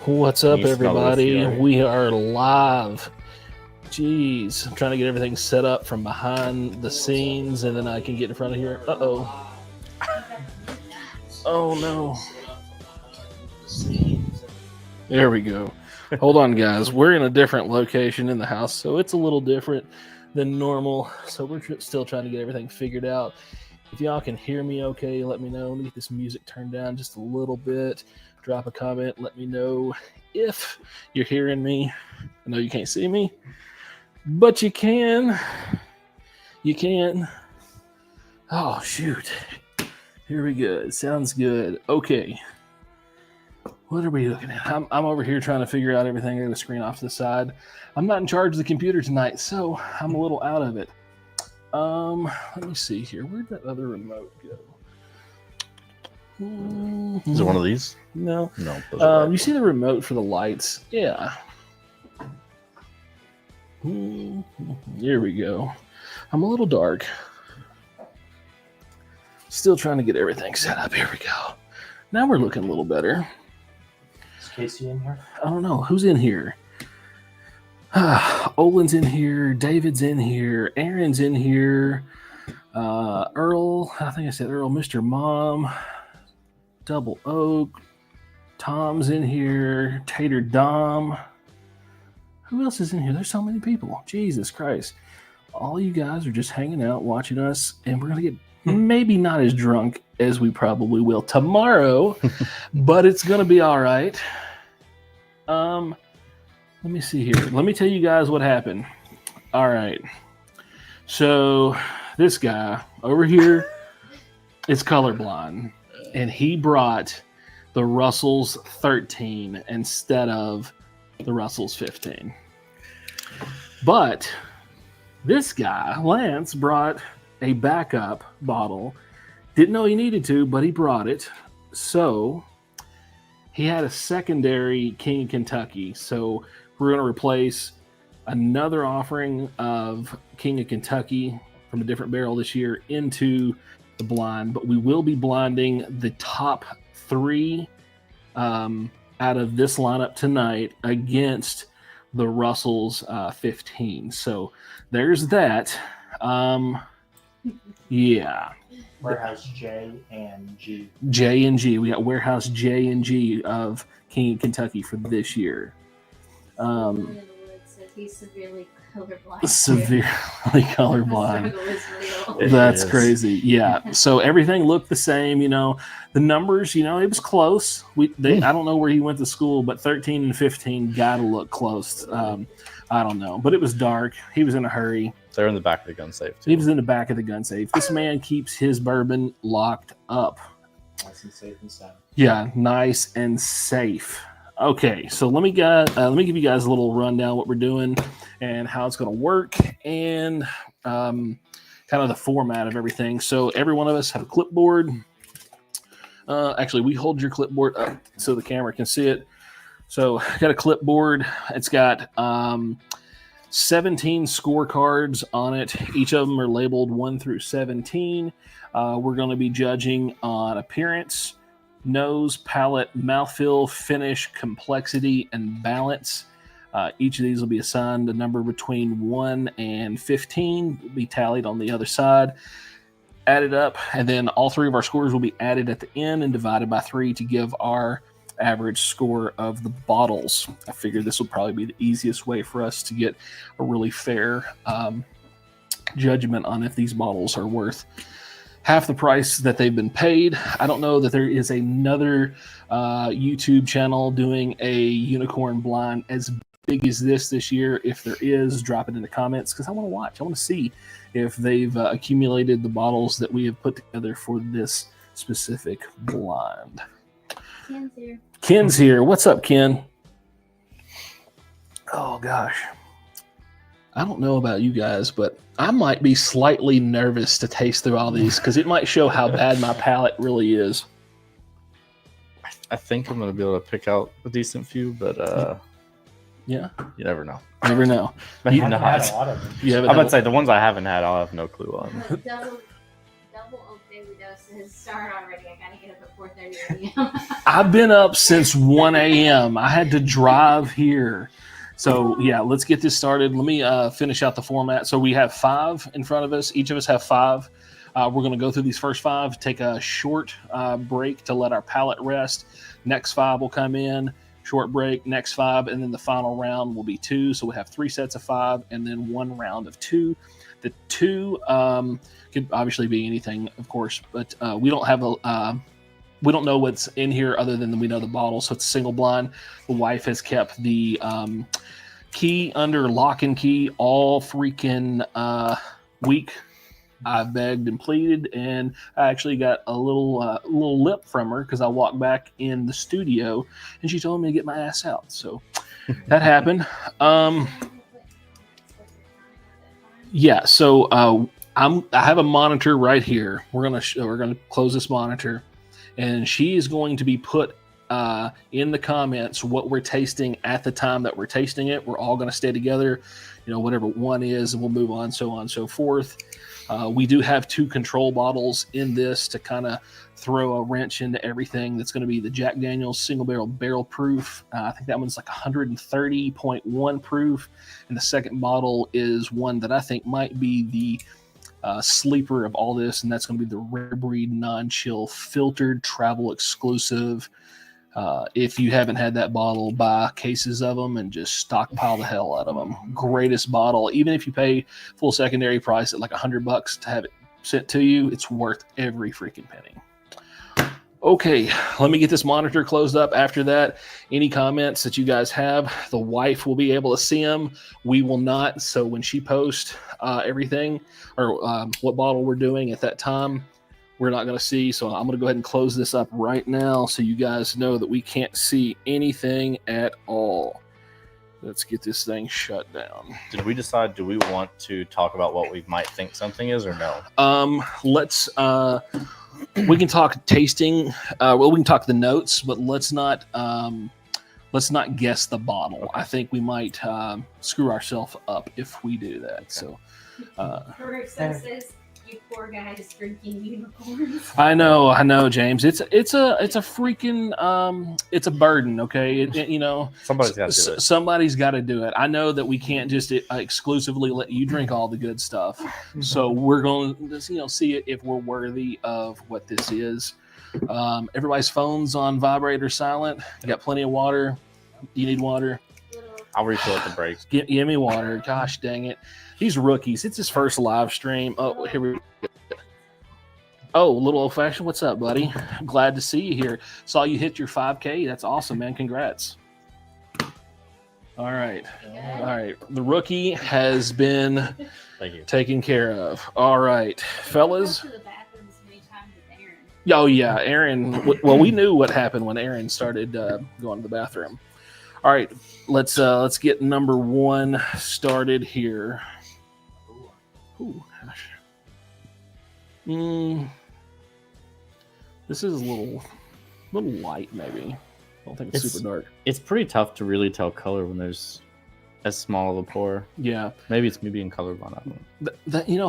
What's up, everybody? We are live. Jeez, I'm trying to get everything set up from behind the scenes, and then I can get in front of here. Uh-oh. Oh, no. There we go. Hold on, guys. We're in a different location in the house, so it's a little different than normal. So we're still trying to get everything figured out. If y'all can hear me okay, let me know. Let me get this music turned down just a little bit. Drop a comment. Let me know if you're hearing me. I know you can't see me, but you can. You can. Oh, shoot. Here we go. Sounds good. Okay. What are we looking at? I'm over here trying to figure out everything. I got a screen off to the side. I'm not in charge of the computer tonight, so I'm a little out of it. Let me see here. Where'd that other remote go? Is it one of these? No. No. You see the remote for the lights? Yeah. Here we go. I'm a little dark. Still trying to get everything set up. Here we go. Now we're looking a little better. Is Casey in here? I don't know. Who's in here? Olin's in here. David's in here. Aaron's in here. Earl. I think I said Earl. Mr. Mom. Double Oak. Tom's in here. Tater Dom. Who else is in here? There's so many people. Jesus Christ. All you guys are just hanging out, watching us, and we're going to get maybe not as drunk as we probably will tomorrow, but it's going to be all right. Let me see here. Let me tell you guys what happened. All right. So this guy over here is colorblind, and he brought the Russell's 13 instead of the Russell's 15. But this guy, Lance, brought a backup bottle. Didn't know he needed to, but he brought it. So he had a secondary King of Kentucky. So we're going to replace another offering of King of Kentucky from a different barrel this year into the blind. But we will be blinding the top three out of this lineup tonight against the Russell's 15. So there's that. Yeah. Warehouse J and G. J and G. We got Warehouse J and G of King of Kentucky for this year. He's severely colorblind. Severely colorblind. The struggle is real. That's crazy. Yeah. So everything looked the same. You know, the numbers. You know, it was close. I don't know where he went to school, but 13 and 15 got to look close. I don't know, but it was dark. He was in a hurry. They're in the back of the gun safe, too. He was in the back of the gun safe. This man keeps his bourbon locked up. Nice and safe and sound. Yeah, nice and safe. Okay, so let me give you guys a little rundown what we're doing and how it's going to work and kind of the format of everything. So every one of us have a clipboard. Actually, we hold your clipboard up so the camera can see it. So I got a clipboard. It's got 17 scorecards on it. Each of them are labeled 1 through 17. We're going to be judging on appearance, nose, palate, mouthfeel, finish, complexity, and balance. Each of these will be assigned a number between 1 and 15. Will be tallied on the other side, added up, and then all three of our scores will be added at the end and divided by 3 to give our average score of the bottles. I figured this will probably be the easiest way for us to get a really fair judgment on if these bottles are worth half the price that they've been paid. I don't know that there is another YouTube channel doing a unicorn blind as big as this year. If there is, drop it in the comments because I want to watch. I want to see if they've accumulated the bottles that we have put together for this specific blind. Ken's here. Ken's here. What's up, Ken? Oh, gosh. I don't know about you guys, but I might be slightly nervous to taste through all these because it might show how bad my palate really is. I think I'm going to be able to pick out a decent few, but yeah, you never know. Never know. I haven't had a lot of them. You haven't I'm had about to say the ones I haven't had, I'll have no clue on. Double double oak daily doses start already. I gotta get up at 4:30 a.m. I've been up since 1 a.m. I had to drive here. So, yeah, let's get this started. Let me finish out the format. So we have 5 in front of us. Each of us have 5. We're going to go through these first 5, take a short break to let our palate rest. Next 5 will come in, short break, next 5, and then the final round will be 2. So we have 3 sets of 5 and then 1 round of 2. The 2 could obviously be anything, of course, but we don't have we don't know what's in here other than we know the bottle, so it's a single blind. The wife has kept the key under lock and key all freaking week. I begged and pleaded, and I actually got a little lip from her because I walked back in the studio, and she told me to get my ass out. So that happened. Yeah. So I have a monitor right here. We're gonna close this monitor, and she is going to be put in the comments what we're tasting at the time that we're tasting it. We're all going to stay together, whatever one is, and we'll move on and so forth. We do have 2 control bottles in this to kind of throw a wrench into everything. That's going to be the Jack Daniel's single barrel proof. I think that one's like 130.1 proof, and the second bottle is one that I think might be the sleeper of all this, and that's going to be the Rare Breed non-chill filtered travel exclusive. If you haven't had that bottle, buy cases of them and just stockpile the hell out of them. Greatest bottle. Even if you pay full secondary price at like $100 to have it sent to you, it's worth every freaking penny. Okay, let me get this monitor closed up. After that, any comments that you guys have, the wife will be able to see them. We will not. So when she posts everything or what bottle we're doing at that time, we're not going to see. So I'm going to go ahead and close this up right now so you guys know that we can't see anything at all. Let's get this thing shut down. Did we decide, do we want to talk about what we might think something is or no? Let's we can talk tasting. We can talk the notes, but let's not guess the bottle. Okay. I think we might screw ourselves up if we do that. Okay. So says, you poor guys drinking unicorns. I know, James. It's a freaking it's a burden. Okay, somebody's got to do it. Somebody's got to do it. I know that we can't just exclusively let you drink all the good stuff. So we're going to see if we're worthy of what this is. Everybody's phones on vibrate or silent. You got plenty of water. You need water? I'll refill at the break. Give me water. Gosh dang it. These rookies, it's his first live stream. Oh, here we go. Oh, little old fashioned. What's up, buddy? Glad to see you here. Saw you hit your 5K. That's awesome, man. Congrats. All right. The rookie has been taken care of. All right, fellas. Oh, yeah. Aaron. Well, we knew what happened when Aaron started going to the bathroom. All right, let's get number 1 started here. Ooh, gosh. This is a little light, maybe. I don't think it's super dark. It's pretty tough to really tell color when there's as small of a pour. Yeah. Maybe it's me being colorblind.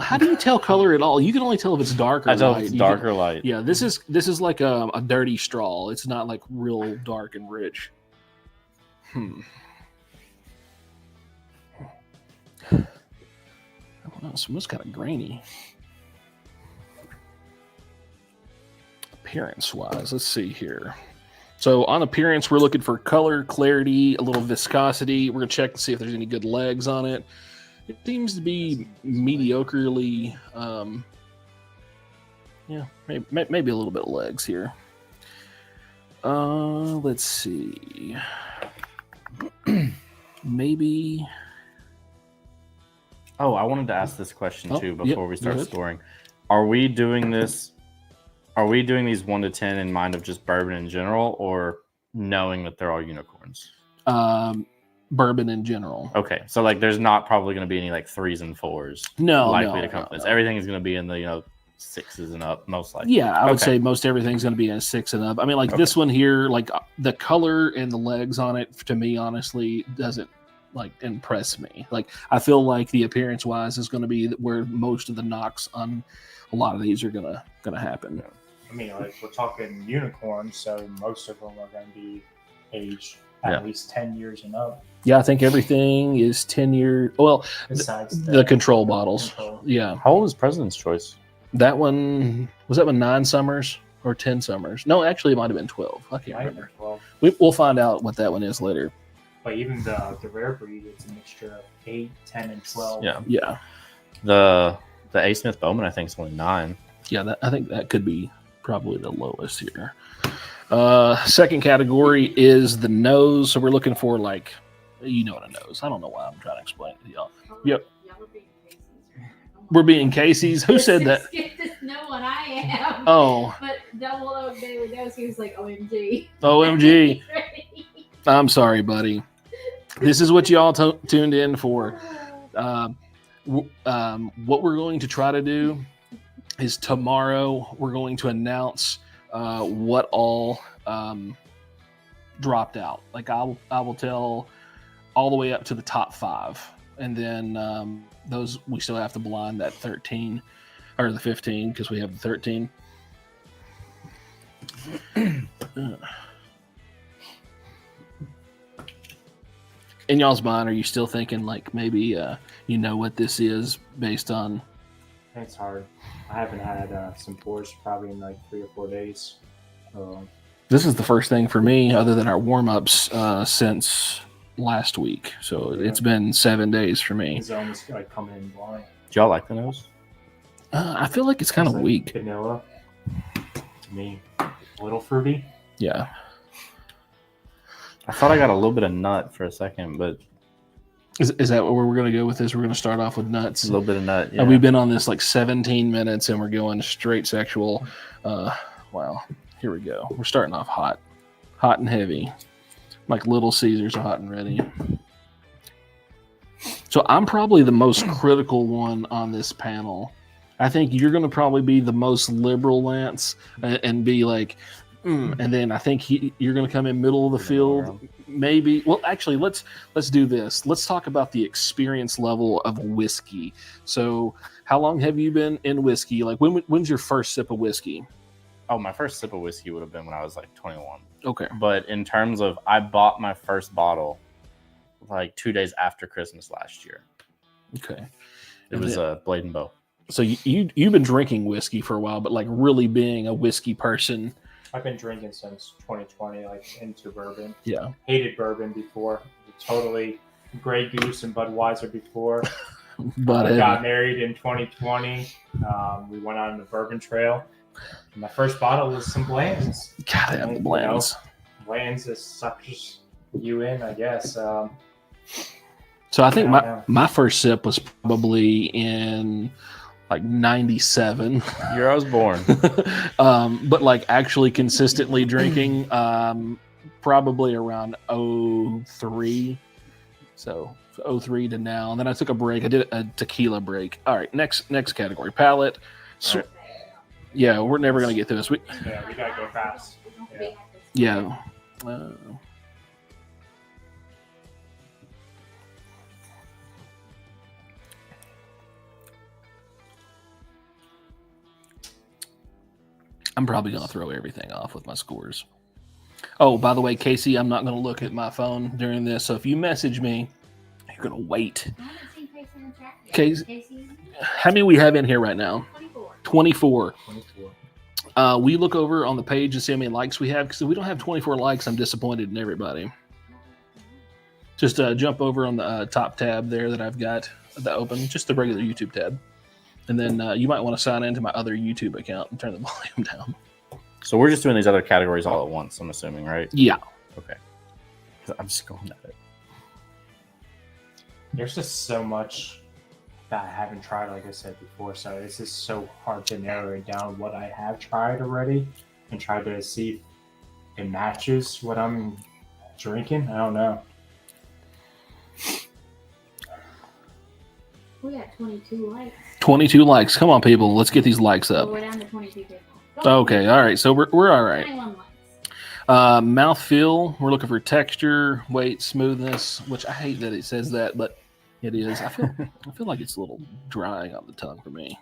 How do you tell color at all? You can only tell if it's dark or light. I tell if it's dark or light. Yeah, this is like a dirty straw. It's not like real dark and rich. I don't know, it smells kind of grainy. Appearance-wise, let's see here. So on appearance, we're looking for color, clarity, a little viscosity. We're going to check to see if there's any good legs on it. It seems to be mediocrely, maybe a little bit of legs here. Let's see. Maybe... Oh, I wanted to ask this question too before we start scoring. Are we doing these 1 to 10 in mind of just bourbon in general, or knowing that they're all unicorns? Bourbon in general. Okay, so there's not probably going to be any 3s and 4s. Likely to come from this. Everything is going to be in the 6s and up, most likely. Yeah, I would say most everything's going to be in a 6 and up. I mean, this one here, the color and the legs on it, to me, honestly, doesn't like impress me. Like I feel like the appearance wise is going to be where most of the knocks on a lot of these are gonna happen. I mean, like we're talking unicorns, so most of them are going to be aged at least 10 years and up. Yeah, I think everything is 10 years. Well, besides the control bottles. Yeah. How old is President's Choice? That one 9 summers or 10 summers? No, actually, it might have been 12. I can't remember. 12. We'll find out what that one is later. But even the rare breed, it's a mixture of 8, 10, and 12. Yeah. The A. Smith Bowman, I think, is only 9. Yeah, I think that could be probably the lowest here. Second category is the nose. So we're looking for like, you know what a nose. I don't know why I'm trying to explain it to y'all. Yep. We're being Casey's. Who said that? No one I am. Oh. But Double O Daily Dose, he was like, OMG. OMG. I'm sorry, buddy. This is what y'all tuned in for. What we're going to try to do is tomorrow we're going to announce what all dropped out. Like I will tell all the way up to the top 5, and then those we still have to blind that 13 or the 15 because we have the 13. In y'all's mind, are you still thinking like maybe you know what this is based on? It's hard. I haven't had some pours probably in like 3 or 4 days. This is the first thing for me, other than our warm-ups, since last week. So it's been 7 days for me. It's almost like coming in blind. Do y'all like the nose? I feel like it's kind of like weak. Vanilla. To me, a little fruity. Yeah. I thought I got a little bit of nut for a second, but Is that where we're going to go with this? We're going to start off with nuts. a little bit of nut. Yeah. We've been on this like 17 minutes and we're going straight sexual. Wow. Here we go. We're starting off hot and heavy. Like Little Caesars are hot and ready. So I'm probably the most critical one on this panel. I think you're going to probably be the most liberal, Lance, and be like, and then I think you're going to come in middle of the field. Maybe. Well, actually, let's do this. Let's talk about the experience level of whiskey. So, how long have you been in whiskey? Like, when's your first sip of whiskey? Oh, my first sip of whiskey would have been when I was like 21. Okay. But in terms of, I bought my first bottle like 2 days after Christmas last year. Okay. It was a Blade and Bow. So you've been drinking whiskey for a while, but like really being a whiskey person. I've been drinking since 2020, like into bourbon. Yeah. Hated bourbon before. Totally Grey Goose and Budweiser before. But got married in 2020. We went on the bourbon trail. And my first bottle was some Blands. Gotta have the Blands. Blands just suckers you in, I guess. So I think my first sip was probably in like 97. Year I was born. But like actually consistently drinking probably around 03. So 03 to now. And then I took a break. I did a tequila break. All right, next category. Palate. So, yeah, we're never going to get through this. We got to go fast. Yeah. I'm probably going to throw everything off with my scores. Oh, by the way, Casey, I'm not going to look at my phone during this. So if you message me, you're going to wait. I haven't seen Casey in the chat yet. Casey, how many we have in here right now? 24. We look over on the page and see how many likes we have. Because if we don't have 24 likes, I'm disappointed in everybody. Just jump over on the top tab there that I've got that open. Just the regular YouTube tab. And then you might want to sign into my other YouTube account and turn the volume down. So we're just doing these other categories all at once, I'm assuming, right? Yeah. Okay. I'm just going at it. There's just so much that I haven't tried, like I said before. So it's just so hard to narrow it down what I have tried already and try to see if it matches what I'm drinking. I don't know. We got 22 likes. 22 likes. Come on, people. Let's get these likes up. We're down to 22 people. Okay. All right. So we're all right. 21 Mouthfeel, we're looking for texture, weight, smoothness, which I hate that it says that, but it is. I feel like it's a little drying on the tongue for me.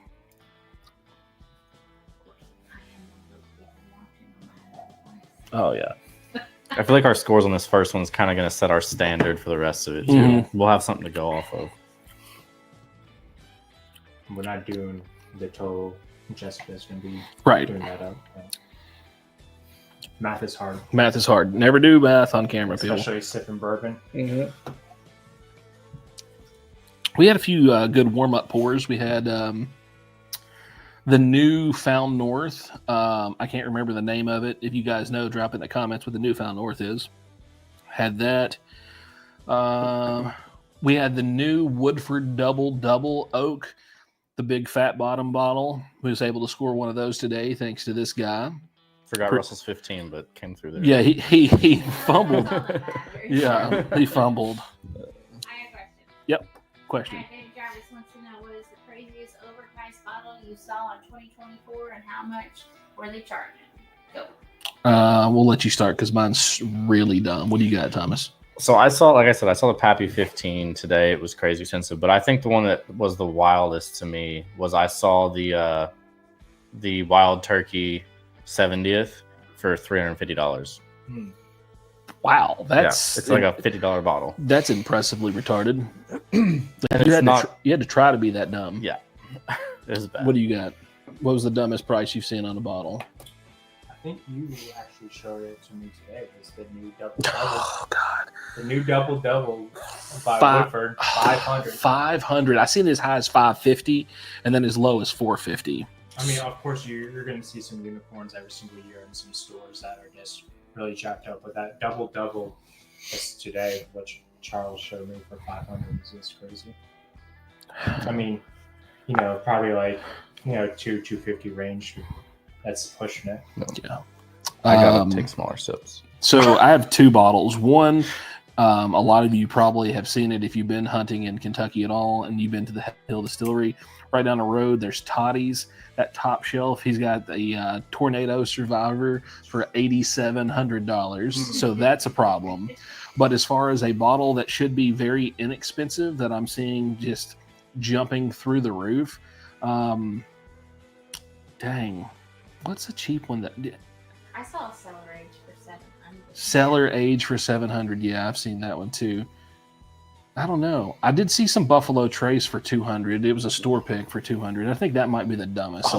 Oh, yeah. I feel like our scores on this first one's kind of going to set our standard for the rest of it, too. Mm-hmm. We'll have something to go off of. We're not doing the total. Jessica's going to be Right. doing that up. Math is hard. Math is hard. Never do math on camera, people. Especially sipping bourbon. Mm-hmm. We had a few good warm-up pours. We had the new Found North. I can't remember the name of it. If you guys know, drop in the comments what the new Found North is. Had that. We had the new Woodford Double Oak, the big fat bottom bottle. We was able to score one of those today thanks to this guy. Forgot Russell's 15, but came through there. Yeah, he fumbled. Yeah, he fumbled. I have a question. Yep. Question. Okay, Jarvis wants to know what is the craziest overpriced bottle you saw in 2024 and how much were they charging? Go. We'll let you start because mine's really dumb. What do you got, Thomas? So I saw the Pappy 15 today. It was crazy expensive, but I think the one that was the wildest to me was I saw the Wild Turkey 70th for $350. Wow, that's it's like a $50 bottle. That's impressively retarded. And you had to try to be that dumb. Yeah, it was bad. What do you got? What was the dumbest price you've seen on a bottle? I think you actually showed it to me today. It's the new double. Oh God! The new double by Woodford, 500. 500. I seen as high as 550, and then as low as 450. I mean, of course, you're going to see some unicorns every single year in some stores that are just really jacked up. But that double just today, which Charles showed me for 500, is just crazy. I mean, probably like 250 range. That's pushing it. Yeah, I gotta take smaller sips. So I have two bottles. One, a lot of you probably have seen it if you've been hunting in Kentucky at all, and you've been to the Hill Distillery. Right down the road, there's Toddy's. That top shelf, he's got the Tornado Survivor for $8,700. So that's a problem. But as far as a bottle that should be very inexpensive, that I'm seeing just jumping through the roof, dang, what's a cheap one that? I saw a Cellar Age for $700. Cellar Age for $700. Yeah, I've seen that one too. I don't know. I did see some Buffalo Trace for $200. It was a store pick for $200. I think that might be the dumbest.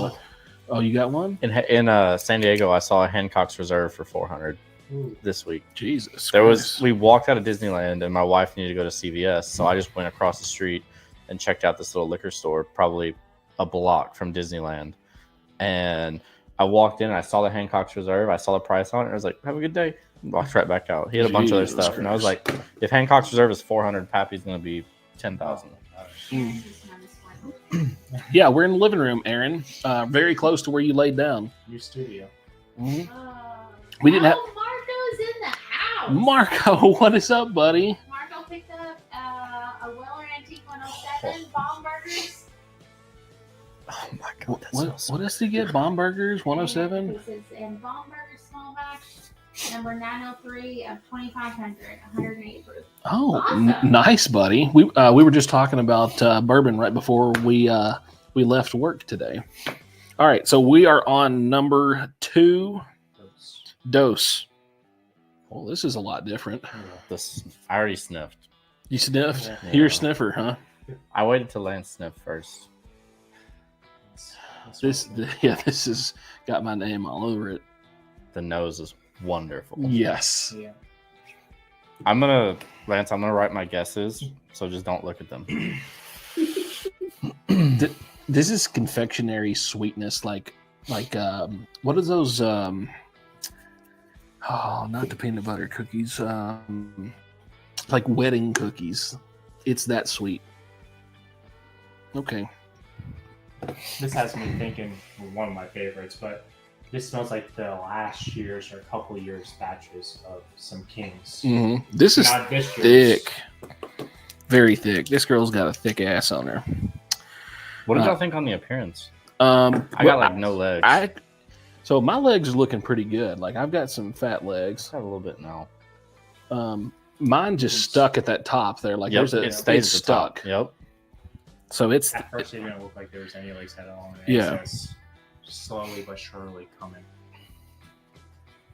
Oh, you got one? In San Diego, I saw a Hancock's Reserve for $400 this week. Jesus. We walked out of Disneyland, and my wife needed to go to CVS, so I just went across the street and checked out this little liquor store, probably a block from Disneyland. And I walked in, and I saw the Hancock's Reserve. I saw the price on it, and I was like, "Have a good day." Walked right back out. He had a bunch of other stuff, Christ. And I was like, "If Hancock's Reserve is $400, Pappy's going to be $10,000." Yeah, we're in the living room, Aaron. Very close to where you laid down. Your studio. Mm-hmm. We didn't have. Marco's in the house. Marco, what is up, buddy? Marco picked up a Weller Antique 107 bomb burgers. Oh my God! What does he get? Bomb burgers 107. This is in bomb burgers small batch. Number 903 of 2,500, 180 proof. Oh, awesome. Nice, buddy. We were just talking about bourbon right before we left work today. All right, so we are on number 2, Dose. Well, this is a lot different. I already sniffed. You sniffed? Yeah. You're a sniffer, huh? I waited till Lance sniffed first. This has got my name all over it. The nose is wonderful. Yes. Yeah. Lance, I'm gonna write my guesses, so just don't look at them. This is confectionery sweetness, like what are those? Not the peanut butter cookies. Like wedding cookies. It's that sweet. Okay. This has me thinking one of my favorites, but this smells like the last year's or a couple years batches of some Kings. Mm-hmm. This is thick. Very thick. This girl's got a thick ass on her. What did y'all think on the appearance? I got like no legs. So my legs are looking pretty good. Like I've got some fat legs. I have a little bit now. Mine just stuck at that top there. Like Yep, there's it stays it's at the top. stuck. Yep. So it's At first, it didn't look like there was any legs at all. And Yeah. it's just slowly but surely coming.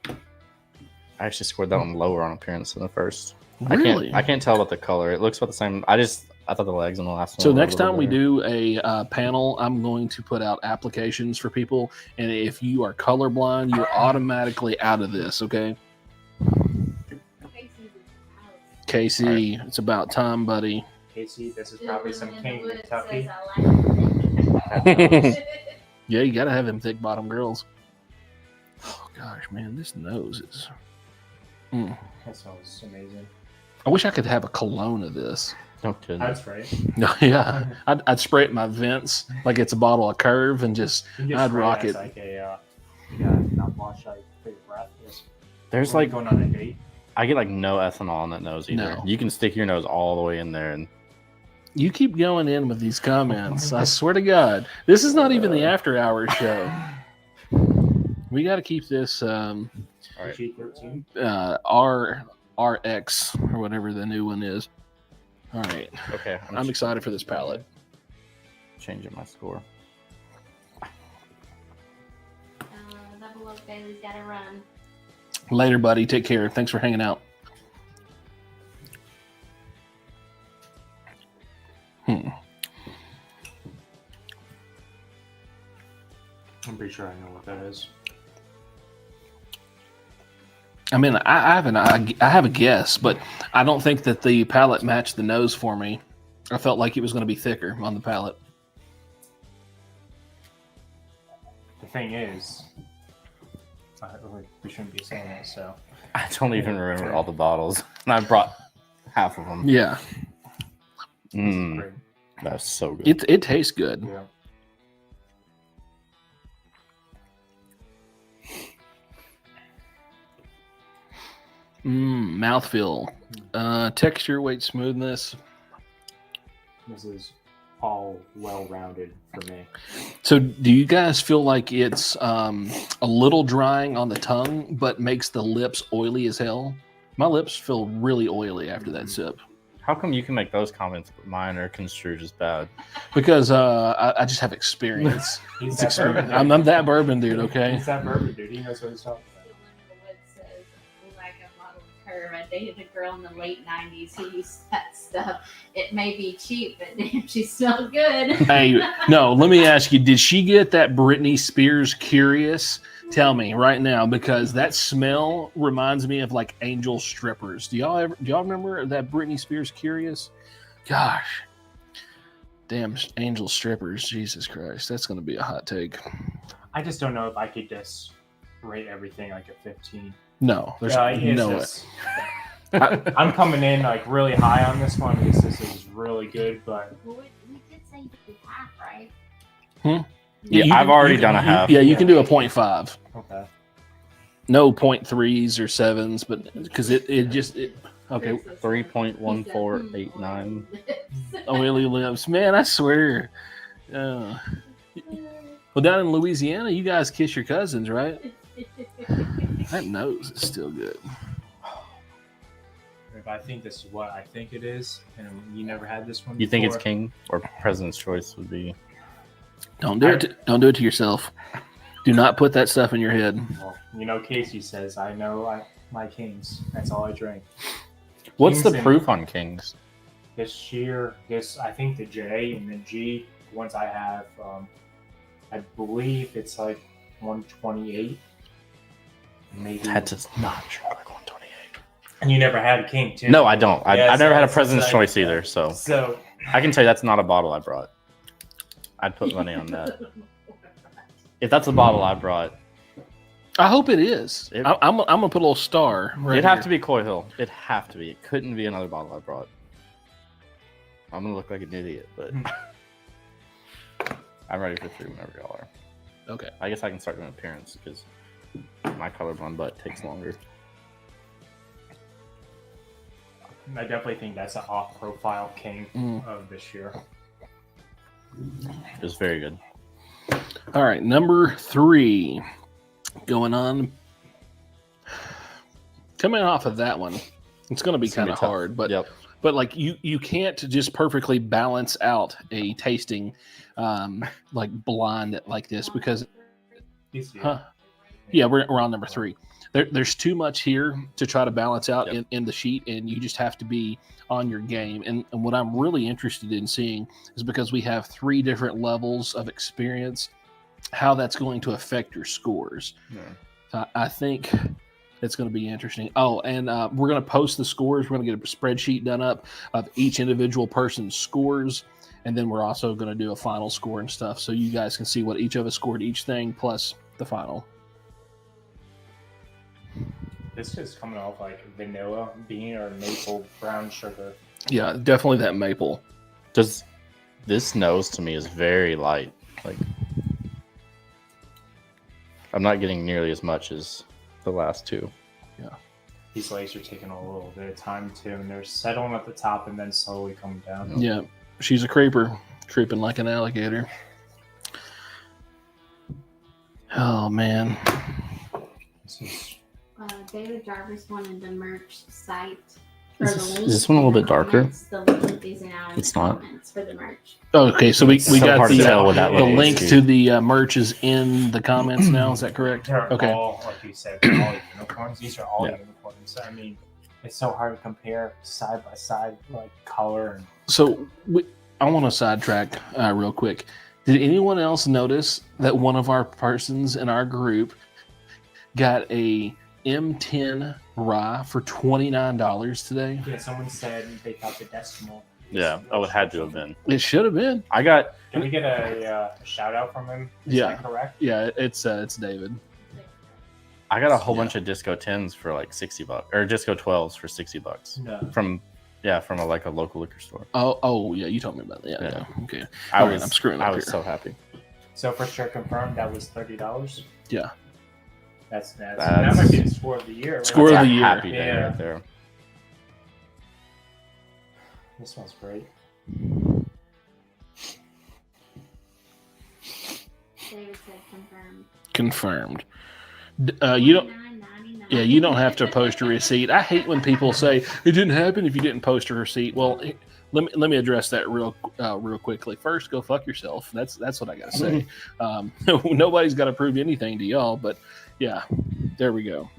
I actually scored that one lower on appearance than the first. really. I can't tell about the color. It looks about the same. I thought the legs on the last one. So were a next little time we better. do a panel, I'm going to put out applications for people, and if you are colorblind, you're automatically out of this. Okay, Casey, it's about time, buddy. Casey, this is probably some King Wood Kentucky. says I like it. Yeah, you gotta have them thick bottom girls. Oh gosh, man, this nose is. That smells amazing. I wish I could have a cologne of this. No kidding. That's right. No, yeah, I'd spray it in my vents like it's a bottle of Curve and just You can I'd spray rock as it. like a you gotta not wash like your breath. There's When like you're going on a date. I get like no ethanol on that nose either. No. You can stick your nose all the way in there, and You keep going in with these comments. I swear to God, this is not even the after hours show. We got to keep this all right. G13. RX or whatever the new one is. All right, Okay, I'm excited for this palette. changing my score. Double Oak Bailey's got to run. Later, buddy. Take care. Thanks for hanging out. I'm pretty sure I know what that is. I mean, I have a guess, but I don't think that the palette matched the nose for me. I felt like it was going to be thicker on the palette. The thing is, we shouldn't be saying it, so. I don't even remember all the bottles, and I brought half of them. Yeah, Great. That's so good. it tastes good. Yeah. Mouthfeel, texture, weight, smoothness. This is all well-rounded for me. So, do you guys feel like it's a little drying on the tongue, but makes the lips oily as hell? My lips feel really oily after that sip How come you can make those comments, but mine are construed as bad? because I just have experience. He's It's that experience. bourbon. I'm that bourbon dude. Okay. He's that bourbon dude. He knows what he's talking about. Wood says, like a bottle of Curve. I dated a girl in the late 90s who used that stuff. It may be cheap, but damn, she smelled good. Hey, no. Let me ask you: did she get that Britney Spears Curious? Tell me right now, because that smell reminds me of like angel strippers. Do y'all remember that Britney Spears Curious? Gosh, damn angel strippers! Jesus Christ, that's gonna be a hot take. I just don't know if I could just rate everything like a 15. No, there's it's no way. just- I'm coming in like really high on this one because this is really good, but Well, we did say you could do half, right? Yeah, you I've can- already you done can- a half. Yeah, you can do a 0.5. okay. No 0.3s or 7s, but because it okay. 3.1489. Oily lips, man. I swear. Well, down in Louisiana, you guys kiss your cousins, right? That nose is still good. If I think this is what I think it is, and you never had this one You think it's before, King or President's Choice would be? Don't do it. Don't do it to yourself. Do not put that stuff in your head. Well, you know, Casey says, I know my Kings. That's all I drink. What's the Kings and- proof on Kings? This year, I think the J and the G, the ones I have, I believe it's like 128. Maybe. That does not drink like 128. And you never had a King, too? No, I don't. I Yes, never had a that's President's like- Choice either, so So, I can tell you that's not a bottle I brought. I'd put money on that. If that's a bottle I brought, I hope it is. It- I'm gonna put a little star. Right it'd have here. to be Coy Hill. It'd have to be. It couldn't be another bottle I brought. I'm gonna look like an idiot, but I'm ready for 3 whenever y'all are. Okay. I guess I can start doing appearance because my colorblind butt takes longer. I definitely think that's an off-profile King of this year. It was very good. All right, number 3. going on. Coming off of that one, it's going to be It's gonna kind of tough. hard, but Yep. but like you can't just perfectly balance out a tasting like blind like this because huh? Yeah, we're on number 3. There's too much here to try to balance out in the sheet, and you just have to be on your game. And what I'm really interested in seeing is because we have 3 different levels of experience, how that's going to affect your scores. Yeah. So I think it's going to be interesting. Oh, and we're going to post the scores. We're going to get a spreadsheet done up of each individual person's scores. And then we're also going to do a final score and stuff so you guys can see what each of us scored each thing plus the final. This is coming off like vanilla bean or maple brown sugar. Yeah, definitely that maple. Does this nose to me is very light. Like I'm not getting nearly as much as the last 2. These legs are taking a little bit of time too, and they're settling at the top and then slowly coming down. Yeah, she's a creeper, creeping like an alligator. Oh man. This is David Jarvis wanted the merch site. For Is the this- link is this one a in little the bit darker? comments. The link is out in It's the not. comments for the merch. Okay, so we It's so got hard to tell with that the little link too. to the merch is in the comments now. Is that correct? they're Okay. all, like you said, they're all unicorns. These are all Yeah. unicorns. I mean, it's so hard to compare side by side, like color and So I want to sidetrack real quick. Did anyone else notice that one of our persons in our group got a M10 rye for $29 today? yeah. Someone said they thought the decimal. Yeah. Oh, it had to have been. It should have been. I got Can we get a shout out from him? Is Yeah. that correct? Yeah, it's David. a whole bunch of disco 10s for like $60 or disco 12s for $60 No. from a like a local liquor store. Oh yeah, you told me about that. Yeah. Yeah. Okay. I All right, was I'm screwing up I was here. so happy. So for sure confirmed that was $30. Yeah. That might be the score of the year. Right? Score of That's the a year. Happy day Yeah. right there. This one's great. David said confirmed. Confirmed. You don't. $29.99. Yeah, you don't have to post a receipt. I hate when people say it didn't happen if you didn't post a receipt. Well, let me address that real quickly. First, go fuck yourself. That's what I gotta say. Nobody's got to prove anything to y'all, but yeah, there we go.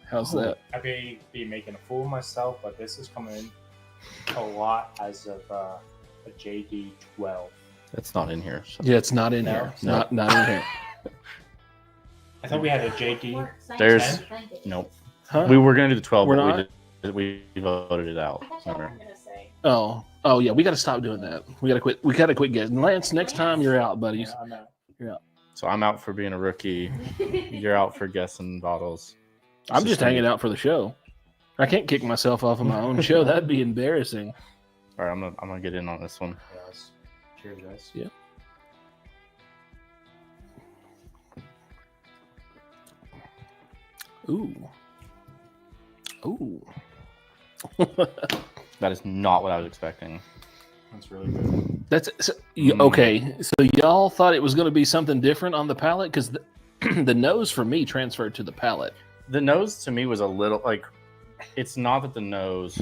How's that? I may be making a fool of myself, but this is coming in a lot as of a JD 12. It's not in here. So. Yeah, it's not in No. here. No. Not in here. I thought we had a JD. There's- Nope. Huh? We were gonna do the 12, We're but not? we voted it out. That's what I'm gonna say. Oh yeah, we got to stop doing that. We got to quit guessing. Lance, next time you're out, buddies. Yeah, I'm out. So I'm out for being a rookie. You're out for guessing bottles. I'm just hanging out for the show. I can't kick myself off of my own show. That'd be embarrassing. All right, I'm gonna get in on this one. Yes. Cheers, guys. Yeah. Ooh. That is not what I was expecting. That's really good. That's so, okay. So y'all thought it was going to be something different on the palate because the nose for me transferred to the palate. The nose to me was a little like. It's not that the nose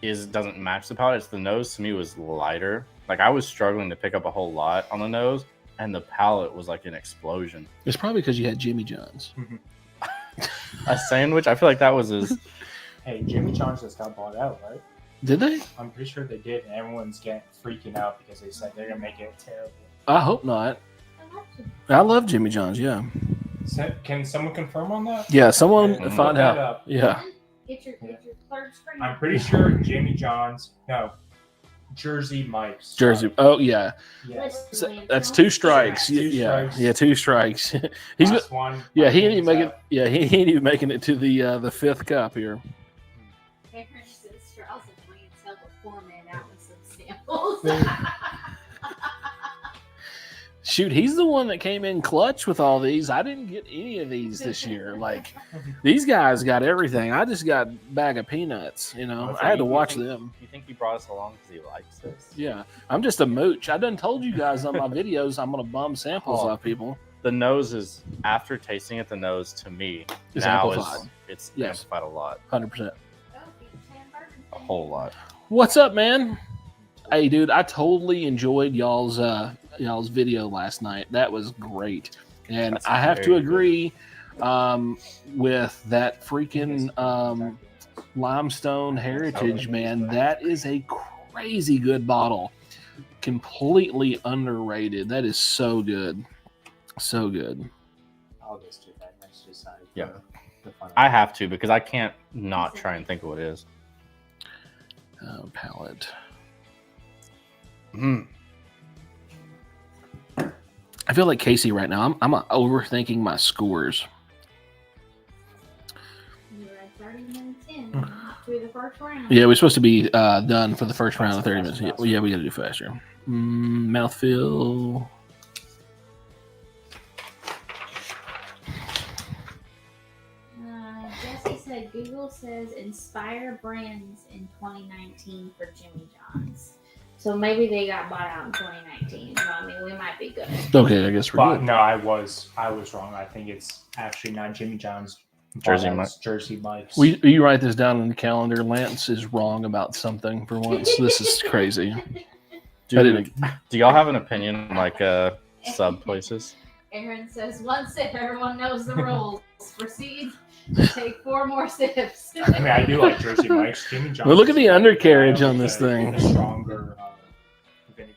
doesn't match the palate. It's the nose to me was lighter. Like I was struggling to pick up a whole lot on the nose, and the palate was like an explosion. It's probably because you had Jimmy John's. A sandwich. I feel like that was his. Hey, Jimmy John's just got bought out, right? Did they? I'm pretty sure they did, and everyone's freaking out because they said they're gonna make it terrible. I hope not. I love you. I love Jimmy John's. Yeah. So, can someone confirm on that? Yeah. Someone Look find that out. up. Yeah. Get your third screen. I'm pretty sure Jimmy John's. No, Jersey Mike's. Jersey. Oh yeah. Yes. So that's 2 strikes. Two Yeah. strikes. Yeah. 2 strikes. He's Last one. Yeah, he ain't even He's making. out. Yeah, he ain't even making it to the 5th cup here. Aaron says Strauss and Lance help a poor man out with some samples. Shoot, he's the one that came in clutch with all these. I didn't get any of these this year. Like these guys got everything. I just got a bag of peanuts. You know, I had to watch them. You think he brought us along because he likes this? Yeah, I'm just a mooch. I done told you guys on my videos I'm gonna bum samples Oh. off people. the nose is, after tasting it, the nose to me It's now amplified. it's Yes. amplified a lot, 100%. a whole lot. What's up, man? Hey, dude, I totally enjoyed y'all's video last night. That was great, and That's I have to very agree with that freaking limestone heritage, man. That is a crazy good bottle. Completely underrated. That is so good, so good. I'll just do that next decide. Yeah. The fun of I it. have to because I can't not try and think of what it is. Palette. Mm. I feel like Casey right now. I'm overthinking my scores. You were at 30 minutes in through the first round. Yeah, we're supposed to be done for the first round of 30 minutes. Yeah, we got to do faster. Mouthfeel. Jesse said Google says inspire brands in 2019 for Jimmy John's. So maybe they got bought out in 2019. So I mean, we might be good. Okay, I guess we're But good. no, I was wrong. I think it's actually not Jimmy John's. Jersey but Mike's. it's Jersey Mike's. Will you write this down on the calendar? Lance is wrong about something for once. This is crazy. Do y'all have an opinion on like sub places? Aaron says one sip. Everyone knows the rules. Proceed to take 4 more sips. I mean, I do like Jersey Mike's. Jimmy John's. Well, look at the is better. undercarriage I on like this the thing. stronger vinegar.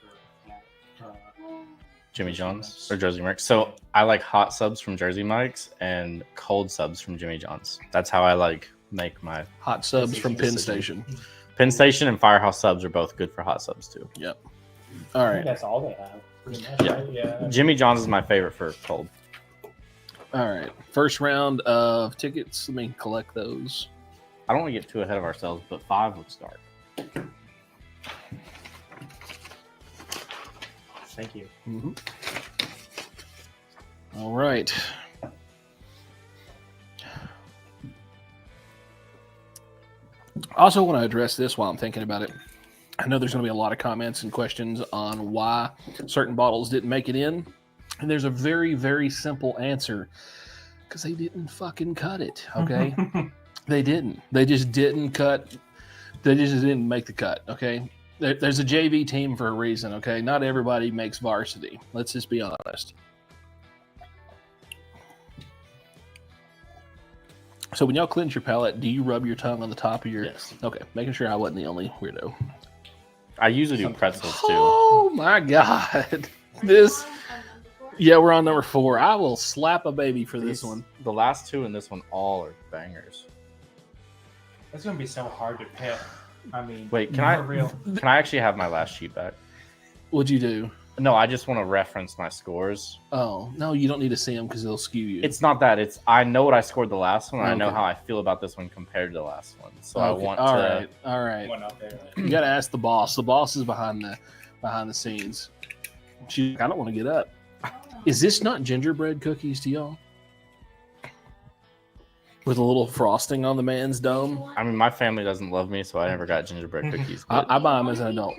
Jimmy John's or Jersey Mike's. So I like hot subs from Jersey Mike's and cold subs from Jimmy John's. That's how I like make my Hot subs from Penn Station. Penn Station and Firehouse subs are both good for hot subs too. Yep. All I think right. that's all they have. Pretty much, Yeah. right? Yeah. Jimmy John's is my favorite for cold. All right. First round of tickets. Let me collect those. I don't want to get too ahead of ourselves, but 5 looks dark. Thank you. Mm-hmm. All right. I also want to address this while I'm thinking about it. I know there's going to be a lot of comments and questions on why certain bottles didn't make it in. And there's a very, very simple answer. Because they didn't fucking cut it, okay? They didn't. They just didn't cut. They just didn't make the cut, okay? There's a JV team for a reason, okay? Not everybody makes varsity. Let's just be honest. So when y'all cleanse your palate, do you rub your tongue on the top of your... Yes. Okay, making sure I wasn't the only weirdo. I usually do pretzels too. Oh my God. This... Yeah, we're on number 4. I will slap a baby for this one. The last 2 and this one all are bangers. It's gonna be so hard to pick. I mean, Wait, for real. can I actually have my last sheet back? What'd you do? No, I just want to reference my scores. Oh, no, you don't need to see them because they'll skew you. It's not that. It's I know what I scored the last one. And I know Okay. how I feel about this one compared to the last one. So Okay, I want all to. right. One up there. You got to ask the boss. The boss is behind the scenes. She's like, I don't want to get up. Is this not gingerbread cookies to y'all? With a little frosting on the man's dome? I mean, my family doesn't love me, so I never got gingerbread cookies. But I buy them as an adult.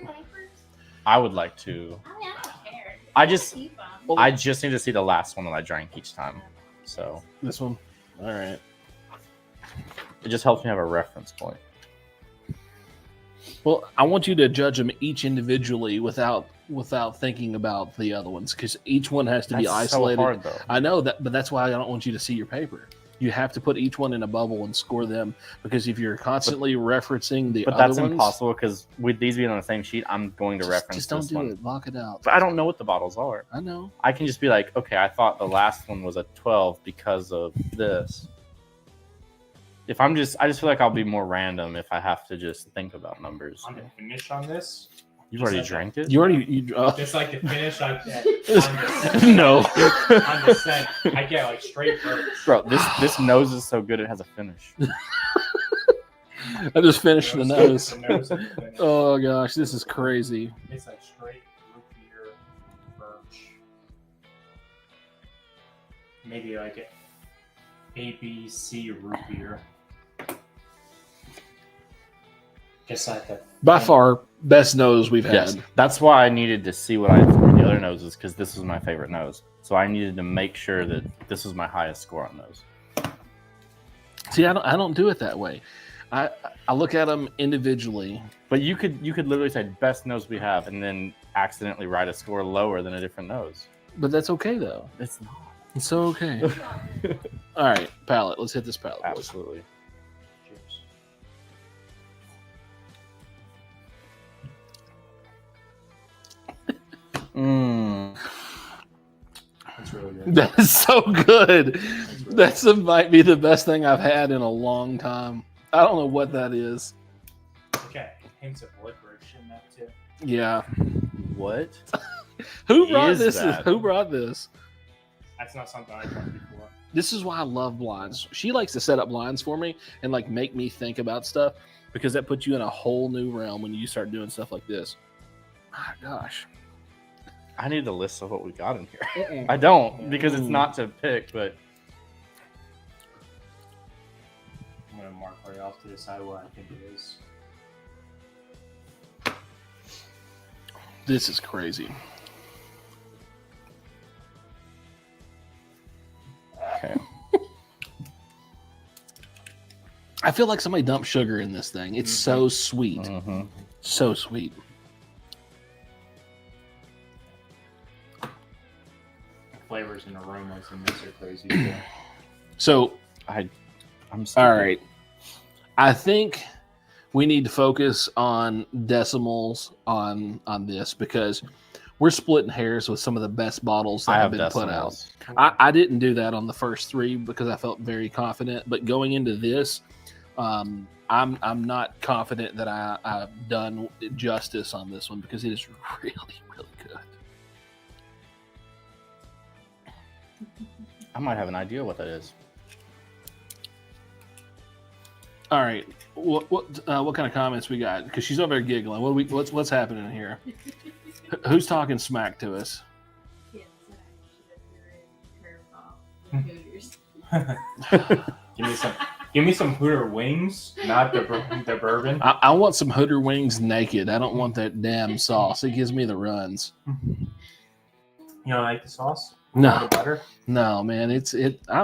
I would like to. I mean, I don't care. I just- Keep 'em. I just need to see the last one that I drank each time. So This one? All right. it just helps me have a reference point. Well, I want you to judge them each individually without thinking about the other ones because each one has to be That's isolated. so hard, though. I know that, but that's why I don't want you to see your paper. You have to put each one in a bubble and score them because if you're constantly referencing the But other that's ones, impossible because with these being on the same sheet, I'm going to reference just don't this do one. it. Lock it out. But I don't know what the bottles are. I know. I can just be like, okay, I thought the last one was a 12 because of this. If I just feel like I'll be more random if I have to just think about numbers. On the finish on this, You've already drank it? You already. just like the finish, like that. No. On the scent, I get like straight bursts. Bro, this nose is so good it has a finish. I just finished the nose. The nose and the finish. Oh gosh, this is crazy. It's like straight root beer, birch. Maybe like an ABC root beer. Guess I have to. By far, best nose we've had. Yes, that's why I needed to see what I had scored the other noses, because this was my favorite nose. So I needed to make sure that this was my highest score on those. See, I don't do it that way. I look at them individually. But you could literally say best nose we have, and then accidentally write a score lower than a different nose. But that's okay, though. It's not. It's so okay. All right, palate. Let's hit this palate. boys. Absolutely. Cheers. That's really good. That is so good. That might be the best thing I've had in a long time. I don't know what that is. Okay, hints of licorice in that too. Yeah. What? Who brought Is this? that? Who brought this? That's not something I've done before. This is why I love blinds. She likes to set up blinds for me and like make me think about stuff, because that puts you in a whole new realm when you start doing stuff like this. My gosh. I need a list of what we got in here. I don't, because it's not to pick, but I'm gonna mark right off to the side what I think it is. This is crazy. okay. I feel like somebody dumped sugar in this thing. It's so sweet. Mm-hmm. So sweet. Flavors and aromas in this are crazy too. So, I'm all right. I think we need to focus on decimals on this, because we're splitting hairs with some of the best bottles that I have have been put out. decimals. I didn't do that on the first three because I felt very confident, but going into this, I'm not confident that I've done justice on this one, because it is really, really good. I might have an idea what that is. All right, what kind of comments we got? Because she's over there giggling. What's happening here? Who's talking smack to us? Give me some Hooter wings, not the bourbon. I want some Hooter wings naked. I don't want that damn sauce. It gives me the runs. You don't like the sauce? No, The butter? no, man. I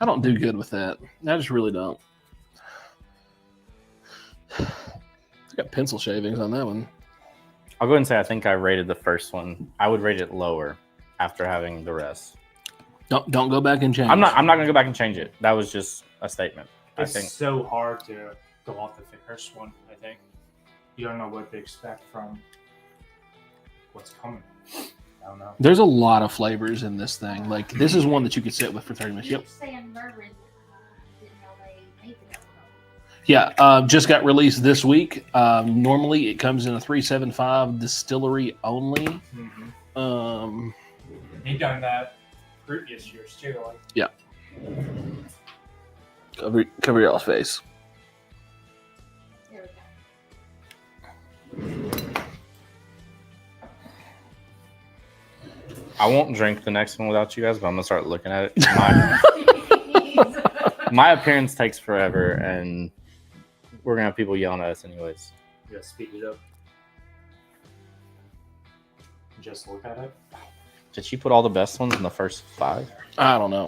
don't do good with that. I just really don't. I got pencil shavings on that one. I'll go ahead and say I think I rated the first one. I would rate it lower after having the rest. Don't go back and change. I'm not gonna go back and change it. That was just a statement. It's I think so hard to go off the first one, I think. You don't know what to expect from what's coming. I don't know. There's a lot of flavors in this thing. Like, this is one that you could sit with for 30 minutes. Yep. Saying bourbon, didn't know they made it. Yeah, just got released this week. Normally, it comes in a 375 distillery only. Mm-hmm. They've done that previous years too. Like, Yeah. Cover y'all's face. There we go. I won't drink the next one without you guys, but I'm gonna start looking at it. My appearance takes forever, and we're gonna have people yelling at us anyways. you gotta speed it up. Just look at it. Did she put all the best ones in the first 5? I don't know.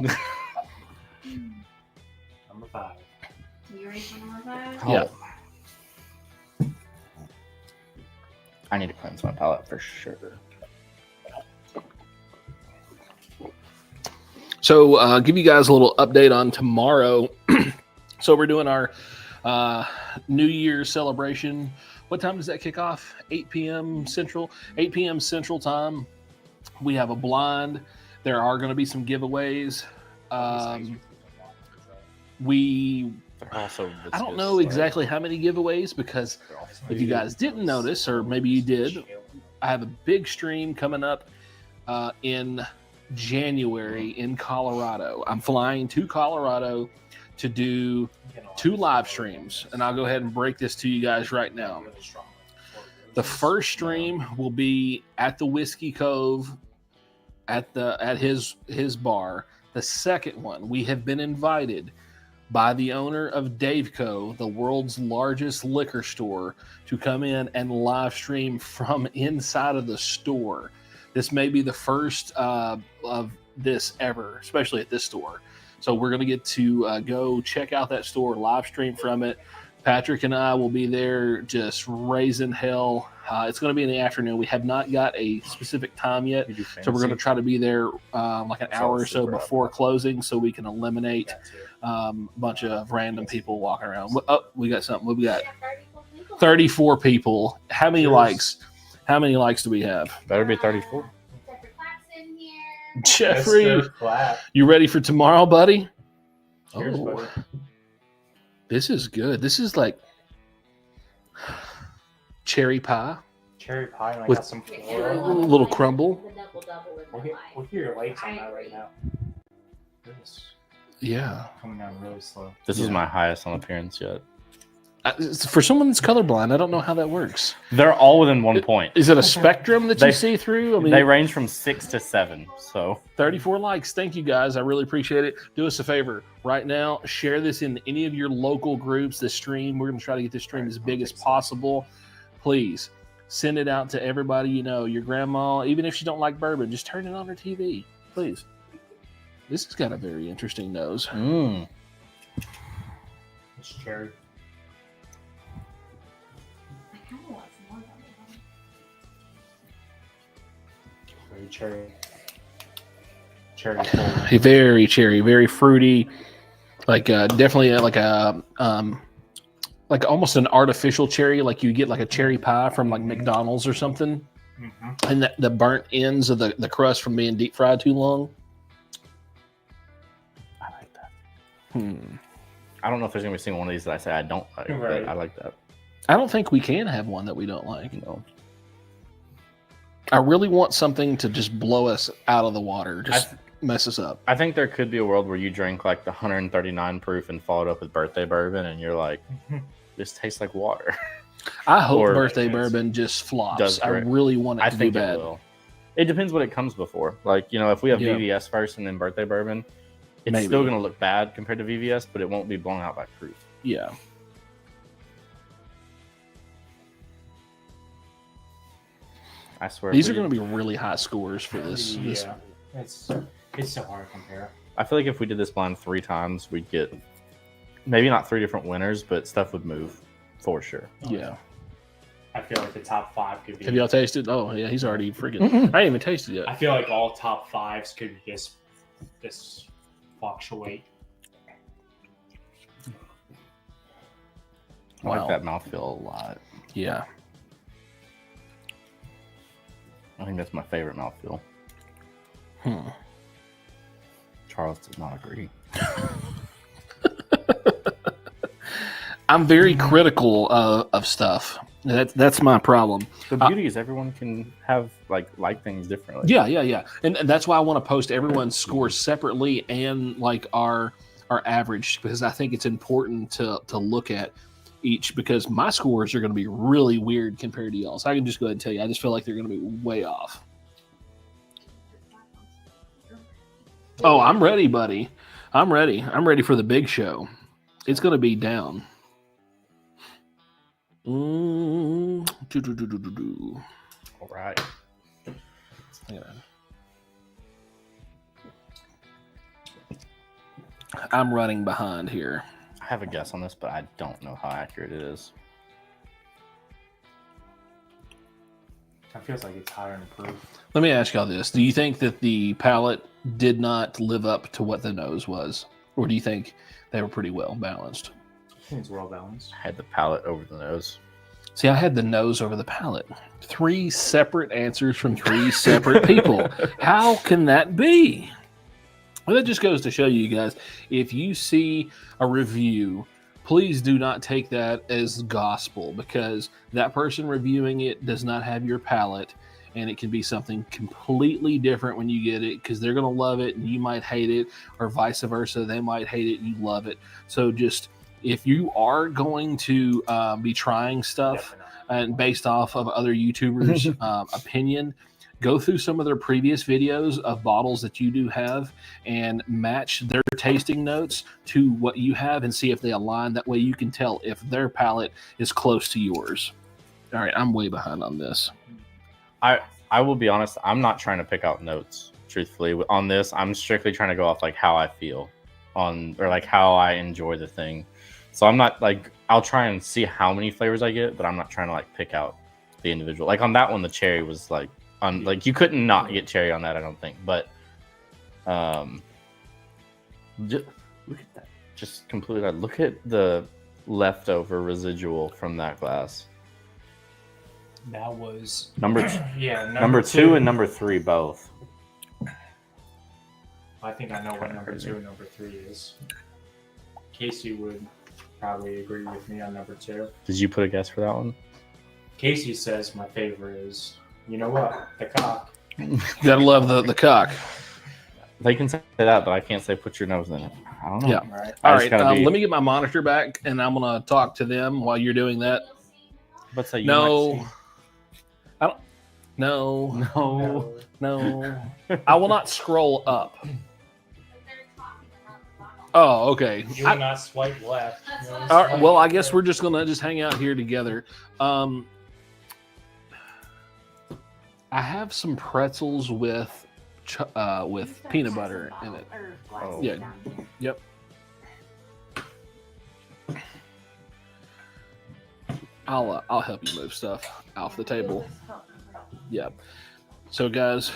Number 5. You ready for number 5? Yeah. I need to cleanse my palate for sure. So, give you guys a little update on tomorrow. So, we're doing our New Year's celebration. What time does that kick off? 8 p.m. Central. 8 p.m. Central time. We have a blind. There are going to be some giveaways. We They're also I don't know exactly how many giveaways, because if you guys didn't notice, or maybe you did, I have a big stream coming up in January in Colorado. I'm flying to Colorado to do 2 live streams, and I'll go ahead and break this to you guys right now. The first stream will be at the Whiskey Cove at his bar. The second one, we have been invited by the owner of Daveco, the world's largest liquor store, to come in and live stream from inside of the store. This may be the first of this ever, especially at this store. So we're going to get to go check out that store, live stream from it. Patrick and I will be there just raising hell. It's going to be in the afternoon. We have not got a specific time yet. So we're going to try to be there like an hour or so before closing so we can eliminate a bunch of random people walking around. Oh, we got something. What we got? 34 people. How many likes? How many likes do we have? Better be 34. Jeffrey, you ready for tomorrow, buddy? Cheers, buddy. This is good. This is like cherry pie. Cherry pie, and I With got some a floral. little crumble. We'll hear your lights on that right now. This Yeah. coming down really slow. This is my highest on appearance yet. For someone that's colorblind, I don't know how that works. They're all within 1 point. Is it a spectrum that you see through? I mean, They range from 6 to 7. So 34 likes. Thank you, guys. I really appreciate it. Do us a favor right now. Share this in any of your local groups, this stream. We're going to try to get this stream as big as possible. Please send it out to everybody you know. Your grandma, even if she don't like bourbon, just turn it on her TV. Please. This has got a very interesting nose. It's cherry. Very cherry. Cherry forward. Very cherry, very fruity. Like definitely like a like almost an artificial cherry, like you get like a cherry pie from like McDonald's or something. Mm-hmm. And the burnt ends of the crust from being deep fried too long. I like that. I don't know if there's gonna be a single one of these that I say I don't like, Right. but I like that. I don't think we can have one that we don't like. No. I really want something to just blow us out of the water, just mess us up. I think there could be a world where you drink like the 139 proof and follow it up with birthday bourbon, and you're like, this tastes like water. I hope Or- birthday bourbon just flops. Does I great. really want it I to think do it bad. will. It depends what it comes before. Like, you know, if we have Yeah. VVS first and then birthday bourbon, it's Maybe. still going to look bad compared to VVS, but it won't be blown out by proof. Yeah. I swear. These are going to be really high scores for this. Yeah, it's so hard to compare. I feel like if we did this blind 3 times, we'd get maybe not 3 different winners, but stuff would move for sure. Yeah. I feel like the top 5 could be. Have y'all tasted? Oh, yeah, he's already freaking. I ain't even tasted yet. I feel like all top 5s could just fluctuate. I like that mouthfeel a lot. Yeah. I think that's my favorite mouthfeel. Charles does not agree. I'm very critical of stuff. That's my problem. The beauty is everyone can have like things differently. Yeah. And that's why I want to post everyone's scores separately and like our average, because I think it's important to look at each, because my scores are going to be really weird compared to y'all. So I can just go ahead and tell you, I just feel like they're going to be way off. Oh, I'm ready, buddy. I'm ready. I'm ready for the big show. It's going to be down. All right. Yeah. I'm running behind here. I have a guess on this, but I don't know how accurate it is. It feels like it's higher in proof. Let me ask y'all this. Do you think that the palate did not live up to what the nose was? Or do you think they were pretty well balanced? I think it's well balanced. I had the palate over the nose. See, I had the nose over the palate. 3 separate answers from 3 separate people. How can that be? Well, that just goes to show you guys, if you see a review, please do not take that as gospel, because that person reviewing it does not have your palate, and it can be something completely different when you get it, because they're going to love it and you might hate it, or vice versa. They might hate it and you love it. So just, if you are going to be trying stuff and based off of other YouTubers' opinion, go through some of their previous videos of bottles that you do have and match their tasting notes to what you have and see if they align. That way you can tell if their palate is close to yours. All right, I'm way behind on this. I will be honest, I'm not trying to pick out notes, truthfully. On this, I'm strictly trying to go off like how I feel on, or like how I enjoy the thing. So I'm not like, I'll try and see how many flavors I get, but I'm not trying to like pick out the individual. Like on that one, the cherry was like, like you couldn't not get cherry on that, I don't think. But look at that. Just completely, look at the leftover residual from that glass. That was Number yeah, number two and number 3 both. I think I know what number 2 and number 3 is. Casey would probably agree with me on number 2. Did you put a guess for that one? Casey says my favorite is, you know what, the cock. Gotta love the cock. They can say that, but I can't say put your nose in it. I don't know. Yeah. All right. All just right, gotta be- let me get my monitor back, and I'm gonna talk to them while you're doing that. But say you No, might see- I don't. No, No. no. I will not scroll up. Oh, okay. You will not swipe left. You will All right, swipe well, I left. guess we're just gonna hang out here together. I have some pretzels with peanut butter in it. Oh. Yeah. Yep. I'll help you move stuff off the table. Yeah. So guys,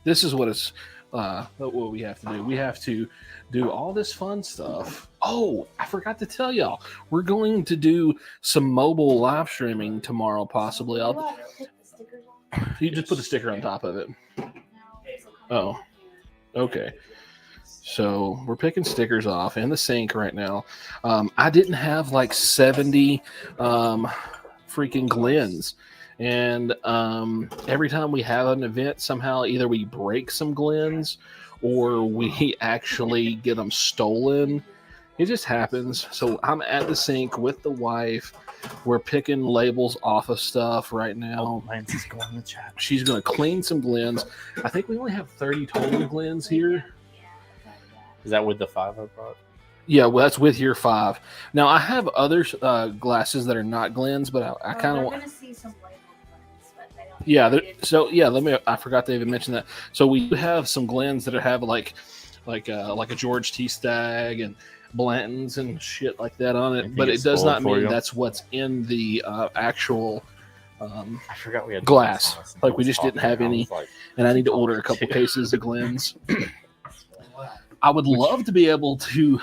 this is what it's what we have to do. We have to do all this fun stuff. Oh, I forgot to tell y'all. We're going to do some mobile live streaming tomorrow, possibly. You just put the sticker on top of it. Oh, okay. So we're picking stickers off in the sink right now. I didn't have like 70 freaking Glens. And every time we have an event, somehow either we break some Glens or we actually get them stolen. It just happens. So I'm at the sink with the wife. We're picking labels off of stuff right now. Lance is going in the chat. She's going to clean some Glens. I think we only have 30 total Glens here. Is that with the 5 I brought? Yeah, well, that's with your 5. Now, I have other glasses that are not Glens, but I kind of want... going to see some labeled ones, but they don't. Yeah, so yeah, I forgot to even mention that. So we do have some Glens that have like a George T. Stagg and Blanton's and shit like that on it, but it does not mean that's what's in the actual I forgot we had glass. Like we just didn't have any, and I need to order a couple cases of Glens. I would love to be able to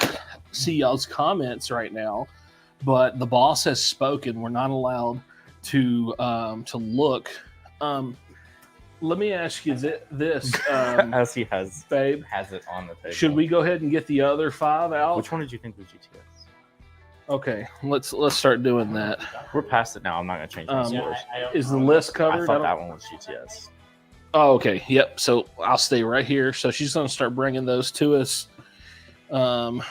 see y'all's comments right now, but the boss has spoken. We're not allowed to look. Let me ask you this, as he has babe. has it on the table. Should we go ahead and get the other 5 out? Which one did you think was GTS? Okay, let's start doing that. We're past it now. I'm not gonna change my scores. Is the list I covered? thought that one was GTS. Oh, okay. Yep. So I'll stay right here. So she's going to start bringing those to us. Damn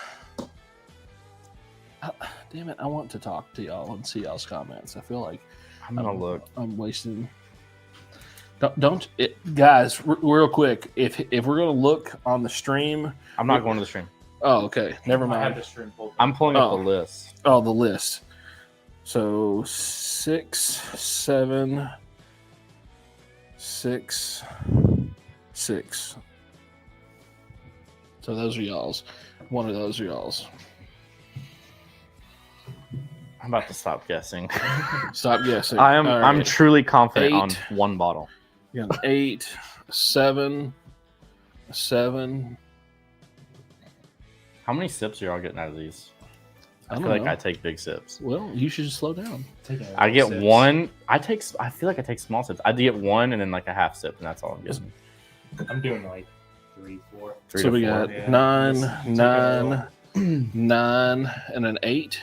it! I want to talk to y'all and see y'all's comments. I feel like I'm gonna look. I'm wasting. Guys, real quick. If we're going to look on the stream, I'm not going to the stream. oh, okay. Never I have mind. the stream pulled. I'm pulling up Oh. the list. Oh, the list. So 6, 7, 6, 6. So those are y'all's. One of those are y'all's. I'm about to stop guessing. Stop guessing. I'm All I'm right. truly confident on 8. one bottle. You got 8, 7, 7. How many sips are y'all getting out of these? I don't feel like know. I take big sips. Well, you should just slow down. I get one. I feel like I take small sips. I get one and then like a half sip, and that's all I'm getting. I'm doing like 3, 4. 3 So to we 4. got Yeah. 9, Let's take it 9, 9, and an 8.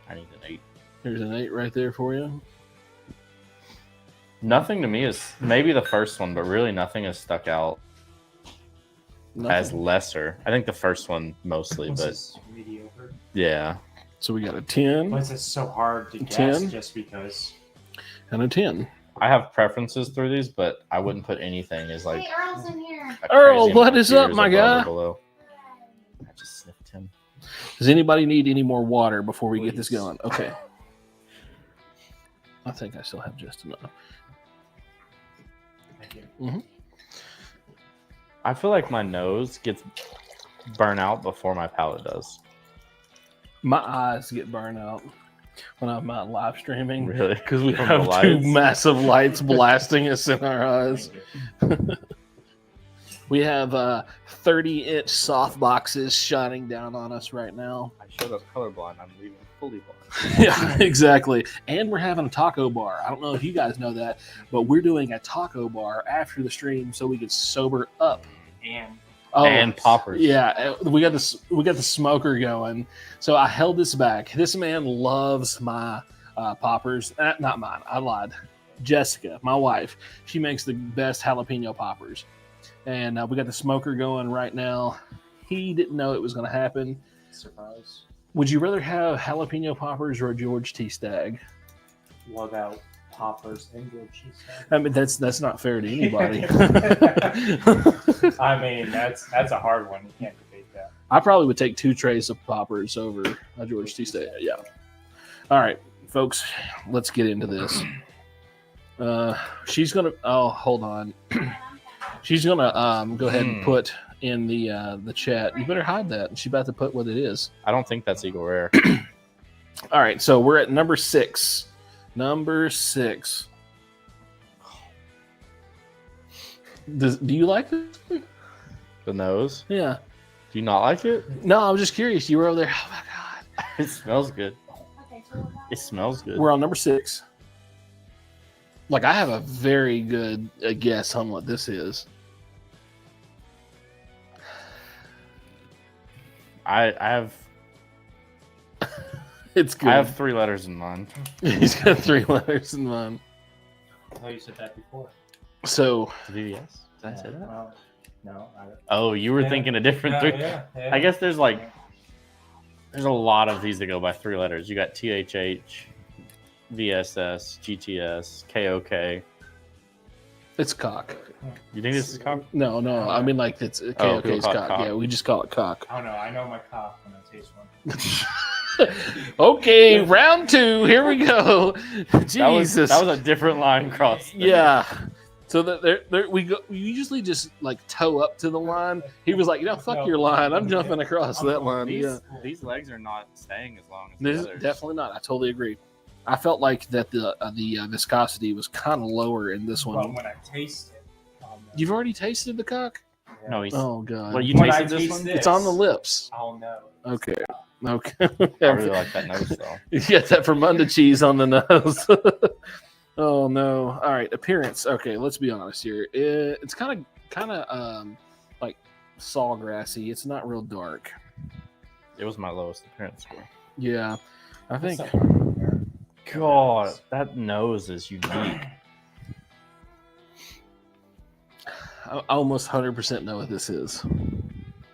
I need an 8. There's an 8 right there for you. Nothing to me is maybe the first one, but really nothing has stuck out as Nothing. lesser. I think the first one mostly, This but is mediocre. yeah. So we got a 10 Why is it so hard to guess 10? just because? and a 10. I have preferences through these, but I wouldn't put anything as like. Hey, Earl's in here. a Earl, crazy what amount of is up, tiers my above or guy? below. I just sniffed him. Does anybody need any more water before we get this Please. going? Okay. I think I still have just enough. Thank you. I feel like my nose gets burnt out before my palate does. My eyes get burned out when I'm not live streaming Really? because we From have the two lights? massive lights blasting us in our eyes. Thank you. We have 30-inch soft boxes shining down on us right now. I showed up colorblind. I'm leaving fully blind. Yeah, exactly. And we're having a taco bar. I don't know if you guys know that, but we're doing a taco bar after the stream so we can sober up. And Poppers. Yeah, we got the smoker going. So I held this back. This man loves my poppers. Not mine. I lied. Jessica, my wife, she makes the best jalapeno poppers. And we got the smoker going right now. He didn't know it was going to happen. surprise. Would you rather have jalapeno poppers or a George T. Stagg? What about poppers and grilled cheese? I mean, that's not fair to anybody. I mean, that's a hard one. You can't debate that. I probably would take 2 trays of poppers over a George T. Stagg. Yeah. All right, folks, let's get into this. She's gonna. Oh, hold on. She's gonna go ahead and put in the chat. You better hide that. She's about to put what it is. I don't think that's Eagle Rare. All right, so we're at number 6. Number 6. Do you like this? The nose. Yeah. Do you not like it? No, I'm just curious. You were over there. Oh my god. It smells good. Okay, so what about It smells good. We're on number 6. Like I have a very good guess on what this is. I have It's good. I have 3 letters in mind. He's got 3 letters in mind. I thought you said that before. So VVS? Did I say that? Well, no. Oh, you were Yeah. thinking a different Yeah, 3. yeah. I guess there's a lot of these that go by 3 letters. You got THH, VSS, GTS, KOK. it's cock. You think this is cock? No, I mean like it's KOK's people call it cock. cock. Yeah, we just call it cock. I don't know. I know my cock when I taste one. Okay, round 2. Here we go. Jesus. That was a different line cross. Yeah. So that we usually just like toe up to the line. He was like, fuck No. your line. I'm jumping across that line. These legs are not staying as long as This the is others. definitely not. I totally agree. I felt like that the viscosity was kind of lower in this But one. when I taste it, I'll know. You've already tasted the cock? Yeah. No, he's. Oh god. Well, you When I tasted this taste one? it- It's on the lips. I'll know. Okay. I really like that nose though. You got that Vermunda cheese on the nose. Oh no! All right, appearance. Okay, let's be honest here. It's kind of like sawgrassy. It's not real dark. It was my lowest appearance score. Yeah, I think. It's not there. God, that nose is unique. I almost 100% know what this is.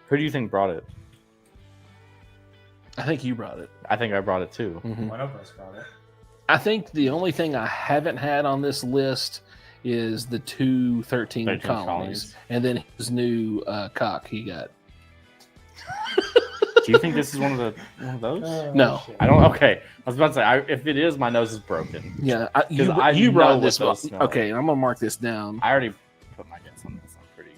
Who do you think brought it? I think you brought it. I think I brought it too. Mhm. One of us got it. I think the only thing I haven't had on this list is the 2 13 13 colonies, colonies. and then his new cock he got. Do you think this is one of those? No. Shit. I don't. Okay, I was about to say if it is, my nose is broken. Yeah, Because I you know brought what this. those smell Okay, I'm gonna mark this down. I already put my guess on this. I'm pretty.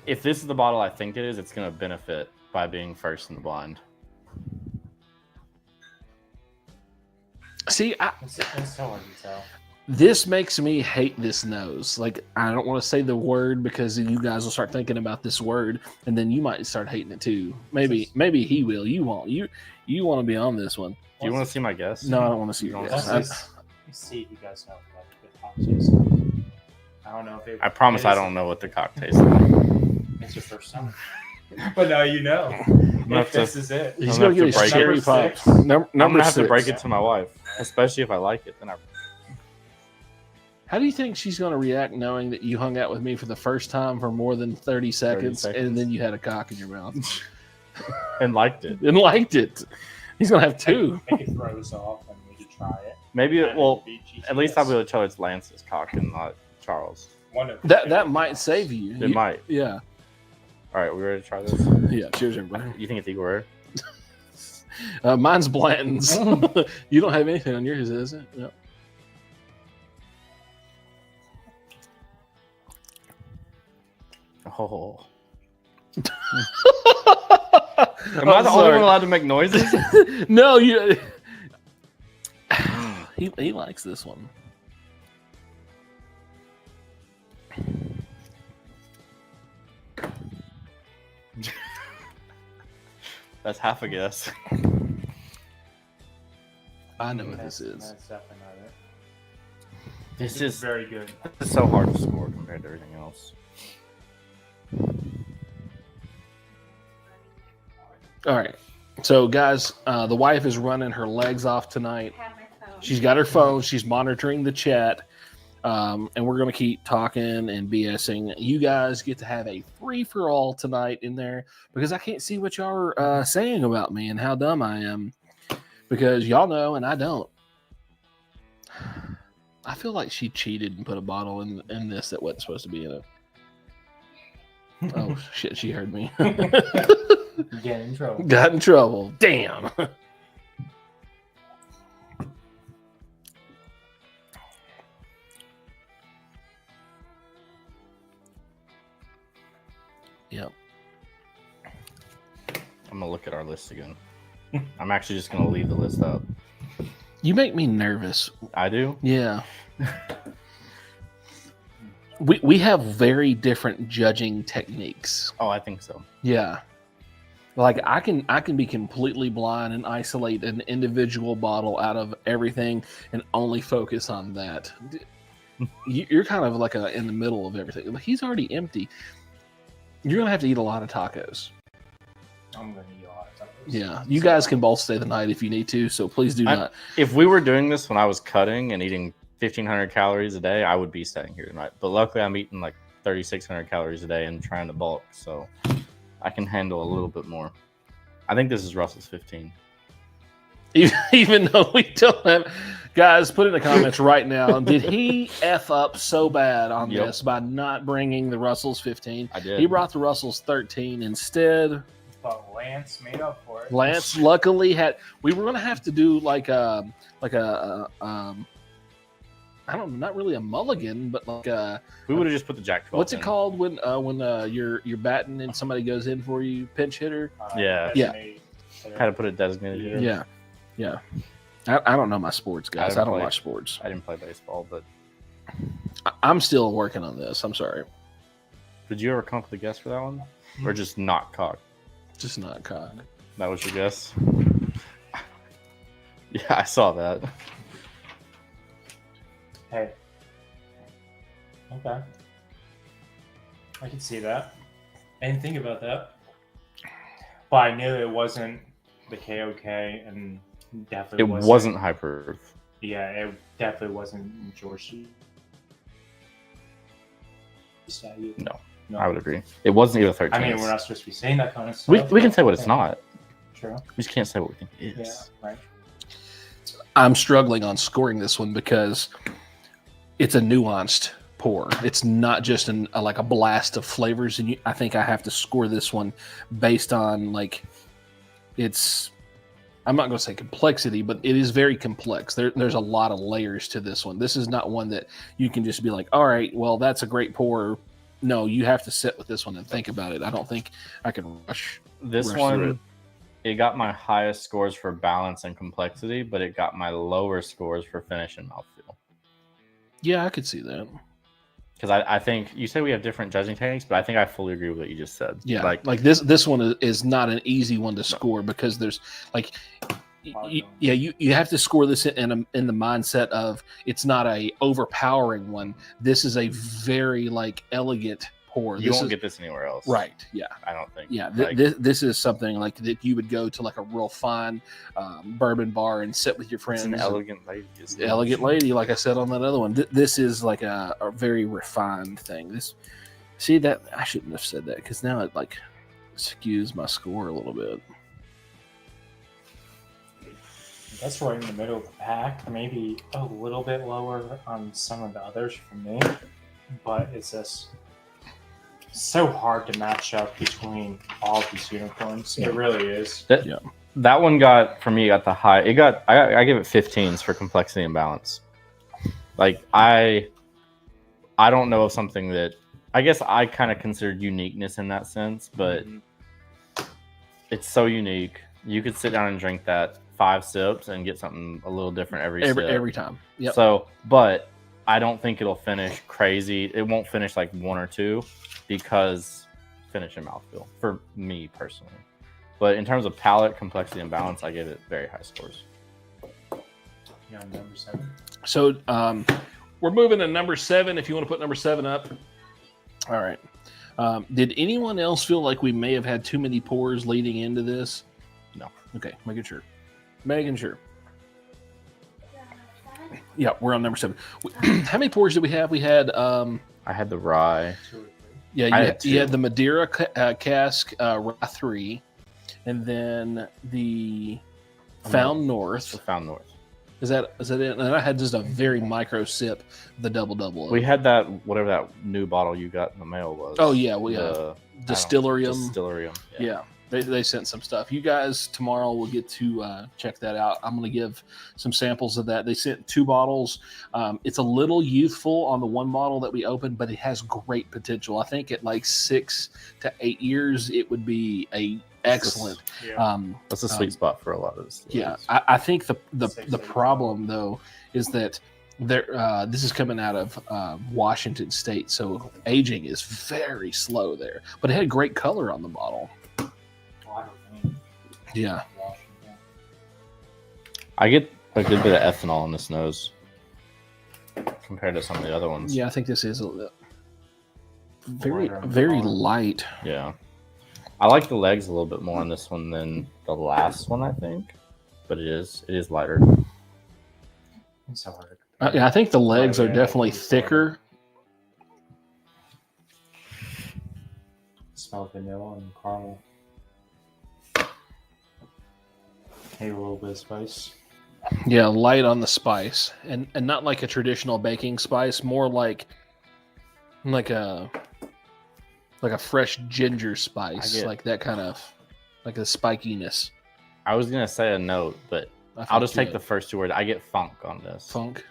If this is the bottle I think it is, it's going to benefit by being first in the blind. See, It's so hard to tell. this makes me hate this nose. Like, I don't want to say the word because you guys will start thinking about this word, and then you might start hating it too. Maybe he will. You won't. You want to be on this one. Do you want to see my guess? No, I don't want to see your You guess. don't Let's see if you guys know what the cock tastes like. I don't know if it. I promise it I is- don't know what the cock tastes like. It's your first time. But now you know. gonna have If to- this is it. He's I'm gonna gonna get have his to break cherry it. pops. Number Number I'm gonna have 6. to break it to my wife, especially if I like it. Then I. How do you think she's going to react knowing that you hung out with me for the first time for more than 30 seconds, seconds. and then you had a cock in your mouth And liked it. and liked it? He's going to have 2. Make it throws off and we could try it. Maybe And well, beat GTS. at least I'll be able to tell it's Lance's cock and not Charles. One of That might save you. It might. Yeah. All right, we ready to try this? Yeah. Cheers, everybody. You think it's equal rare? Mine's Blanton's. You don't have anything on yours, is it? Yep. Oh. Am I the only one allowed to make noises? No, you. He likes this one. That's half a guess. I know what this is. That's definitely not it. This It's is very good. This is so hard to score compared to everything else. All right. So, guys, the wife is running her legs off tonight. Have my phone. She's got her phone. She's monitoring the chat. And we're going to keep talking and BSing. You guys get to have a free-for-all tonight in there because I can't see what y'all are saying about me and how dumb I am because y'all know and I don't. I feel like she cheated and put a bottle in this that wasn't supposed to be in it. Oh, shit, she heard me. Get in trouble. Got in trouble. Damn. Yep. I'm gonna look at our list again. I'm actually just gonna leave the list up. You make me nervous. I do. Yeah. We have very different judging techniques. Oh, I think so. Yeah. Like I can be completely blind and isolate an individual bottle out of everything and only focus on that. You're kind of like in the middle of everything. He's already empty. You're gonna have to eat a lot of tacos. I'm gonna eat a lot of tacos. Yeah, you guys can both stay the night if you need to. So please do not. If we were doing this when I was cutting and eating 1,500 calories a day, I would be staying here tonight. But luckily, I'm eating like 3,600 calories a day and trying to bulk, so I can handle a little bit more. I think this is Russell's 15. Even though we don't have, guys, put in the comments right now. Did he f up so bad on this by not bringing the Russell's 15? I did. He brought the Russell's 13 instead. But Lance made up for it. Lance luckily had. We were gonna have to do like a I don't know, not really a mulligan, but like we would have just put the Jack 12. what's it called when you're batting and somebody goes in for you, pinch hitter? Yeah. Had to put it designated here. Yeah. I don't know my sports, guys. I don't watch sports. I didn't play baseball, but I'm still working on this. I'm sorry. did you ever come up with a guess for that one, or just not cock? Just not cock. That was your guess. Yeah, I saw that. Hey. Okay. I can see that. I didn't think about that. But I knew it wasn't the KOK and definitely It wasn't Hyper. Yeah, it definitely wasn't George. No, I would agree. It wasn't even 13. I mean, we're not supposed to be saying that kind of stuff. We can say what it's not. True. We just can't say what we think it Yeah, is. right. I'm struggling on scoring this one because it's a nuanced pour. It's not just like a blast of flavors, and I think I have to score this one based on like it's. I'm not going to say complexity, but it is very complex. There's a lot of layers to this one. This is not one that you can just be like, all right, well, that's a great pour. No, you have to sit with this one and think about it. I don't think I can rush. This rush through one, it got my highest scores for balance and complexity, but it got my lower scores for finish and mouthfeel. Yeah, I could see that. Because I think you say we have different judging techniques, but I think I fully agree with what you just said. Yeah, like this one is not an easy one to score because there's like, you have to score this in the mindset of it's not a overpowering one. This is a very like elegant pour. you won't get this anywhere else, right. Yeah, I don't think. yeah. Like, This is something like that you would go to like a real fine bourbon bar and sit with your friends. it's an elegant lady. Elegant lady, like I said on that other one. This is like a very refined thing. See that I shouldn't have said that because now it like skews my score a little bit. That's right in the middle of the pack. Maybe a little bit lower on some of the others for me, but it's just so hard to match up between all these unicorns. It really is. That one got the high. I give it 15s for complexity and balance. Like I don't know of something that I guess I kind of considered uniqueness in that sense, but it's so unique. You could sit down and drink that 5 sips and get something a little different every sip. Every time. Yep. So, but I don't think it'll finish crazy. It won't finish like 1 or 2 because finish in mouthfeel for me personally. But in terms of palate, complexity, and balance, I give it very high scores. Yeah, number 7. So we're moving to number 7. If you want to put number 7 up. All right. Did anyone else feel like we may have had too many pours leading into this? No. Okay, making sure. Yeah, we're on number 7. How many pours did we have? We had. I had the rye. 2 or 3. Yeah, you had the Madeira cask rye 3, and then the Found North. Found North. Is that it? And I had just a very micro sip, the double. We had that whatever that new bottle you got in the mail was. Oh yeah, we have Distillerium. Yeah. They sent some stuff. You guys tomorrow will get to check that out. I'm going to give some samples of that. They sent 2 bottles. It's a little youthful on the one bottle that we opened, but it has great potential. I think at like 6 to 8 years, it would be excellent. That's a sweet spot for a lot of this. Yeah, I think the problem though is that this is coming out of Washington State, so aging is very slow there. But it had great color on the bottle. Yeah. I get a good bit of ethanol in this nose compared to some of the other ones. Yeah, I think this is very light. Yeah. I like the legs a little bit more on this one than the last one, I think. But it is lighter. It's so hard. Yeah, I think the legs are definitely thicker. Smell vanilla and caramel. Maybe a little bit of spice. Yeah, light on the spice, and not like a traditional baking spice, more like a fresh ginger spice, like that kind of like a spikiness. I was gonna say a note, but I'll just take the first 2 words. I get funk on this. Funk.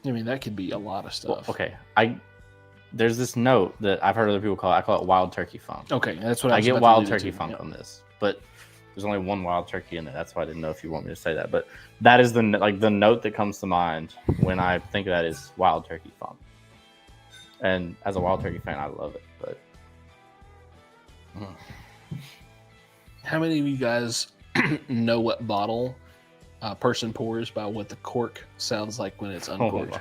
I mean, that could be a lot of stuff. Well, okay, there's this note that I've heard other people call it. I call it wild turkey funk. Okay, that's what I get wild turkey funk on this, but there's only one wild turkey in it. That's why I didn't know if you want me to say that. But that is the note that comes to mind when I think of that is wild turkey funk. And as a wild turkey fan, I love it. But how many of you guys know what bottle a person pours by what the cork sounds like when it's uncorked?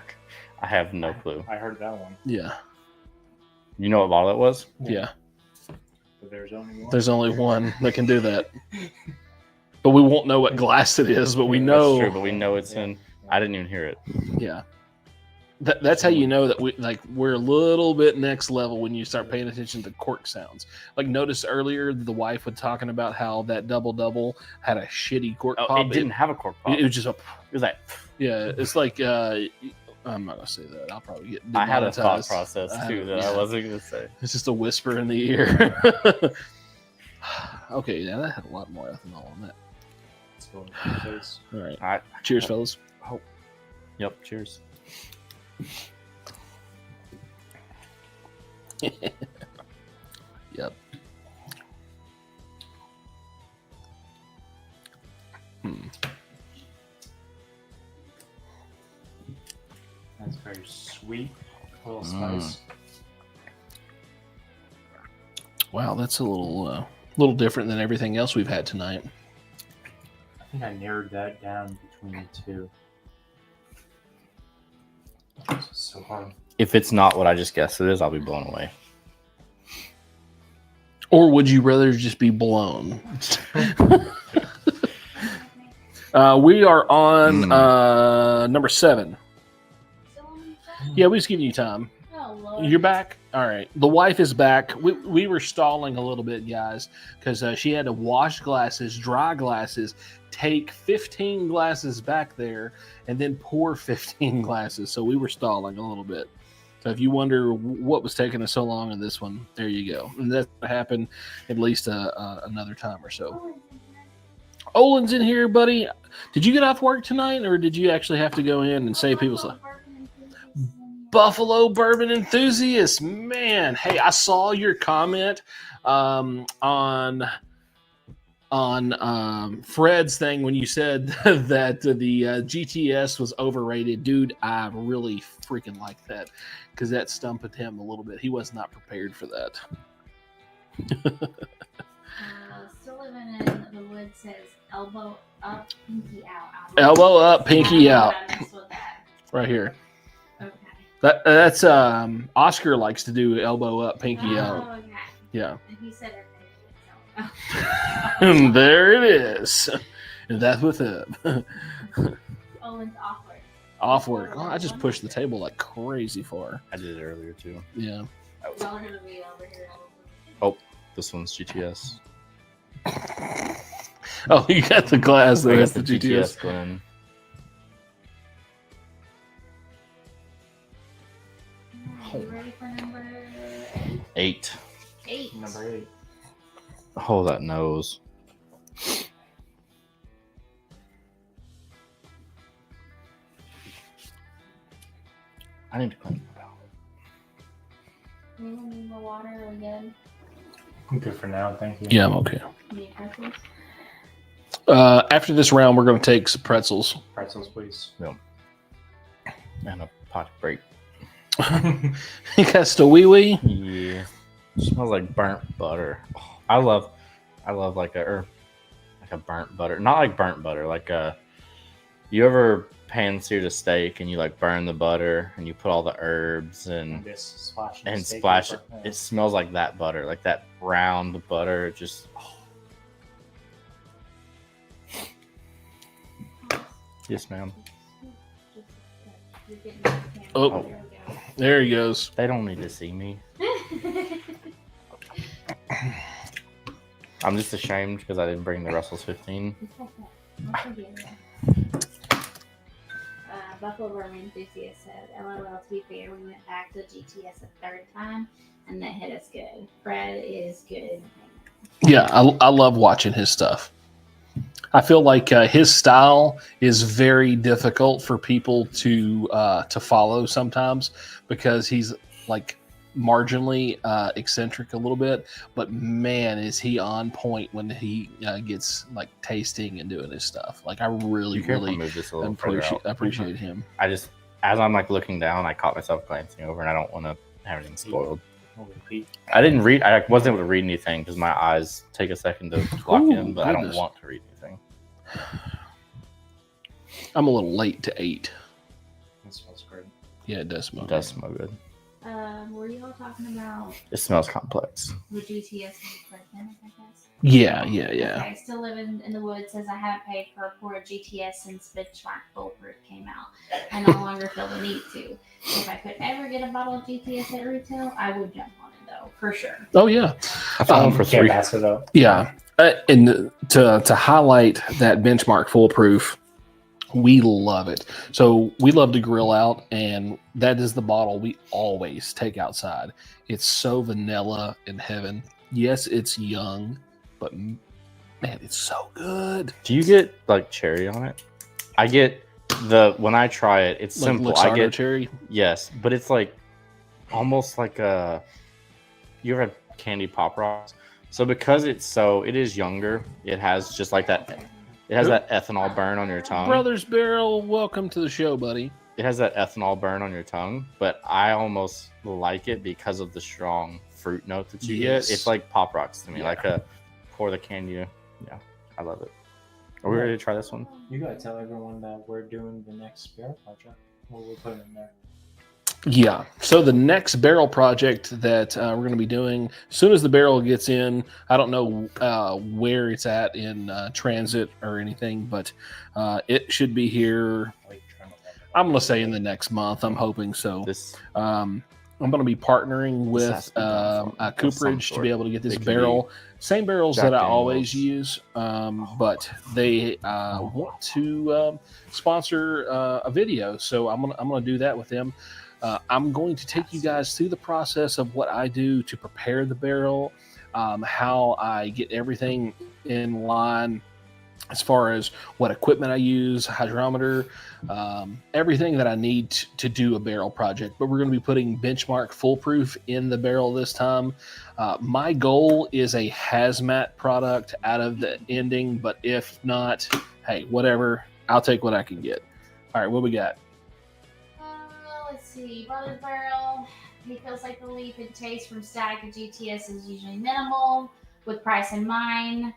I have no clue. I heard that one. Yeah. You know what bottle it was? Yeah. But there's only one that can do that. But we won't know what glass it is, but we know. That's true, but we know it's in. I didn't even hear it. Yeah. That's how you know that we're a little bit next level when you start paying attention to cork sounds. Like notice earlier the wife was talking about how that double had a shitty cork pop. It didn't have a cork pop. It was just It was like it's like I'm not gonna say that. I'll probably get I had a thought demonetized. process too that I wasn't gonna say. It's just a whisper in the ear. Okay, yeah, that had a lot more ethanol on that. All right. Cheers, fellas. Yep, cheers. Yep. That's very sweet. A little spice. Wow, that's a little different than everything else we've had tonight. I think I narrowed that down between the 2. It's so hard. If it's not what I just guessed it is, I'll be blown away. Or would you rather just be blown? We are on number 7. Yeah, we just giving you time. Oh, Lord. You're back? All right. The wife is back. We were stalling a little bit, guys, because she had to wash glasses, dry glasses, take 15 glasses back there, and then pour 15 glasses. So we were stalling a little bit. So if you wonder what was taking us so long in this one, there you go. And that happened at least another time or so. Olin's in here, buddy. Did you get off work tonight, or did you actually have to go in and save people's lives? Buffalo bourbon enthusiast, man. Hey, I saw your comment on Fred's thing when you said that the GTS was overrated. Dude, I really freaking like that because that stumped him a little bit. He was not prepared for that. Still living in the woods says elbow up, pinky out. Elbow up, pinky out. I messed with that. Right here. Okay. That's Oscar likes to do elbow up, pinky out. Okay. Yeah. And he said it. And there it is. And that's with him. Owen's awkward. Off work. Oh, I just pushed the table like crazy far. I did it earlier too. Yeah. Y'all are gonna be over here. Oh, this one's GTS. Oh, you got the glass there. I That's got the GTS. Glen. You ready for number 8. 8? Number 8. Oh, that nose. I need to clean my palate. You don't need more water. Are we good? I'm good for now, thank you. Yeah, I'm okay. Need pretzels? After this round, we're going to take some pretzels. Pretzels, please. And a pot break. You got the wee wee? Yeah. It smells like burnt butter. Oh, I love like a burnt butter. Not like burnt butter, like you ever pan-seared a steak and you like burn the butter and you put all the herbs and Just splash splash it. It smells like that butter, like that browned butter. It just Yes, ma'am. You're getting the camera. Oh. There we go. There he goes. They don't need to see me. I'm just ashamed because I didn't bring the Russell's 15. Buffalo Bourbon enthusiast said, "LOL. To be fair, we went back to GTS a third time, and that hit us good. Fred is good." Yeah, I love watching his stuff. I feel like his style is very difficult for people to follow sometimes because he's like marginally eccentric a little bit, but man, is he on point when he gets like tasting and doing his stuff. Like I really Move this a little further out. appreciate him. I just, as I'm like looking down, I caught myself glancing over, and I don't want to have anything spoiled. I didn't read. I wasn't able to read anything because my eyes take a second to lock in, but I don't goodness. want to read anything. I'm a little late to 8. That smells great. Yeah, it does smell. It does smell good. Were you all talking about It smells complex. the GTS and President, I guess? Yeah. Okay, still living in the woods says I haven't paid for a GTS since Benchmark Foolproof came out. I no longer feel the need to. If I could ever get a bottle of GTS at retail, I would jump on it though, for sure. Oh yeah. I found one for Can't $3. pass it up. Yeah, and to highlight that Benchmark Foolproof, we love it. So we love to grill out, and that is the bottle we always take outside. It's so vanilla in heaven. Yes, it's young, but man, it's so good. Do you get like cherry on it? I get when I try it, it's Like simple. Luxardo I get cherry. yes, but it's like almost like a. You ever had candy pop rocks? So because it is younger, it has just like that. It has that ethanol burn on your tongue. Brothers Barrel, welcome to the show, buddy. It has that ethanol burn on your tongue, but I almost like it because of the strong fruit note that you Yes. get. It's like Pop Rocks to me, Yeah. like a pour the candy. Yeah, I love it. Are we ready to try this one? You gotta tell everyone that we're doing the next beer project. What we're putting in there. Yeah. So the next barrel project that we're going to be doing, as soon as the barrel gets in, I don't know where it's at in transit or anything, but it should be here. I'm going to say in the next month. I'm hoping so. This I'm going to be partnering with has to be done a of some Cooperage to sort. be able to get this It can barrel. Same barrels Jack that I always Daniels. use, but they want to sponsor a video, so I'm gonna do that with them. I'm going to take you guys through the process of what I do to prepare the barrel, how I get everything in line as far as what equipment I use, hydrometer, everything that I need to do a barrel project. But we're going to be putting Benchmark Foolproof in the barrel this time. My goal is a hazmat product out of the ending, but if not, hey, whatever. I'll take what I can get. All right, what we got? Let's see. Brother's Barrel. He feels like the leap in taste from Static to GTS is usually minimal, with price in mind.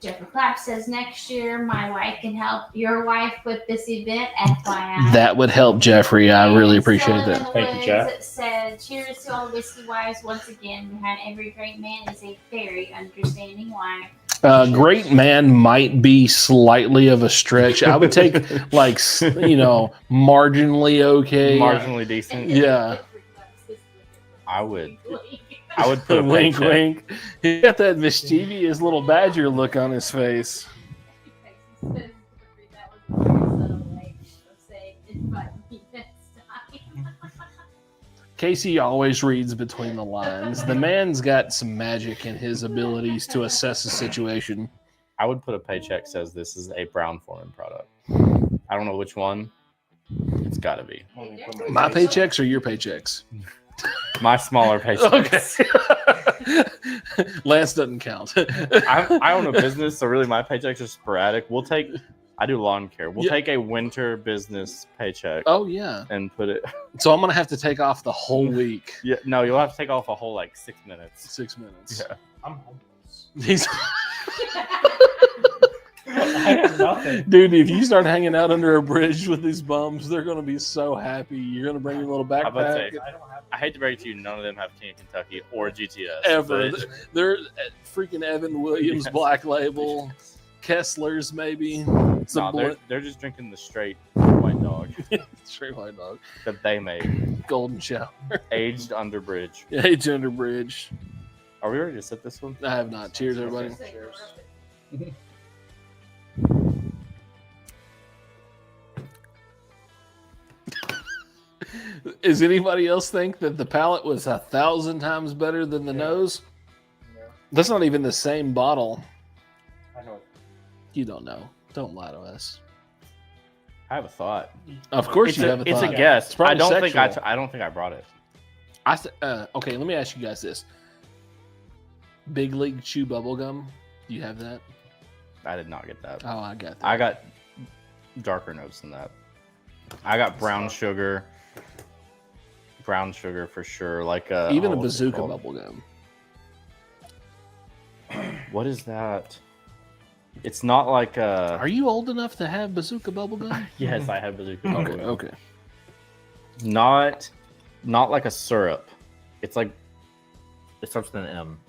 Jeffrey Clapp says next year my wife can help your wife with this event. FYI. That would help, Jeffrey. I really And appreciate Still in that. the Thank you, Woods Jeff. said, cheers to all the whiskey wives once again. Behind every great man is a very understanding wife. Great man might be slightly of a stretch. I would take marginally okay. Marginally decent. Yeah. I would put a Wink, paycheck. wink. He got that mischievous little badger look on his face. Casey always reads between the lines. The man's got some magic in his abilities to assess a situation. I would put a paycheck says this is a Brown Foreman product. I don't know which one. It's got to be My paychecks or your paychecks? my smaller paycheck. Okay. Lance doesn't count. I own a business, so really my paychecks are sporadic. I do lawn care. We'll Yeah. take a winter business paycheck Oh, yeah. and put it. So I'm going to have to take off the whole week. Yeah, no, you'll have to take off a whole 6 minutes. 6 minutes. Yeah. I'm homeless. He's I have nothing. Dude, if you start hanging out under a bridge with these bums, they're going to be so happy. You're going to bring your little I was about to backpack. say, I don't have. I hate to break it to you, none of them have King of Kentucky or GTS. Ever. but- They're freaking Evan Williams Yes. Black Label. Kessler's maybe. No, they're just drinking the straight white dog Straight white dog. that they made, Golden shower. aged under bridge. Age under bridge. Are we ready to set this one? I have not. Cheers, everybody. Does anybody else think that the palate was 1,000 times better than the nose? No, That's not even the same bottle. I know. You don't know. Don't lie to us. I have a thought. Of course, It's you a, have a it's thought. a guess. It's probably I don't think sexual. I don't think I brought it. Okay, let me ask you guys this: Big League Chew bubble gum. Do you have that? I did not get that. Oh, I got that. I got darker notes than that. I got brown sugar. Brown sugar for sure. Even a what's it bazooka called? bubble gum. What is that? It's not like a. Are you old enough to have bazooka bubble gum? Yes, I have bazooka. bubble Okay. gum. Okay. Not like a syrup. It's like it starts with an M.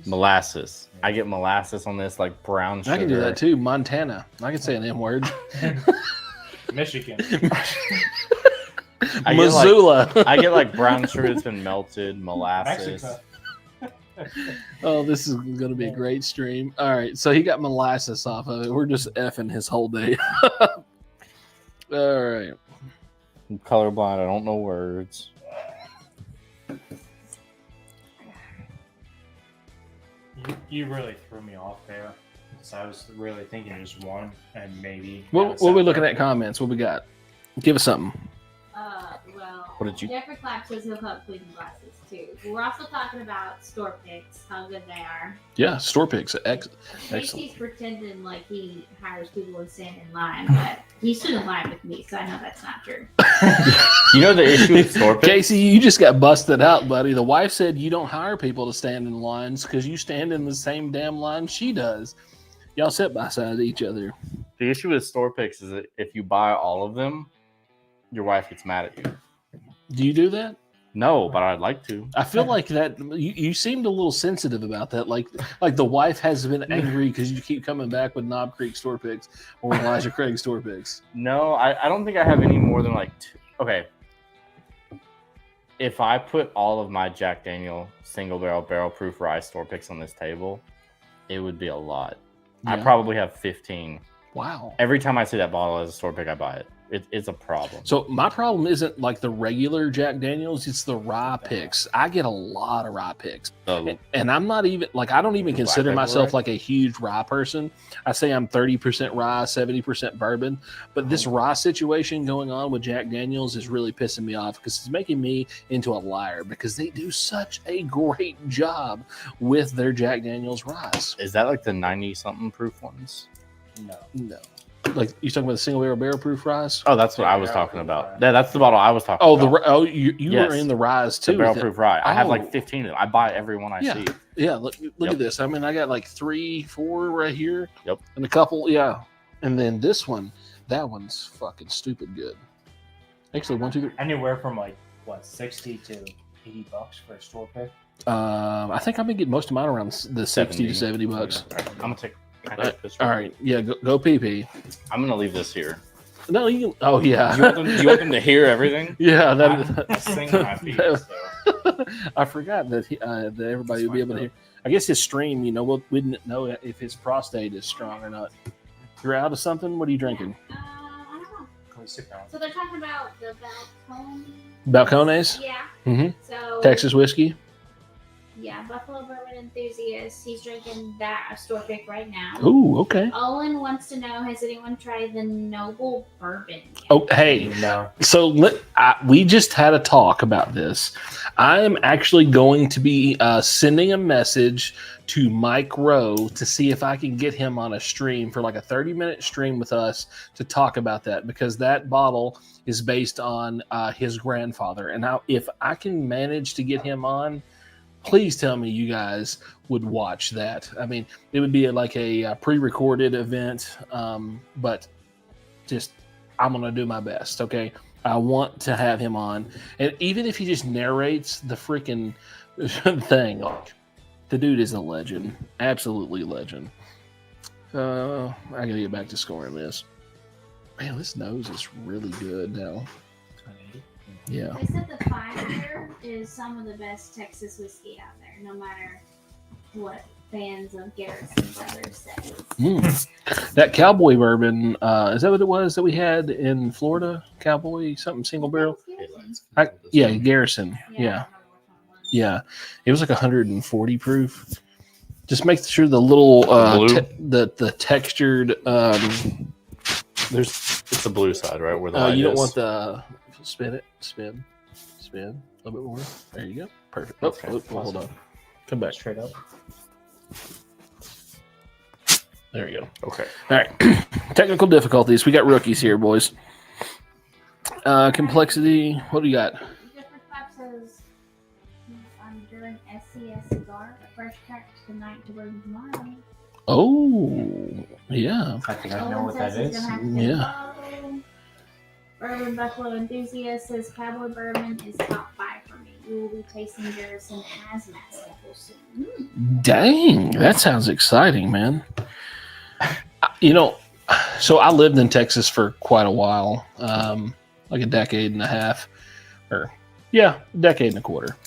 Molasses. I get molasses on this, like brown sugar. I can do that too. Montana. I can say an M word. Michigan. I get, Missoula. I get like brown sugar that's been melted, molasses. Mexico. Oh, this is going to be a great stream. All right, so he got molasses off of it. We're just effing his whole day. All right. I'm colorblind. I don't know words. You really threw me off there. So I was really thinking just one and maybe. What are we looking at comments? What we got? Give us something. Well, What did you- Jeffrey Clapp says he'll help clean glasses too. We're also talking about store picks, how good they are. Yeah, store picks. Excellent. Casey's pretending like he hires people to stand in line, but he stood in line with me, so I know that's not true. You know the issue with store picks? Casey, you just got busted out, buddy. The wife said you don't hire people to stand in lines because you stand in the same damn line she does. Y'all sit by side of each other. The issue with store picks is that if you buy all of them, your wife gets mad at you. Do you do that? No, but I'd like to. I feel like that you seemed a little sensitive about that. Like the wife has been angry because you keep coming back with Knob Creek store picks or Elijah Craig store picks. No, I don't think I have any more than like two. Okay. if I put all of my Jack Daniel single barrel proof rye store picks on this table, it would be a lot. I Yeah. probably have 15. Wow. Every time I see that bottle as a store pick, I buy it. It's a problem. So my problem isn't like the regular Jack Daniels; it's the rye picks. I get a lot of rye picks, and I'm not even like I don't even consider myself like a huge rye person. I say I'm 30% rye, 70% bourbon. But this rye situation going on with Jack Daniels is really pissing me off because it's making me into a liar because they do such a great job with their Jack Daniels rye. Is that like the 90-something proof ones? No. Like you talking about the single barrel proof rise? Oh, that's what I was talking about. Yeah, that's the bottle I was talking about. You Yes. were in the rise too. The barrel proof rye. I have Oh. like 15 of them. I buy every one I see. Yeah, look Yep. at this. I mean, I got like 3, 4 right here. Yep. And a couple, yeah. And then this one, that one's fucking stupid good. Actually, 1, 2, 3. Anywhere from like what, $60 to $80 for a store pick. I think I've been getting most of mine around the 60 to 70 bucks. I'm gonna take. Can I take this All right, yeah, go pee. I'm gonna leave this here. No, you can. Oh yeah. You want them to hear everything? Yeah, I'm singing my feet. So. I forgot that that everybody would be able to hear. I guess his stream, we didn't know if his prostate is strong or not. You're out of something? What are you drinking? I don't know. Can we sit down? So they're talking about the balcony. Balcones? Yeah. Mm-hmm. So Texas whiskey? Yeah, Buffalo Bourbon enthusiast. He's drinking that a store pick right now. Ooh, okay. Owen wants to know: has anyone tried the Noble Bourbon yet? Oh, hey. No. So we just had a talk about this. I am actually going to be sending a message to Mike Rowe to see if I can get him on a stream for like a 30-minute stream with us to talk about that, because that bottle is based on his grandfather. And if I can manage to get him on, please tell me you guys would watch that. I mean, it would be like a pre-recorded event, but just I'm going to do my best, okay? I want to have him on. And even if he just narrates the freaking thing, like, the dude is a legend. Absolutely legend. I got to get back to scoring this. Man, this nose is really good now. Yeah. They said the 5-year is some of the best Texas whiskey out there, no matter what fans of Garrison's others say. That cowboy bourbon, is that what it was that we had in Florida? Cowboy, something single barrel? Yeah, Garrison. Yeah. Yeah. It was like 140 proof. Just make sure the little, the textured, it's the blue side, right? Where the light you don't is. want the spin a little bit more. There you go. Perfect. Okay. Hold on. Come back. Straight up. There you go. Okay. All right. Technical difficulties. We got rookies here, boys. Complexity. What do you got? Different types says I'm doing SCS cigar, a fresh pack tonight to bring tomorrow. Oh, yeah. I think I know what that is. Yeah. Bourbon Buffalo enthusiast says Cowboy Bourbon is top 5 for me. We will be tasting Garrison hazmat samples soon. Dang, that sounds exciting, man. So I lived in Texas for quite a while, like a decade and a half, decade and a quarter.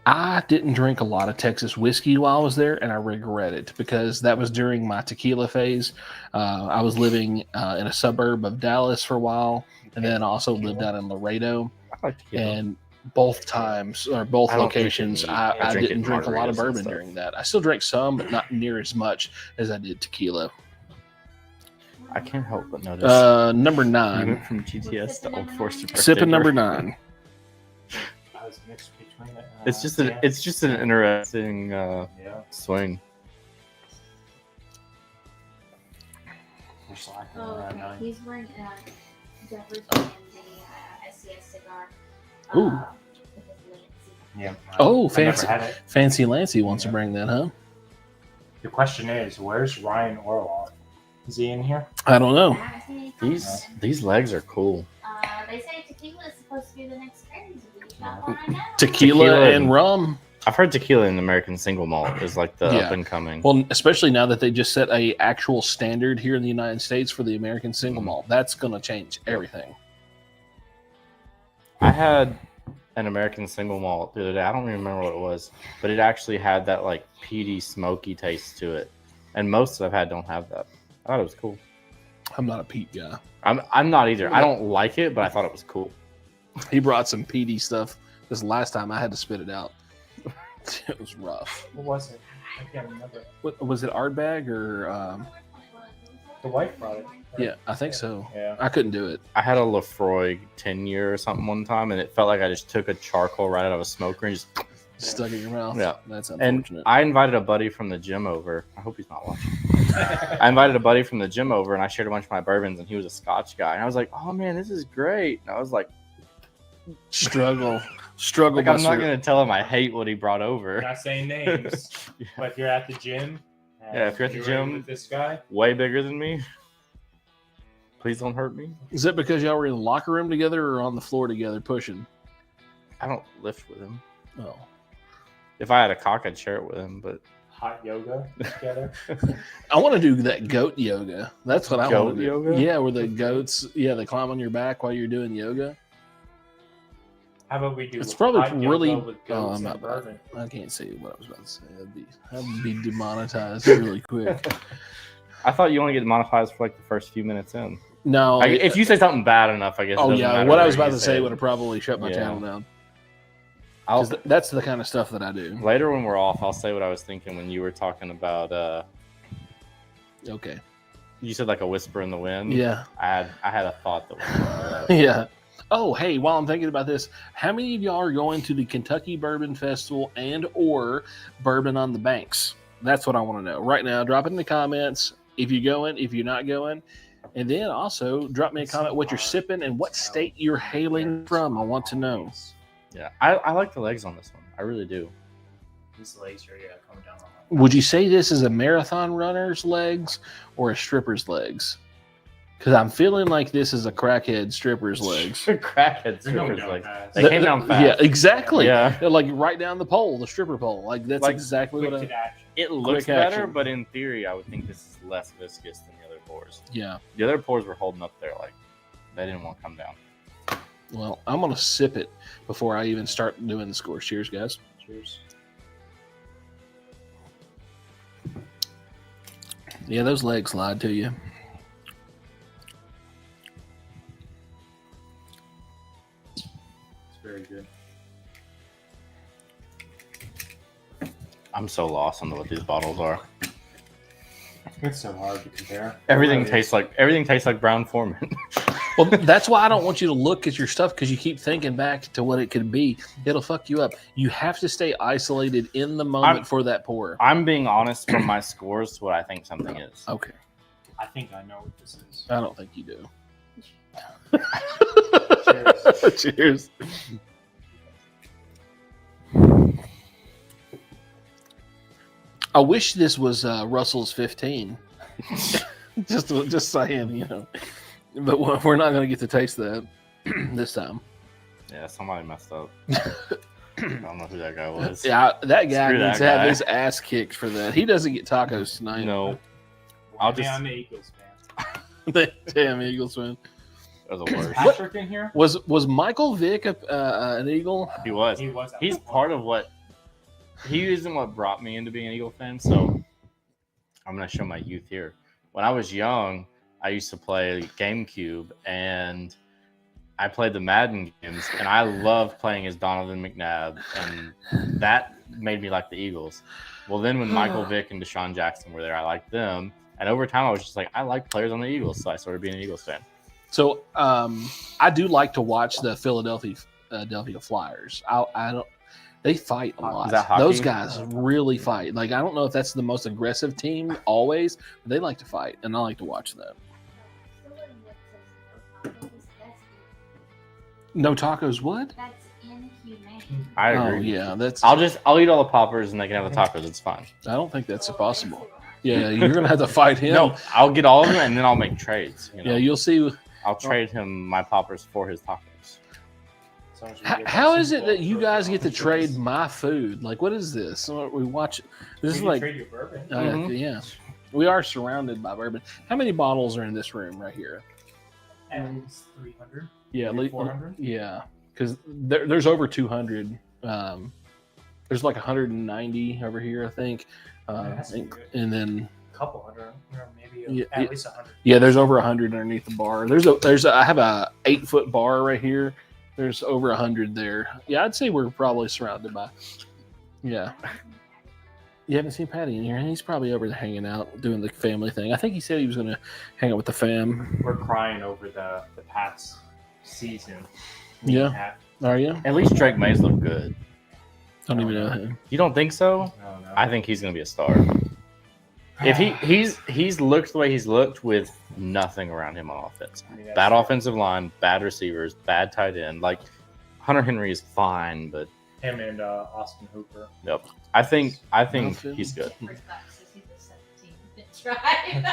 I didn't drink a lot of Texas whiskey while I was there, and I regret it because that was during my tequila phase. I was living in a suburb of Dallas for a while, and then also lived out in Laredo. I like tequila. And both times, or both I don't drink locations, it. I drink it didn't in drink a lot of margaritas and bourbon stuff. during that. I still drank some, but not near as much as I did tequila. I can't help but notice. Number you 9. went from GTS to Old Forester. Sipping number 9. I was mixed between it. It's just an interesting swing. We're slacking Oh, around okay. nine. He's bringing Jeffrey's bringing the SCS cigar. Ooh. With his Lansing. Yeah. Oh, I never fancy. had it. Fancy Lancy wants to bring that, huh? The question is, where's Ryan Orloff? Is he in here? I don't know. These legs are cool. They say tequila is supposed to be the next craze. Not one I know. Tequila and rum. I've heard tequila in American single malt is like the Yeah. up and coming. Well, especially now that they just set a actual standard here in the United States for the American single malt. That's going to change everything. I had an American single malt the other day. I don't even remember what it was, but it actually had that like peaty, smoky taste to it. And most that I've had don't have that. I thought it was cool. I'm not a peat guy. I'm not either. I don't like it, but I thought it was cool. He brought some peaty stuff this last time. I had to spit it out. It was rough. What was it? I can't remember. What was it? Ardbeg or? The wife brought it. Right? Yeah, I think so. Yeah. I couldn't do it. I had a Lefroy 10-year or something one time, and it felt like I just took a charcoal right out of a smoker and just Stuck in your mouth. Yeah. That's And unfortunate. I invited a buddy from the gym over. I hope he's not watching. I invited a buddy from the gym over, and I shared a bunch of my bourbons, and he was a Scotch guy. And I was like, "Oh man, this is great." And I was like, Struggle. "Like I'm not gonna tell him I hate what he brought over." Not saying names, Yeah. but you're at the gym. and Yeah, if you're at the in gym- with this guy, Way bigger than me. Please don't hurt me. Is it because y'all were in the locker room together or on the floor together pushing? I don't lift with him. Oh. If I had a cock, I'd share it with him. But hot yoga together. I want to do that goat yoga. That's what I want Goat to do. yoga? Yeah, where the goats, they climb on your back while you're doing yoga. How about we do? It's probably hot yoga really- with Oh, goats I'm and not- bourbon. I can't say what I was about to say. That'd be demonetized really quick. I thought you only get monetized for like the first few minutes in. No. Like, if you say something bad enough, I guess. it Oh doesn't yeah, matter what I where was about you to say it. would have probably shut my Yeah. channel down. I'll, 'Cause that's the kind of stuff that I do. later when we're off, I'll say what I was thinking when you were talking about. Okay. You said like a whisper in the wind. Yeah. I had a thought that was Yeah. Oh, hey, while I'm thinking about this, how many of y'all are going to the Kentucky Bourbon Festival and or Bourbon on the Banks? That's what I want to know. Right now, drop it in the comments if you're going, if you're not going. And then also drop me a comment what you're sipping and what state you're hailing from. I want to know. Yeah, I like the legs on this one. I really do. These legs are coming down. Would you say this is a marathon runner's legs or a stripper's legs? Because I'm feeling like this is a crackhead stripper's legs. Crackhead They're going strippers down legs. fast. They came down fast. Yeah, exactly. Yeah. They're like right down the pole, the stripper pole. Like that's Like, exactly Quick what I. to action. It looks Quick better, action. but in theory, I would think this is less viscous than the other pours. Yeah. The other pours were holding up there, like they didn't want to come down. Well, I'm gonna sip it before I even start doing the scores. Cheers, guys. Cheers. Yeah, those legs lied to you. It's very good. I'm so lost on what these bottles are. It's so hard to compare. Everything Really. tastes like Brown Foreman. Well, that's why I don't want you to look at your stuff because you keep thinking back to what it could be. It'll fuck you up. You have to stay isolated in the moment for that pour. I'm being honest from my scores to what I think something is. Okay. I think I know what this is. I don't think you do. Cheers. Cheers. I wish this was Russell's 15. just saying, But we're not going to get to taste that this time. Yeah, somebody messed up. I don't know who that guy was. Yeah, that guy Screw needs that to have guy. his ass kicked for that. He doesn't get tacos tonight. No, I'll Yeah, just- I'm an Eagles fan. Damn Eagles fan. that was the worst. Patrick in here? Was Michael Vick an Eagle? He was. He was. He's part of what. He isn't what brought me into being an Eagle fan. So I'm gonna show my youth here. When I was young, I used to play GameCube, and I played the Madden games, and I loved playing as Donovan McNabb, and that made me like the Eagles. Well, then when Michael Vick and Deshaun Jackson were there, I liked them, and over time I was just like, I like players on the Eagles, so I started being an Eagles fan. So I do like to watch the Philadelphia Flyers. I don't. They fight a lot. Is that hockey? Those guys really fight. Like I don't know if that's the most aggressive team always, but they like to fight, and I like to watch that. No tacos. What? That's inhumane. I Oh agree. yeah, that's. I'll eat all the poppers, and they can have the tacos. It's fine. I don't think that's possible. Yeah, you're gonna have to fight him. No, I'll get all of them, and then I'll make trades. Yeah, you'll see. I'll trade him my poppers for his tacos. As long as we How, get how that is Super it that Bowl you for guys get to Chiefs. trade my food? Like, what is this? So we watch. This We is can like, trade your bourbon. Mhm. yeah, we are surrounded by bourbon. How many bottles are in this room right here? And it's 300. Yeah, 400? Yeah, because there's over 200. There's like 190 over here, I think. And then couple hundred, or maybe Yeah, at least 100. yeah, there's over 100 underneath the bar. I have a 8-foot bar right here. There's over 100 there. Yeah, I'd say we're probably surrounded by. Yeah, you haven't seen Patty in here. He's probably over there hanging out, doing the family thing. I think he said he was going to hang out with the fam. We're crying over the past season. Yeah. Are you? At least Drake Mays look good. Don't even know him. You don't think so? I don't know. I think he's gonna be a star. If he's looked the way he's looked with nothing around him on offense. I mean, that's Bad true. offensive line, bad receivers, bad tight end. Like Hunter Henry is fine, but Him and Austin Hooper. nope. I think Nothing. he's good. First back says he's a 17 drive.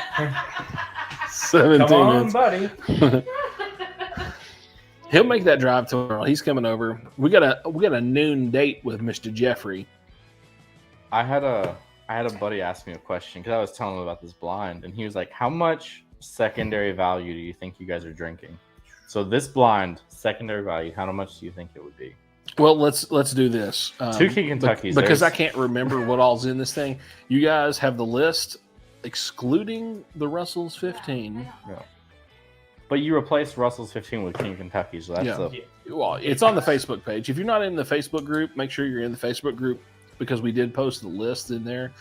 17 Come on, minutes. buddy. He'll make that drive tomorrow. He's coming over. We got a noon date with Mr. Jeffrey. I had a buddy ask me a question because I was telling him about this blind, and he was like, "How much secondary value do you think you guys are drinking?" So this blind secondary value, how much do you think it would be? Well, let's do this. 2 key Kentuckys. Because I there's- can't remember what all's in this thing. You guys have the list, excluding the Russell's 15. But you replaced Russell's 15 with King Kentucky, so that's Yeah. the Well, it's on the Facebook page. If you're not in the Facebook group, make sure you're in the Facebook group because we did post the list in there.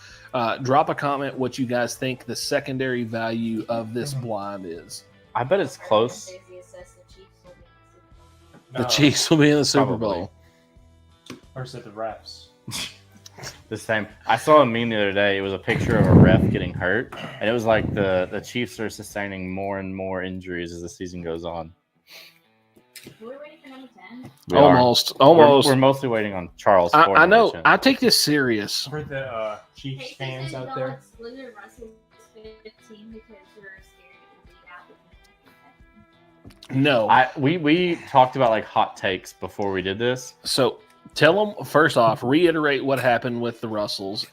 Drop a comment what you guys think the secondary value of this blind is. I bet it's close. The Chiefs will be in the Super Probably. Bowl. Or is it the refs? The same. I saw a meme the other day. It was a picture of a ref getting hurt, and it was like the Chiefs are sustaining more and more injuries as the season goes on. We're waiting for number 10. We are. Almost. We're mostly waiting on Charles. for I know. number 10. I take this serious. For the Chiefs Hey, fans so out y'all there. excluded Russell's 15 because we're scared it will be out. No. We talked about like hot takes before we did this. So tell them first off. Reiterate what happened with the Russells.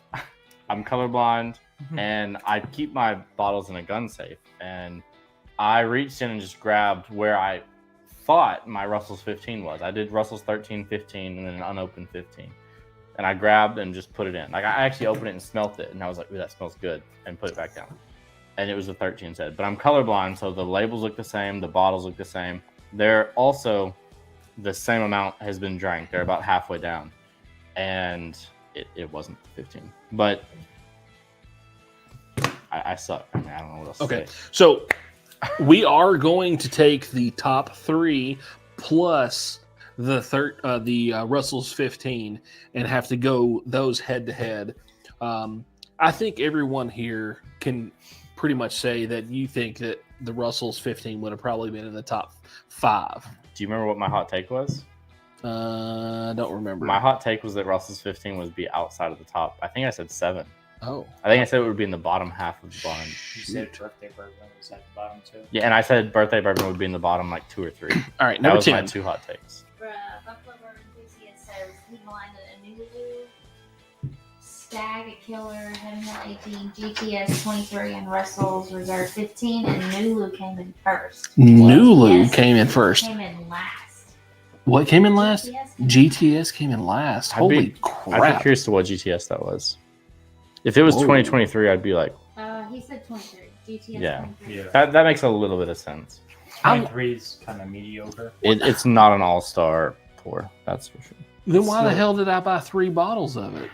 I'm colorblind, and I keep my bottles in a gun safe. And I reached in and just grabbed where I thought my Russell's 15 was. I did Russell's 13, 15, and then an unopened 15. And I grabbed and just put it in. Like I actually opened it and smelt it, and I was like, "Ooh, that smells good," and put it back down. And it was a 13 said. But I'm colorblind, so the labels look the same, the bottles look the same. They're also the same amount has been drank. They're about halfway down, and it wasn't 15. But I suck. I mean, I don't know what else. Okay. To say. So we are going to take the top 3 plus the Russell's 15 and have to go those head to head. I think everyone here can pretty much say that you think that the Russell's 15 would have probably been in the top 5. Do you remember what my hot take was? I don't remember. My hot take was that Russell's 15 would be outside of the top. I think I said 7. Oh. I think I said it would be in the bottom half of the blind. You said birthday bourbon was at the bottom too. Yeah, and I said birthday bourbon would be in the bottom like 2 or 3. All right, That number was 10. my 2 hot takes. Buffalo Bourbon enthusiast says he blinded a Nulu, Stag a Killer, Heaven Hill 18, GTS 23, and Russell's Reserve 15, and Nulu came in first. Nulu Yes. came in first. Came in last. What came in last? GTS? GTS came in last. I'd Holy I'd be crap. curious to what GTS that was. If it was Whoa. 2023, I'd be like, He said 23. GTS Yeah. 23. Yeah. that makes a little bit of sense. 23 is kind of mediocre. It's not an all-star pour, that's for sure. Then why the So- hell did I buy 3 bottles of it?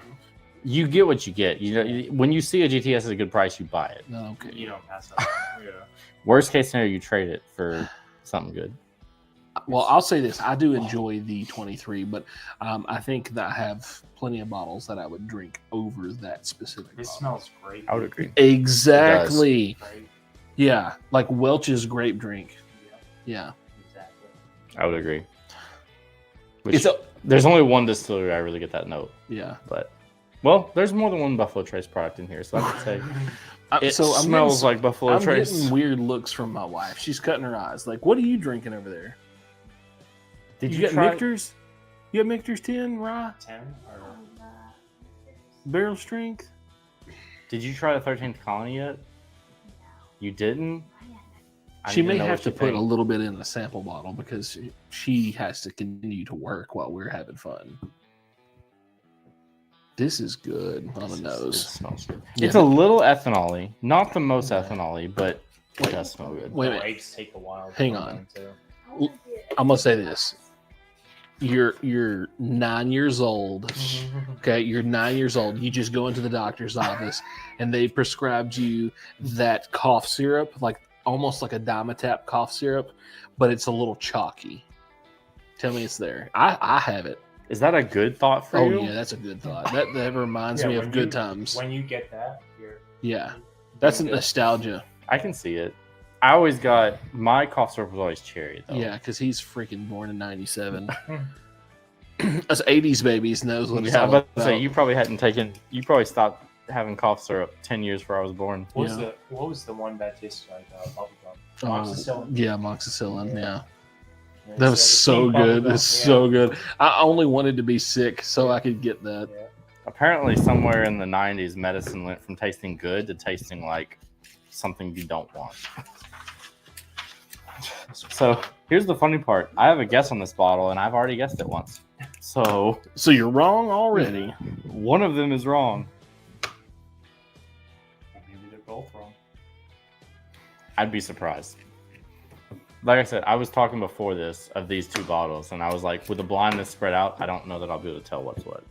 You get what you get. You know, when you see a GTS at a good price, you buy it. No, okay. You don't pass up. Yeah. Worst case scenario, you trade it for something good. Well, I'll say this. I do enjoy the 23, but I think that I have plenty of bottles that I would drink over that specific It bottle. smells great. I would agree. Exactly. Great. Yeah. Like Welch's grape drink. Yeah, Yeah. exactly. I would agree. Which, It's a, there's only one distillery I really get that note, yeah. but well, there's more than one Buffalo Trace product in here, so I could say it So I'm smells getting, like Buffalo I'm Trace. getting weird looks from my wife. She's cutting her eyes. Like, what are you drinking over there? Did You you got try? Michter's? You got Michter's 10 rye? 10 or Barrel strength? Did you try the 13th Colony yet? You didn't? I She need may know have what to you put a think. little bit in the sample bottle because she has to continue to work while we're having fun. This is good on the It nose. smells good. Yeah. It's a little ethanol-y. Not the most Yeah. ethanol-y, but it does smell good. Wait a The minute. eggs take a while. to Hang come on. down, too. I'm gonna say this. You're 9 years old. Okay, you're 9 years old. You just go into the doctor's office and they prescribed you that cough syrup, like almost like a Dimetap cough syrup, but it's a little chalky. Tell me it's there. I have it. Is that a good thought for Oh you? yeah, that's a good thought. That reminds Yeah, me of when good you- times. When you get that, you're Yeah, that's a doing good. nostalgia. I can see it. I always got my cough syrup was always cherry though. Yeah, because he's freaking born in '97. Us '80s babies knows what it's Yeah, all I'm about to about. say you probably stopped having cough syrup 10 years before I was born. Yeah. What was the one that tasted like bubblegum? Oh, Amoxicillin. yeah, amoxicillin. Yeah. Yeah. Yeah, That was it's so pink good. bubblegum, It's yeah. so good. I only wanted to be sick so I could get that. Yeah. Apparently, somewhere in the 90s, medicine went from tasting good to tasting like something you don't want. So here's the funny part. I have a guess on this bottle, and I've already guessed it once. So So you're wrong already. one of them is wrong. Maybe they're both wrong. I'd be surprised. Like I said, I was talking before this of these two bottles, and I was like, with the blindness spread out, I don't know that I'll be able to tell what's what.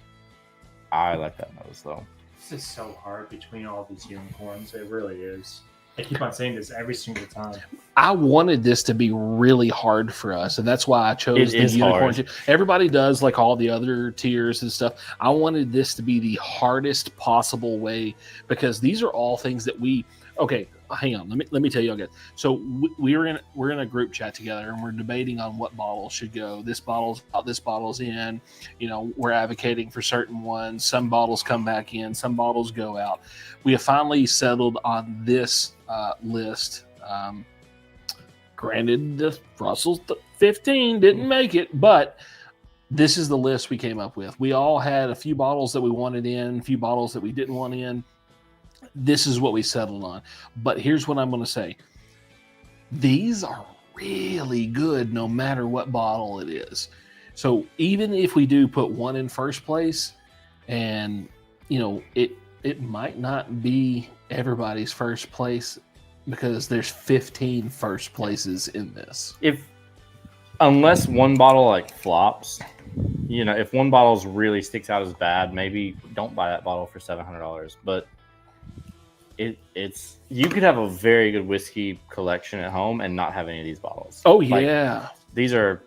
I like that nose, though. This is so hard between all these unicorns. It really is. I keep on saying this every single time. I wanted this to be really hard for us, and that's why I chose It the is unicorn. hard. Everybody does like all the other tiers and stuff. I wanted this to be the hardest possible way because these are all things that we. Okay, hang on. Let me tell you again. So we're in a group chat together, and we're debating on what bottle should go. This bottle's out. This bottle's in. You know, we're advocating for certain ones. Some bottles come back in. Some bottles go out. We have finally settled on this list. Granted, the Russell's 15 didn't make it, but this is the list we came up with. We all had a few bottles that we wanted in, a few bottles that we didn't want in. This is what we settled on. But here's what I'm going to say. These are really good no matter what bottle it is. So even if we do put one in first place, and you know, it might not be everybody's first place because there's 15 first places in this. Unless one bottle like flops, you know, if one bottle really sticks out as bad, maybe don't buy that bottle for $700. But it's you could have a very good whiskey collection at home and not have any of these bottles. Oh Like, yeah. these are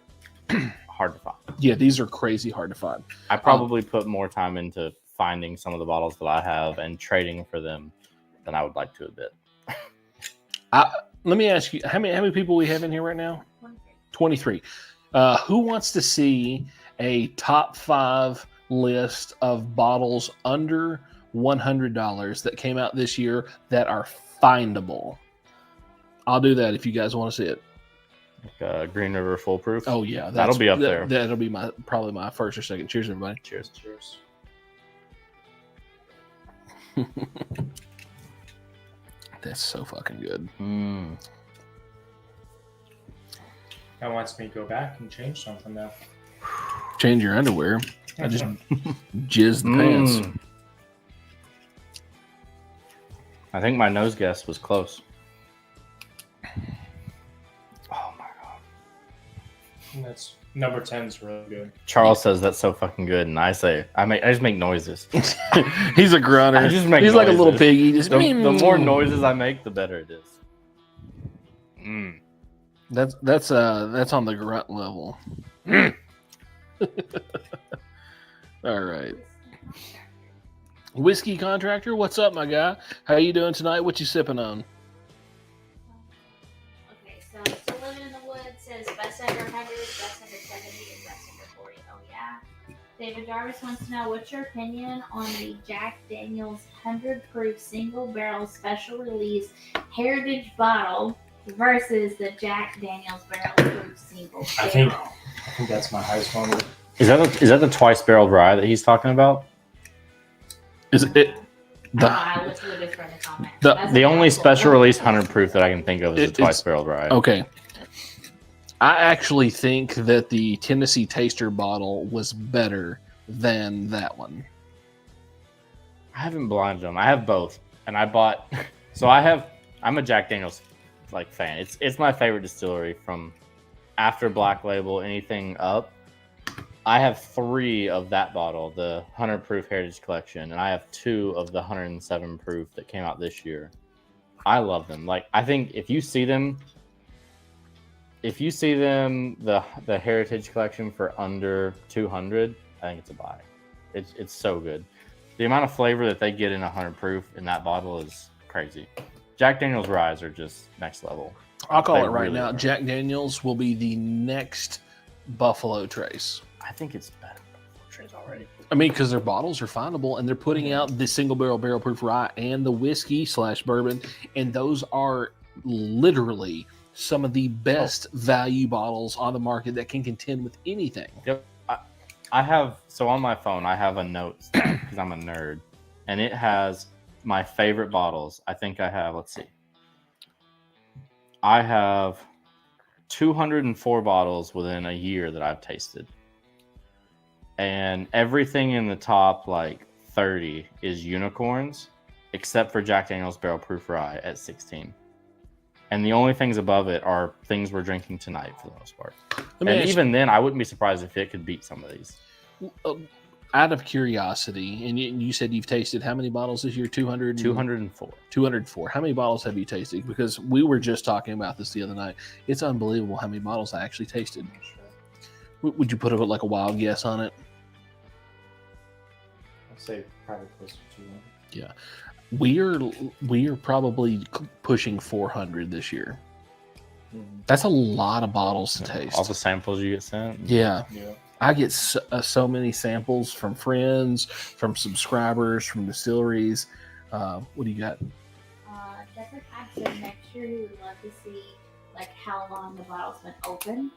hard to find. Yeah, these are crazy hard to find. I probably put more time into finding some of the bottles that I have and trading for them than I would like to admit. Let me ask you, how many people we have in here right now? 23. Who wants to see a top 5 list of bottles under $100 that came out this year that are findable? I'll do that if you guys want to see it. Like, Green River Foolproof. Oh yeah, That'll be up there. That'll be probably my first or second. Cheers, everybody. Cheers. Cheers. That's so fucking good. That wants me to go back and change something now. Change your underwear. I just jizz the pants. I think my nose guess was close. Oh my god. And that's number 10 is really good. Charles says that's so fucking good, and I say I just make noises. He's a grunter. I just make He's like a little noises. piggy. Just The more noises I make, the better it is. That's on the grunt level. All right. Whiskey contractor, what's up, my guy? How you doing tonight? What you sipping on? Okay, so Still Living in the Woods says best under 100, best under 70, and best under 40. Oh, yeah. David Jarvis wants to know what's your opinion on the Jack Daniels 100 proof single barrel special release heritage bottle versus the Jack Daniels barrel proof single I barrel. think that's my highest one. Is that the twice barreled rye that he's talking about? Is it? I listened to this for the comment. The only special release 100 proof that I can think of is the twice barreled rye. Okay. I actually think that the Tennessee Taster bottle was better than that one. I haven't blinded them. I have both, and I bought. So I'm a Jack Daniel's fan. It's my favorite distillery from after Black Label, anything up. I have 3 of that bottle, the 100 proof Heritage Collection, and I have 2 of the 107 proof that came out this year. I love them. I think if you see them, the Heritage Collection for under 200, I think it's a buy. It's so good. The amount of flavor that they get in 100 proof in that bottle is crazy. Jack Daniel's ryes are just next level. I'll call it right now. Are. Jack Daniel's will be the next Buffalo Trace. I think it's better than Buffalo Trace already. I mean, because their bottles are findable, and they're putting out the single barrel proof rye and the whiskey / bourbon, and those are literally some of the best value bottles on the market that can contend with anything. Yep. I have, so on my phone, I have a notes because I'm a nerd, and it has my favorite bottles. I think I have, let's see. I have 204 bottles within a year that I've tasted. And everything in the top 30 is unicorns, except for Jack Daniel's Barrel Proof Rye at 16. And the only things above it are things we're drinking tonight for the most part. And even then, I wouldn't be surprised if it could beat some of these. Out of curiosity, and you said you've tasted how many bottles this year? 204. 204. How many bottles have you tasted? Because we were just talking about this the other night. It's unbelievable how many bottles I actually tasted. Would you put a wild guess on it? I'd say probably close to 200. Yeah. We are probably pushing 400 this year. That's a lot of bottles to taste. All the samples you get sent? Yeah. I get so many samples from friends, from subscribers, from distilleries. What do you got? Jeffrey said next year he would love to see how long the bottle's been open.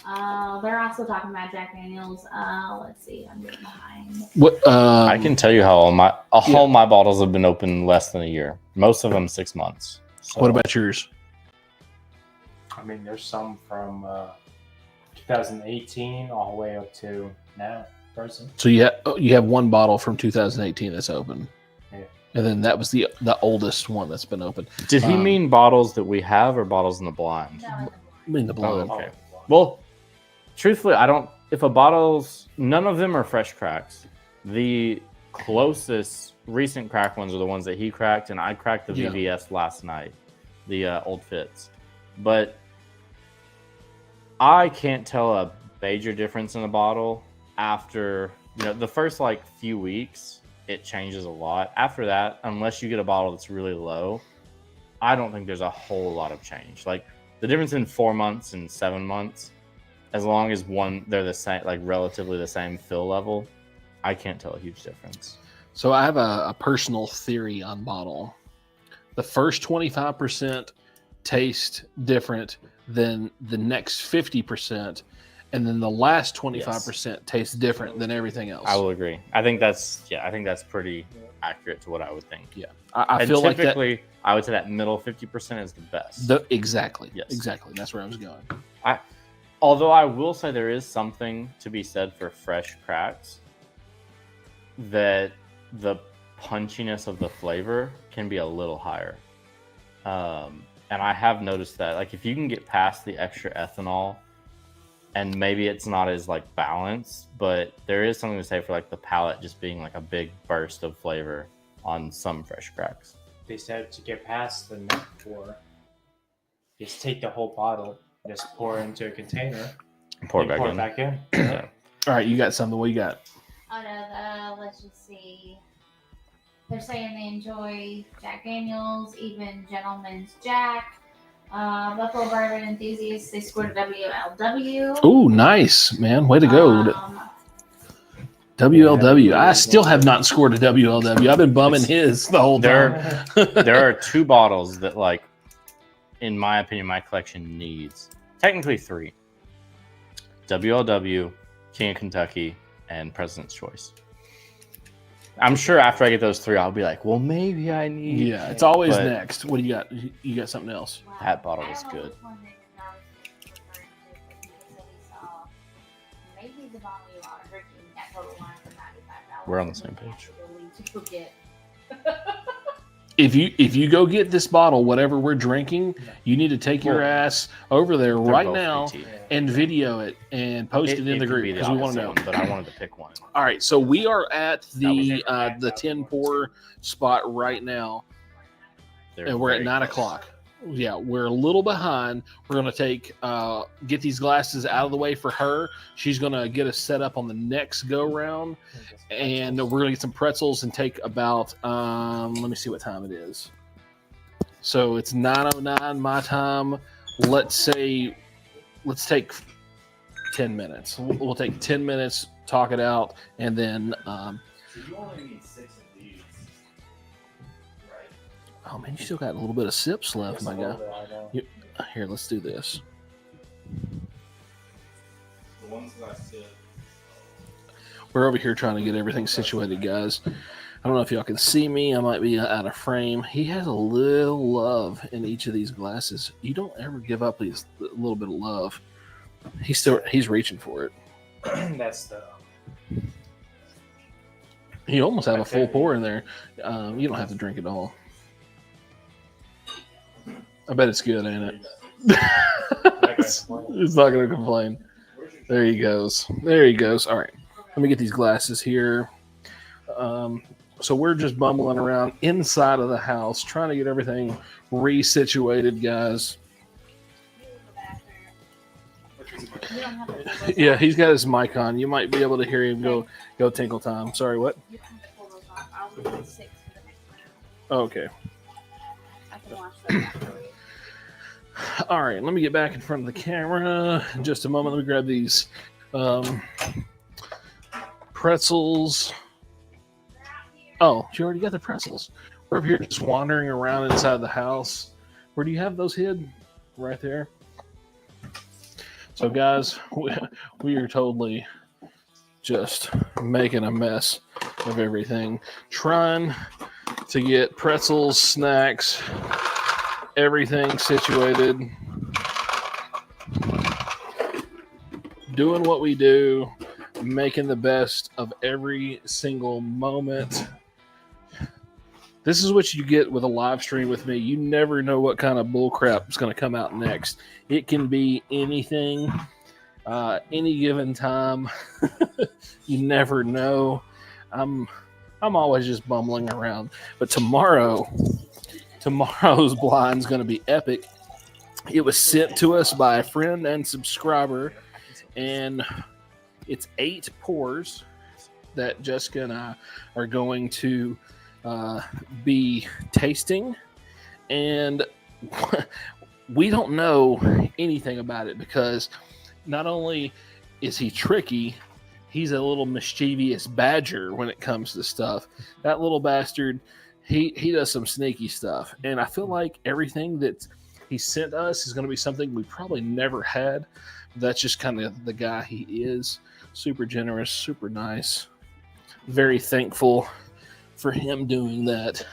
They're also talking about Jack Daniels. Let's see, I'm getting behind. I can tell you how all my bottles have been open less than a year. Most of them 6 months. So. What about yours? I mean, there's some from 2018 all the way up to now, person. So you have one bottle from 2018 that's open. Yeah. And then that was the oldest one that's been open. Did he mean bottles that we have or bottles in the blind? No, I mean the blind. Okay. Well, truthfully, none of them are fresh cracks. The closest recent crack ones are the ones that he cracked, and I cracked the VVS last night, the Old Fitz. But I can't tell a major difference in a bottle after, the first few weeks, it changes a lot. After that, unless you get a bottle that's really low, I don't think there's a whole lot of change. The difference in 4 months and 7 months, as long as they're the same, relatively the same fill level, I can't tell a huge difference. So I have a personal theory on bottle. The first 25% taste different than the next 50%, and then the last 25% tastes different than everything else. I will agree. I think that's pretty accurate to what I would think. Yeah, I feel typically, I would say that middle 50% is the best. Exactly. Yes. Exactly. That's where I was going. Although I will say there is something to be said for fresh cracks, that the punchiness of the flavor can be a little higher. And I have noticed that, if you can get past the extra ethanol, and maybe it's not as balanced, but there is something to say for the palate just being a big burst of flavor on some fresh cracks. They said to get past the neck pour, just take the whole bottle, just pour it into a container, and pour it back in. Yeah. All right, you got something. What you got? Oh no, let's just see. They're saying they enjoy Jack Daniels, even Gentleman's Jack, Buffalo Bourbon enthusiasts. They scored a WLW. Oh, nice, man! Way to go. WLW. I still have not scored a WLW. I've been bumming his the whole time. There are 2 bottles that, in my opinion, my collection needs. Technically 3. WLW, King of Kentucky, and President's Choice. I'm sure after I get those 3, I'll be like, well, maybe I need. Yeah, it's always But next. What do you got? You got something else? Wow. That bottle I is don't know good. which one Nick and Jarvis was referring to, but he said he saw maybe the bottle you are drinking at Total Wine for $95. We're on the same page. To go get. If you go get this bottle, whatever we're drinking, you need to take your ass over there They're right both now BT. and video it and post it in the could group be because we want to know. opposite one, but I wanted to pick one. All right, so we are at the That was 10 pour spot right now, and we're at 9 o'clock. Yeah, we're a little behind. We're gonna take get these glasses out of the way for her. She's gonna get us set up on the next go round, and we're gonna get some pretzels and take about let me see what time it is. So it's 9:09 my time. Let's take 10 minutes. We'll take 10 minutes, talk it out, and then So you only need 6 of these, right? oh man, you still got a little bit of sips left, my Just a guy. little bit, I know. Here, let's do this. The ones that I said. We're over here trying to get everything situated, guys. I don't know if y'all can see me. I might be out of frame. He has a little love in each of these glasses. You don't ever give up these little bit of love. He's reaching for it. That's the. You almost have a full pour in there. You don't have to drink it all. I bet it's good, ain't it? It's not going to complain. There he goes. There he goes. All right. Let me get these glasses here. So we're just bumbling around inside of the house, trying to get everything resituated, guys. You don't have to Yeah, he's got his mic on. You might be able to hear him go tinkle time. Sorry, what? You don't have to pull those off. I'll leave the 6 for the next round. Oh, okay. I can watch those after you. All right, let me get back in front of the camera in just a moment. Let me grab these pretzels. Oh, you already got the pretzels. We're up here just wandering around inside the house. Where do you have those hid? Right there. So, guys, we are totally just making a mess of everything. Trying to get pretzels, snacks, everything situated. Doing what we do, making the best of every single moment. This is what you get with a live stream with me. You never know what kind of bullcrap is going to come out next. It can be anything, any given time. You never know. I'm always just bumbling around. But tomorrow's blind's going to be epic. It was sent to us by a friend and subscriber, and it's 8 pours that Jessica and I are going to be tasting, and we don't know anything about it because not only is he tricky, he's a little mischievous badger when it comes to stuff. That little bastard, he does some sneaky stuff, and I feel like everything that he sent us is going to be something we probably never had. That's just kind of the guy he is. Super generous, super nice. Very thankful for him doing that.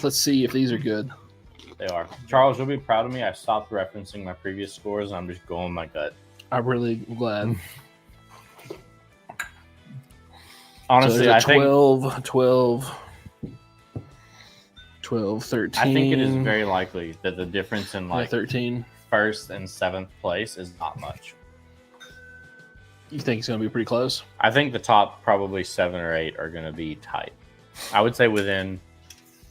Let's see if these are good. They are. Charles, you'll be proud of me. I stopped referencing my previous scores. I'm just going my gut. I'm really glad. Honestly, so I think 12, 13. I think it is very likely that the difference in like 13. first and 7th place is not much. You think it's going to be pretty close? I think the top probably 7 or 8 are going to be tight. I would say within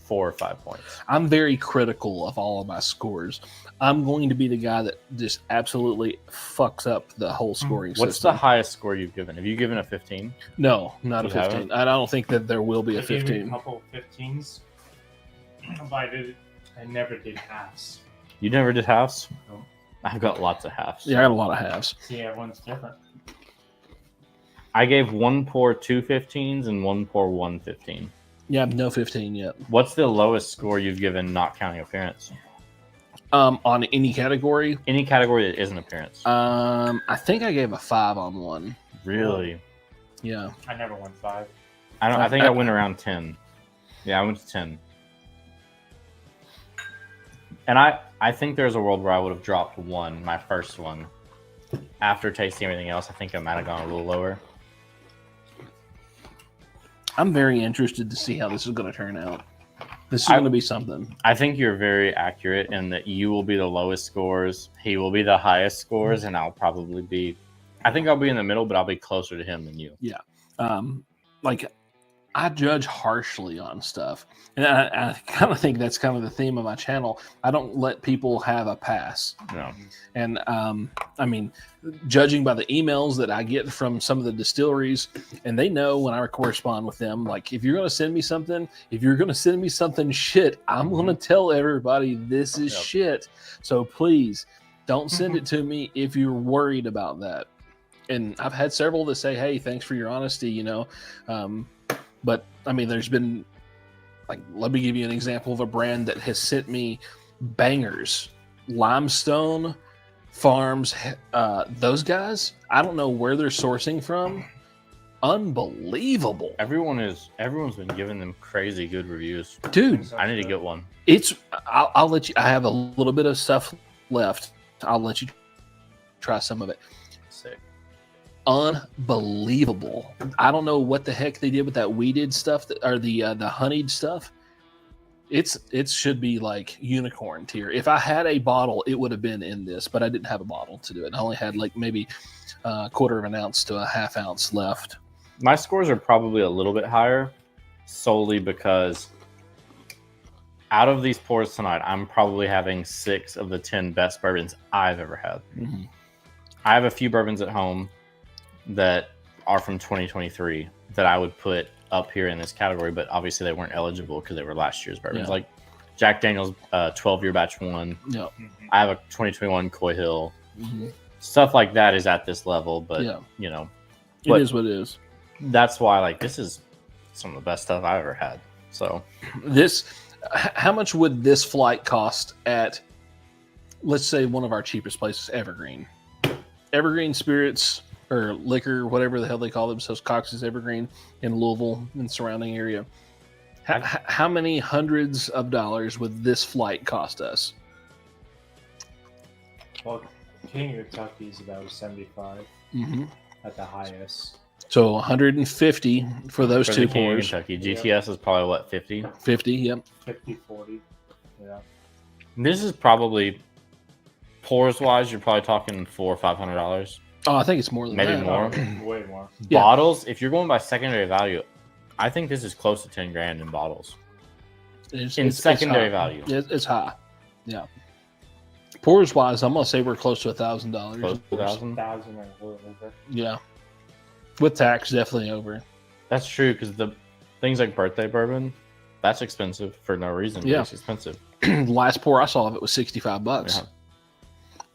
4 or 5 points. I'm very critical of all of my scores. I'm going to be the guy that just absolutely fucks up the whole scoring What's system. the highest score you've given? Have you given a 15? No, not a You 15. haven't? I don't think that there will be a I gave me 15. a couple 15s, but I never did halves. You never did halves? No. I've got lots of halves. Yeah, I got a lot of halves. See, everyone's different. I gave 1 pour 2 15s and 1 pour 1 15. Yeah, no 15 yet. What's the lowest score you've given not counting appearance? On any category, Any category that isn't appearance. I think I gave a 5 on one. Really? Yeah. I never won 5. I think I went around 10. Yeah, I went to 10. And I think there's a world where I would have dropped 1, my first one. After tasting everything else, I think I might have gone a little lower. I'm very interested to see how this is going to turn out. This is going to be something. I think you're very accurate in that you will be the lowest scores, he will be the highest scores, and I'll probably be. I think I'll be in the middle, but I'll be closer to him than you. Yeah. Like, I judge harshly on stuff. And I kind of think that's kind of the theme of my channel. I don't let people have a pass. No. And I mean, judging by the emails that I get from some of the distilleries, and they know when I correspond with them, like, if you're going to send me something, shit, I'm going to tell everybody this is shit. So please don't send it to me if you're worried about that. And I've had several that say, hey, thanks for your honesty, you know. But I mean, there's been, like, let me give you an example of a brand that has sent me bangers. Limestone Farms, those guys, I don't know where they're sourcing from. Unbelievable. Everyone's been giving them crazy good reviews. Dude, I need to get one. I'll let you, I have a little bit of stuff left. I'll let you try some of it. Sick. Unbelievable. I don't know what the heck they did with that weeded stuff or the honeyed stuff. It should be like unicorn tier. If I had a bottle, it would have been in this, but I didn't have a bottle to do it. I only had like maybe a quarter of an ounce to a half ounce left. My scores are probably a little bit higher solely because out of these pours tonight, I'm probably having 6 of the 10 best bourbons I've ever had. Mm-hmm. I have a few bourbons at home that are from 2023 that I would put up here in this category, but obviously they weren't eligible because they were last year's bourbons. Yeah. Like Jack Daniel's 12-year batch 1. Yeah. I have a 2021 Coy Hill. Mm-hmm. Stuff like that is at this level, but you know, it is what it is. That's why, like, this is some of the best stuff I've ever had. So how much would this flight cost at, let's say, one of our cheapest places, Evergreen Spirits or Liquor, whatever the hell they call themselves, Cox's Evergreen in Louisville and surrounding area. How many hundreds of dollars would this flight cost us? Well, King of Kentucky is about 75 at the highest. So 150 for those for two the King of pours. Kentucky. GTS is probably what, 50? 50, yep. 50, 40. Yeah. This is probably pours wise. You're probably talking $400 or $500. Oh, I think it's more than Maybe that. more. Way more. Yeah. Bottles. If you're going by secondary value, I think this is close to 10 grand in bottles. It's Secondary high. value. It's high. Yeah. Pours wise, I'm gonna say we're close to $1,000. Close to 1,000. 1,000 or a little over. Yeah. With tax, definitely over. That's true because the things like birthday bourbon, that's expensive for no reason. Yeah. It's expensive. Last pour I saw of it was $65.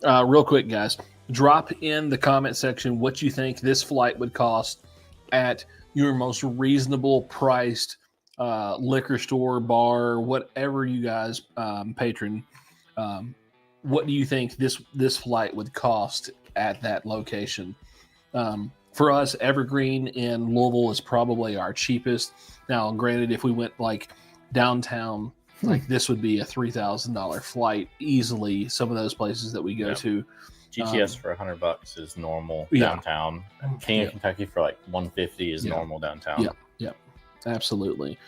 Real quick, guys, drop in the comment section what you think this flight would cost at your most reasonable priced liquor store, bar, whatever you guys patron. What do you think this flight would cost at that location? For us, Evergreen in Louisville is probably our cheapest. Now, granted, if we went like downtown, like this would be a $3,000 flight easily. Some of those places that we go to. GTS for $100 is normal Yeah. downtown. King of Kentucky for like $150 is normal downtown. Yeah, absolutely.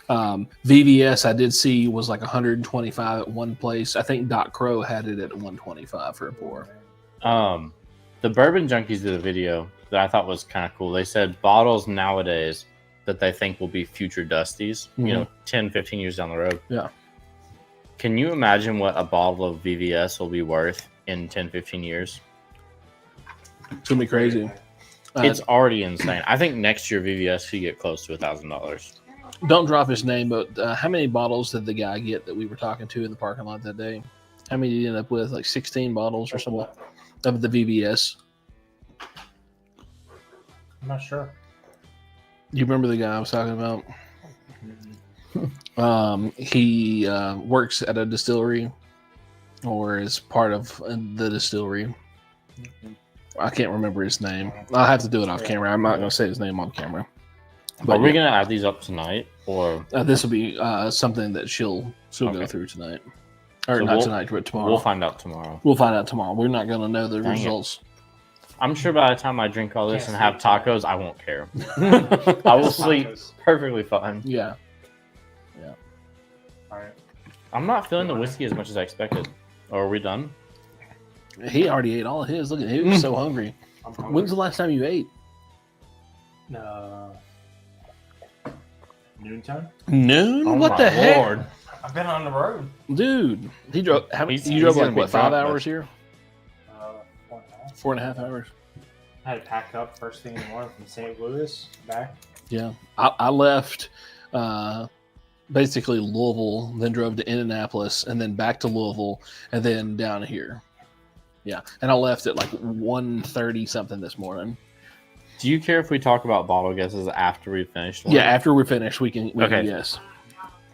VVS I did see was like 125 at one place. I think Doc Crow had it at 125 for a pour. The Bourbon Junkies did a video that I thought was kind of cool. They said bottles nowadays that they think will be future Dusties, you know, 10, 15 years down the road. Yeah. Can you imagine what a bottle of VVS will be worth in 10, 15 years? It's gonna be crazy. It's already insane. I think next year VVS could get close to $1,000. Don't drop his name, but how many bottles did the guy get that we were talking to in the parking lot that day? How many did he end up with? Like 16 bottles or something of the VVS. I'm not sure. You remember the guy I was talking about? He works at a distillery or is part of the distillery. I can't remember his name. I'll have to do it off camera. I'm not going to say his name on camera. Are we gonna add these up tonight, or this will be something that she'll go through tonight, or So not tonight, but tomorrow. we'll find out tomorrow? We'll find out tomorrow. We're not going to know the Dang it. results. I'm sure by the time I drink all this Can't and have sleep. tacos, I won't care. I will sleep Tacos. perfectly fine. Yeah. All right. I'm not feeling the whiskey as much as I expected. Or are we done? He already ate all of his. Look at him. He was so hungry. I'm hungry. When's the last time you ate? Noontime? Noon? Oh What my the heck? Lord. I've been on the road. Dude. He drove. He's You drove gonna like be what? 5 drunk, hours here? 4.5. 4.5 hours. I had to pack up first thing in the morning from St. Louis back. Yeah. I left basically Louisville, then drove to Indianapolis, and then back to Louisville, and then down here. Yeah. And I left at like 1:30 something this morning. Do you care if we talk about bottle guesses after we finish? Yeah, after we're finished, we can Okay. guess.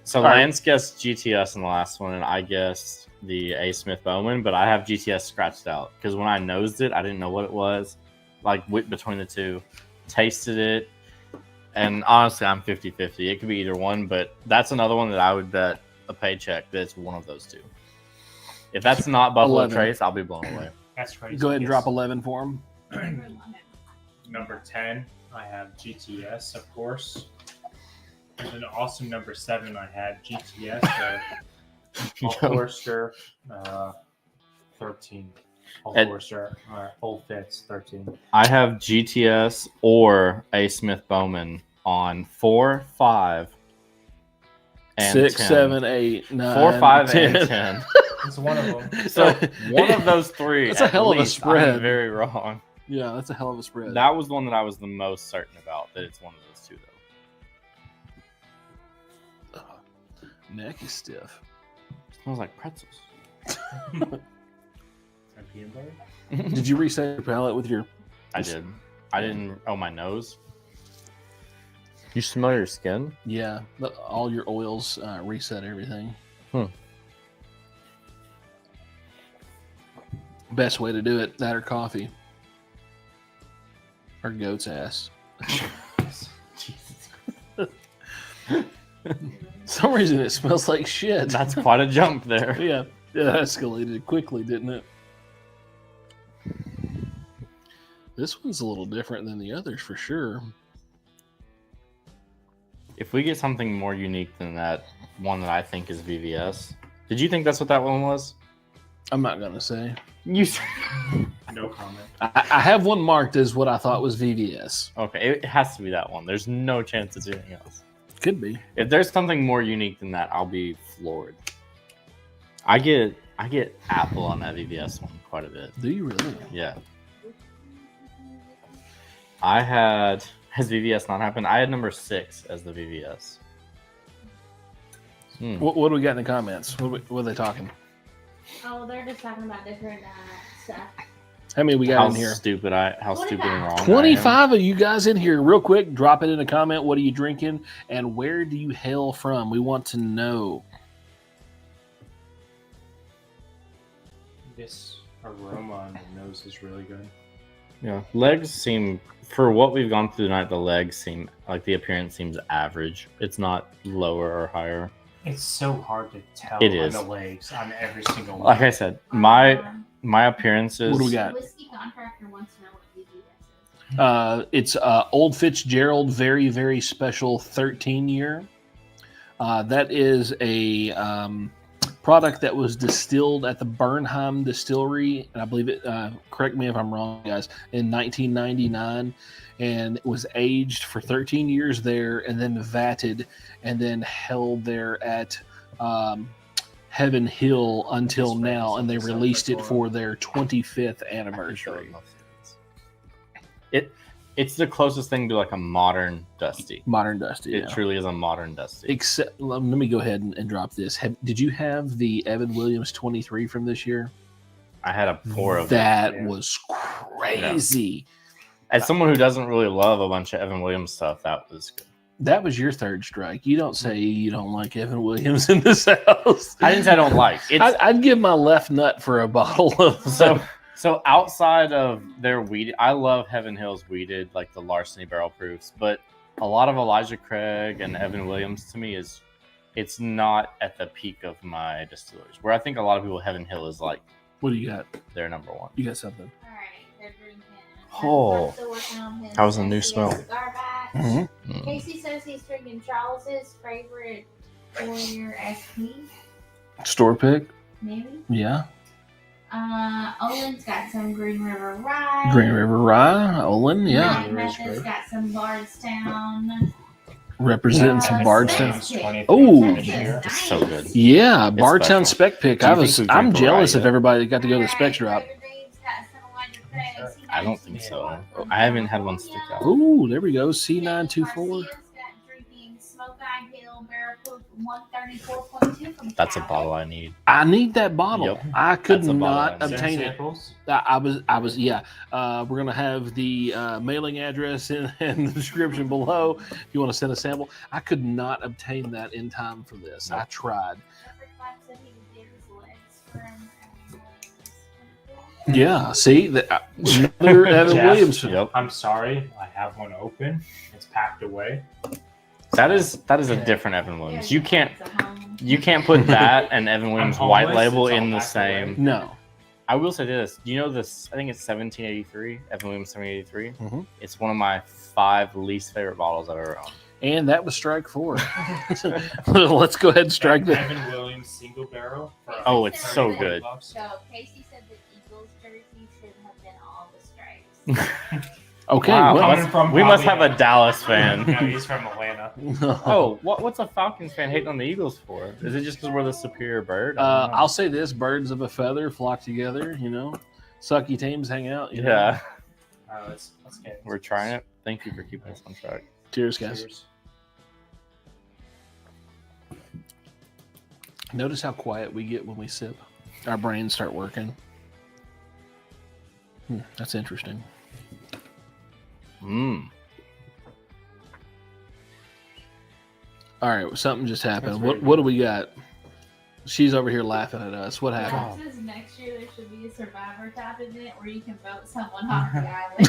So All right. Lance guessed GTS in the last one, and I guessed the A. Smith Bowman, but I have GTS scratched out because when I nosed it, I didn't know what it was. Like between the two, tasted it, and honestly, I'm 50-50. It could be either one, but that's another one that I would bet a paycheck that it's one of those two. If that's not Buffalo 11. Trace, I'll be blown away. That's crazy. Go ahead and Yes. drop 11 for him. Number 10, I have GTS, of course. And then also number 7, I had GTS, Old Forester, 13. Old Ed- Forester, Old Fitz, 13. I have GTS or A. Smith Bowman on 4, 5, and 6, 10. 7, 8, 9, 4, 5, 10. and 10. It's one of them. So one of those three. That's a at hell of a least, spread. I'm very wrong. Yeah, that's a hell of a spread. That was the one that I was the most certain about. That it's one of those two, though. Neck is stiff. Smells like pretzels. Peanut butter? Did you reset your palate with your? I did. I didn't. Oh, my nose. You smell your skin? Yeah, all your oils reset everything. Best way to do it, that or coffee. Or goat's ass. Some reason it smells like shit. That's quite a jump there. Yeah, that escalated quickly, didn't it? This one's a little different than the others for sure. If we get something more unique than that one that I think is VVS, did you think that's what that one was? I'm not gonna say. You. No comment. I have one marked as what I thought was VVS. Okay, it has to be that one. There's no chance it's anything else. Could be. If there's something more unique than that, I'll be floored. I get apple on that VVS one quite a bit. Do you really? Yeah. Has VVS not happened? I had number 6 as the VVS. What do we got in the comments? What are they talking? Oh, they're just talking about different stuff. How many we got How in here? stupid and wrong. 25 of you guys in here. Real quick, drop it in a comment. What are you drinking? And where do you hail from? We want to know. This aroma on the nose is really good. Yeah, legs seem, for what we've gone through tonight, the legs seem like the appearance seems average. It's not lower or higher. It's so hard to tell It on is. the legs on every single one. Like I said, my appearances. What do we got? Whiskey contractor wants to know what VVS is. It's Old Fitzgerald Very, Very Special 13 year. That is a product that was distilled at the Bernheim Distillery, and I believe it, correct me if I'm wrong, guys, in 1999, and it was aged for 13 years there, and then vatted, and then held there at Heaven Hill until now, and they released it for their 25th anniversary. It's the closest thing to like a modern Dusty. Modern Dusty. It Yeah. truly is a modern Dusty. Except, let me go ahead and drop this. Did you have the Evan Williams 23 from this year? I had a pour of it. That Yeah. was crazy. As someone who doesn't really love a bunch of Evan Williams stuff, that was good. That was your third strike. You don't say you don't like Evan Williams in this house. I didn't say I don't like. It's I'd give my left nut for a bottle of. so So outside of their weeded, I love Heaven Hill's weeded, like the Larceny barrel proofs, but a lot of Elijah Craig and Evan Williams to me it's not at the peak of my distilleries. Where I think a lot of people, Heaven Hill is like What do you got? their number one. You got something? All right, they're drinking. Oh, I'm still working on his that was a new SCS smell. cigar batch. Mm-hmm. Casey says he's drinking Charles's favorite Warrior SP, Store pick? maybe. Yeah. Owen's got some Green River Rye. Green River Rye, Olin, yeah. Mike Method's got some Bardstown. Representing some Bardstown. Spence 20th Oh. finish here. It's so good. Yeah, Bardstown special. spec pick. Do you think we I'm drink jealous Rye of yet? everybody that got to go to the spec drop. I don't think so. I haven't had one stick out. Ooh, there we go. C924. That's a bottle I need. I need that bottle. Yep. I could That's a bottle not I need. obtain it. Samples? I was, yeah. We're gonna have the mailing address in the description below. If you want to send a sample, I could not obtain that in time for this. I tried. Yeah, see that another Evan Jeff. Williams. Yep. I'm sorry, I have one open. It's packed away. That is a different Evan Williams. You can't put that and Evan Williams I'm white homeless, label it's all in the packed same. away. No, I will say this. Do you know this? I think it's 1783. Evan Williams 1783. Mhm. It's one of my 5 least favorite bottles I've ever owned. and that was strike 4. Let's go ahead and strike that. Evan Williams single barrel. For Oh, it's so $30 good. bucks. So Casey said the Eagles jersey should have been all the stripes. Okay, Wow. well, Coming from We must Bobby have a Allen. Dallas fan. No, he's from Atlanta. Oh, what's a Falcons fan hating on the Eagles for? Is it just because we're the superior bird? I don't know. I'll say this: birds of a feather flock together. You know, sucky teams hang out. You know? Yeah, All right, let's get into we're this. trying it. Thank you for keeping us on track. Cheers, guys. Cheers. Notice how quiet we get when we sip. Our brains start working. That's interesting. Mmm. All right, something just happened. That's What very what do good. we got? She's over here laughing at us. What That happened? says next year there should be a Survivor type event where you can vote someone off the island.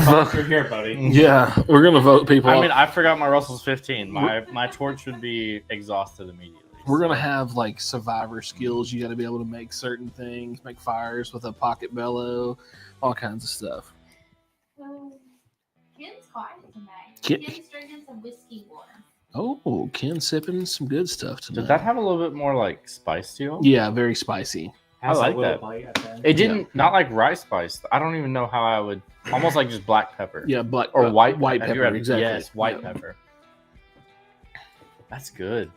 Vote for here, buddy. Yeah, we're gonna vote people. I mean, I forgot my Russell's 15. My torch would be exhausted immediately. We're gonna have like survivor skills. You got to be able to make certain things, make fires with a pocket bellow, all kinds of stuff. Ken's quiet tonight. Ken- Ken's drinking some whiskey water. Oh, Ken sipping some good stuff tonight. Did that have a little bit more like spice to it? Yeah, very spicy. Has I a like little that. bite at the end. It didn't, not like rice spice. I don't even know how I would, almost like just black pepper. Yeah, but Or white pepper. Have you ever- Exactly. Yes, white Yeah. pepper. That's good.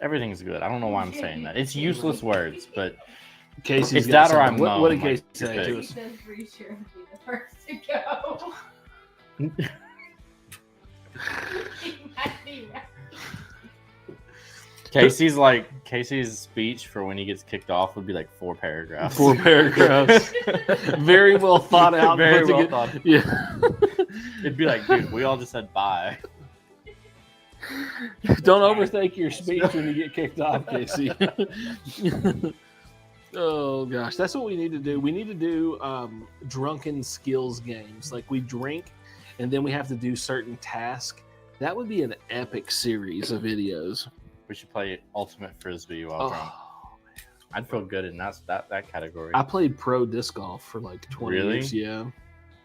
Everything's good. I don't know why I'm saying that. It's useless words, but Casey's It's got that or something. I'm What did mum, Casey like, say just to big. us? Says be sure to be the first to go. He might be right. Casey's speech for when he gets kicked off would be like 4 paragraphs. 4 paragraphs. Very well thought out. Very put well together. thought. Yeah. It'd be like, dude, we all just said bye. Don't overthink your speech when you get kicked off, Casey. Oh gosh, that's what we need to do. We need to do drunken skills games. Like we drink, and then we have to do certain tasks. That would be an epic series of videos. We should play Ultimate Frisbee while drunk. Oh, I'd feel good in that category. I played pro disc golf for like 20 Really? years. Yeah.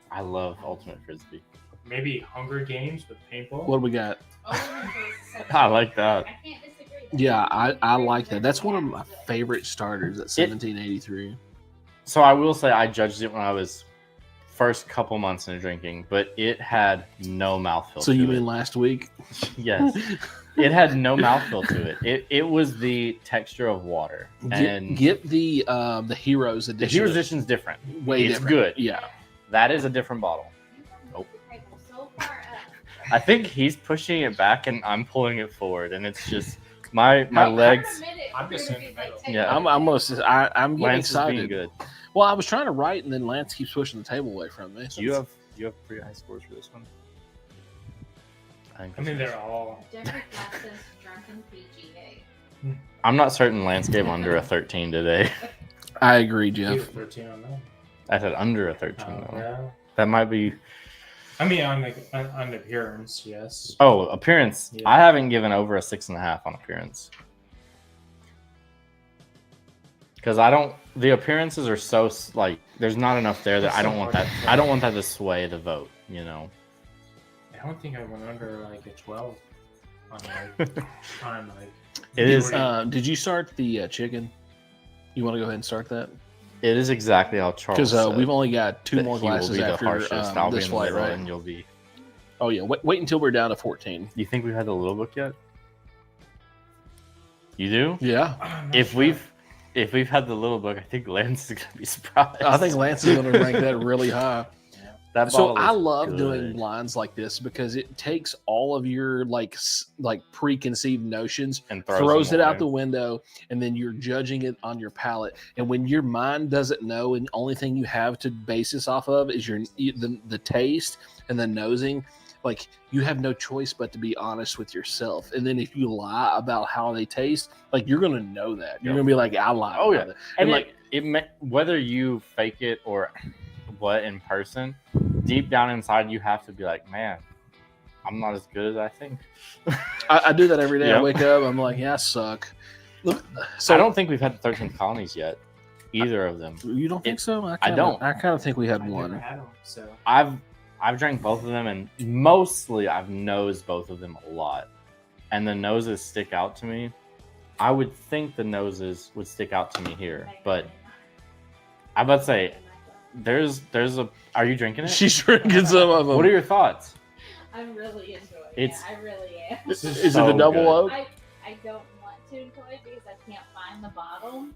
I love Ultimate Frisbee. Maybe Hunger Games with paintball. What do we got? I like that. I can't disagree. Yeah, I like that. That's one of my favorite starters at 1783. So I will say I judged it when I was first couple months into drinking, but it had no mouthfeel. So to you it. mean last week? Yes, it had no mouthfeel to it. It was the texture of water, and Get the Heroes the edition. Heroes Edition's different. Way it's different. good. Yeah. That is a different bottle. Nope. So far up. I think he's pushing it back and I'm pulling it forward, and it's just my legs. I'm just in the middle. Yeah. I'm getting Lance is being excited. good. Well, I was trying to write, and then Lance keeps pushing the table away from me. Do you have pretty high scores for this one? I mean, they're all. Jeffrey Flack says drunken PGA. I'm not certain Lance gave under a 13 today. I agree, You were Jeff. 13 on that. I said under a 13 Oh, though. yeah. That might be. I mean, on appearance, yes. Oh, appearance. Yeah. I haven't given over a 6.5 on appearance. Because I don't. The appearances are so like. There's not enough there that It's I so don't want hard that. to I don't want that to sway the vote. You know. I don't think I went under like a 12 on like It is. Did you start the chicken? You want to go ahead and start that? It is exactly how Charles. Because said, we've only got 2 that more he will glasses be the after harshest. I'll be this in the flight, middle right? and you'll be. Oh yeah, wait until we're down to 14. You think we've had the little book yet? You do? Yeah, If we've had the little book, I think Lance is gonna be surprised. I think Lance is going to rank that really high. that So bottle I is love good. doing blinds like this because it takes all of your like preconceived notions, and throws them it out away. the window, and then you're judging it on your palate. And when your mind doesn't know, and the only thing you have to base this off of is the taste and the nosing, like you have no choice but to be honest with yourself. And then if you lie about how they taste, like you're gonna know that. You're Yep. gonna be like, I lied. Oh, about yeah. it. And like whether you fake it or what in person, deep down inside you have to be like, man, I'm not as good as I think. I do that every day. I Yep. wake up, I'm like, yeah, I suck. Look, so I don't think we've had the 13 colonies yet, either of them. You don't think so? I don't. I kind of think we had I never one. had them, so I've drank both of them, and mostly I've nosed both of them a lot, and the noses stick out to me. I would think the noses would stick out to me here, but I'm about to say there's a. Are you drinking it? She's drinking some of them. What are your thoughts? I'm really enjoying It's- it. I really am. This Is it so the double good. oak? I don't want to enjoy it because I can't find the bottle,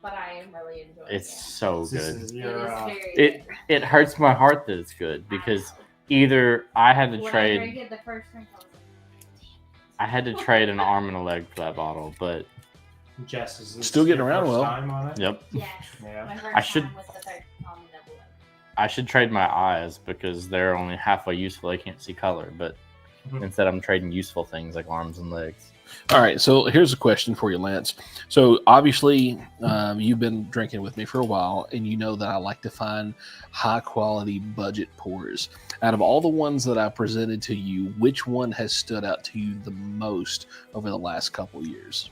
but I am really enjoying It's it. so this good. is It your is very It good. it hurts my heart that it's good because either I had to When I trade. drank it the first drink, I was like, I had to trade an arm and a leg for that bottle, but Jess, is this Still getting your around first well. time on it? yep, yes. Yeah. My first I should- time was the third on the double oak. I should trade my eyes because they're only halfway useful. I can't see color, but Mhm. instead I'm trading useful things like arms and legs. All right, so here's a question for you, Lance. So obviously, you've been drinking with me for a while, and you know that I like to find high quality budget pours. Out of all the ones that I presented to you, which one has stood out to you the most over the last couple years?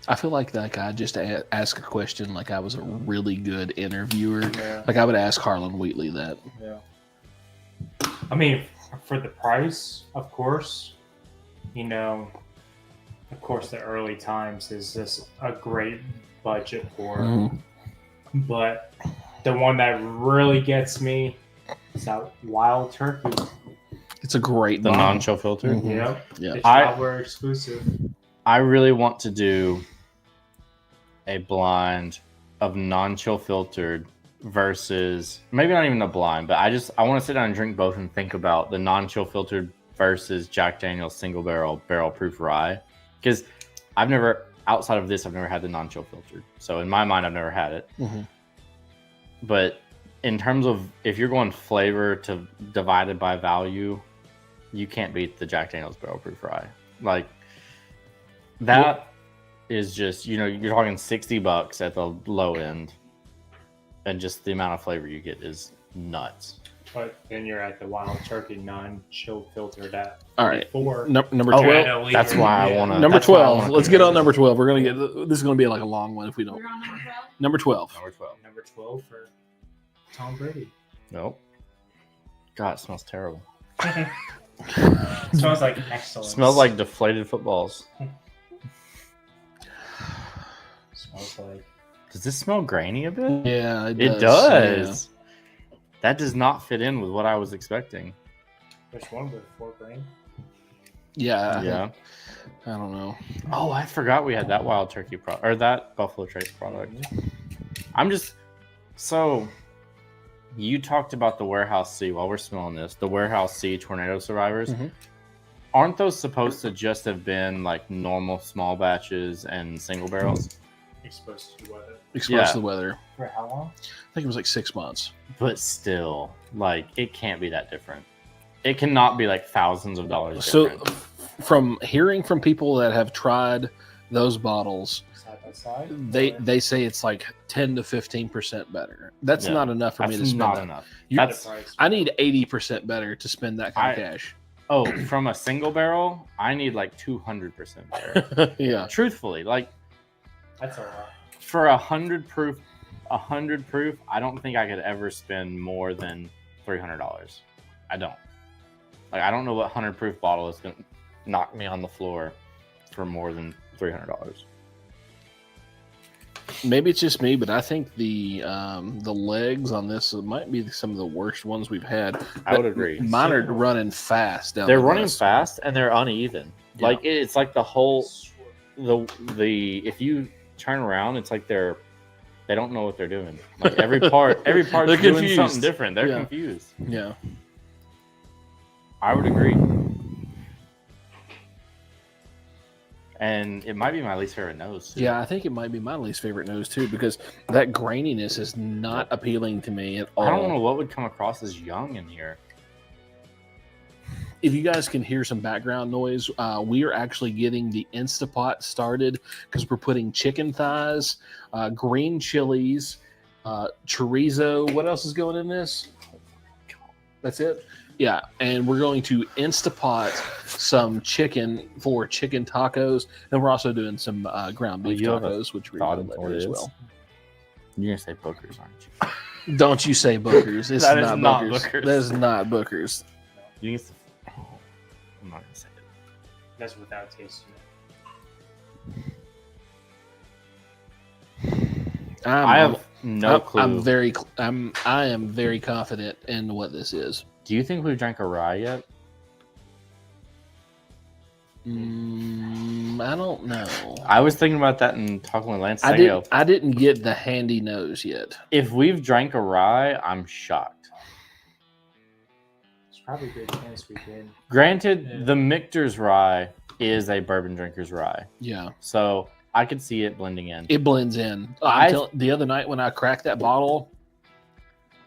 I feel like I just ask a question like I was a really good interviewer. Yeah. Like I would ask Harlan Wheatley that. Yeah. I mean, for the price, of course, of course, the early times is just a great budget for. Mhm. But the one that really gets me is that Wild Turkey. It's a great The bottle. non-chill filter. Mhm. Yep. Yeah. The I- traveler exclusive. I really want to do a blind of non-chill filtered versus maybe not even a blind, but I want to sit down and drink both and think about the non-chill filtered versus Jack Daniel's single barrel proof rye, because I've never outside of this I've never had the non-chill filtered. So in my mind I've never had it. Mhm. But in terms of if you're going flavor to divided by value, you can't beat the Jack Daniel's barrel proof rye. Like that is just, you're talking $60 at the low end, and just the amount of flavor you get is nuts. But then you're at the Wild Turkey non-chill filtered at All right. 4. Number Oh, 12. That's why I want to. Number 12. Let's get on number 12. We're going to get this is going to be like a long one if we don't. We're on number 12. Number 12. Number 12. Number 12 for Tom Brady. Nope. God, it smells terrible. Smells like excellence. Smells like deflated footballs. Smells like. Does this smell grainy a bit? Yeah, It does. That does not fit in with what I was expecting. Which one with 4 grain? Yeah. Yeah. I don't know. Oh, I forgot we had that wild turkey product or that Buffalo Trace product. I'm just so. You talked about the Warehouse C while we're smelling this. The Warehouse C tornado survivors. Mhm. Aren't those supposed to just have been like normal small batches and single barrels? Exposed to weather. Exposed Yeah. to the weather. For how long? I think it was like 6 months. But still, like it can't be that different. It cannot be like thousands of dollars So, different. from hearing from people that have tried those bottles, Side by side. they say it's like 10 to 15% better. That's Yeah, not enough for me That's to spend. not that. enough. You're- That's I need 80% better to spend that kind of cash. from a single barrel, I need like 200% better. Yeah. Truthfully, like That's a lot. for 100 proof, I don't think I could ever spend more than $300. I don't. Like I don't know what 100 proof bottle is going to knock me on the floor for more than $300. Maybe it's just me, but I think the legs on this might be some of the worst ones we've had. I would agree. Mine are running fast down. They're the running bus. fast and they're uneven. Yeah. Like it's like the whole the if you turn around, it's like they don't know what they're doing. Like every part's They're doing confused. something different. They're Yeah. confused. Yeah. I would agree. And it might be my least favorite nose. Too. Yeah, I think it might be my least favorite nose too, because that graininess is not appealing to me at all. I don't know what would come across as young in here. If you guys can hear some background noise, we are actually getting the Instapot started because we're putting chicken thighs, green chilies, chorizo. What else is going in this? That's it? Yeah, and we're going to Instapot some chicken for chicken tacos, and we're also doing some ground beef you have a tacos, which we're thought going to of later what it as is? well. You're gonna say Booker's, aren't you? Don't you say Booker's. It's That is not not Booker's. Booker's. That is not Booker's. You can say, I'm not gonna say it. That's without tasting it. I have no clue. I am very confident in what this is. Do you think we've drank a rye yet? I don't know. I was thinking about that and talking with Lance. I Sango. didn't get the handy nose yet. If we've drank a rye, I'm shocked. It's probably a good chance we did. Granted, Yeah. the Michter's rye is a bourbon drinker's rye, Yeah, so I could see it blending in. it blends in. The other night when I cracked that bottle,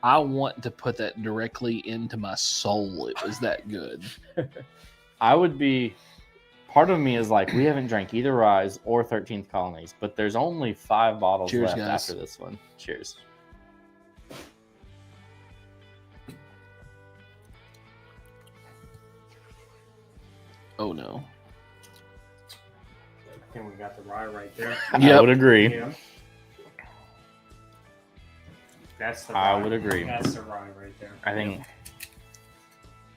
I want to put that directly into my soul. It was that good. I would be. Part of me is like, we haven't drank either ryes or 13th Colonies, but there's only 5 bottles Cheers, left guys. after this one. Cheers. Oh no. I think we got the rye right there. I Yep. would agree. Yeah. That's the I rye. would agree. That's the rye right there. I think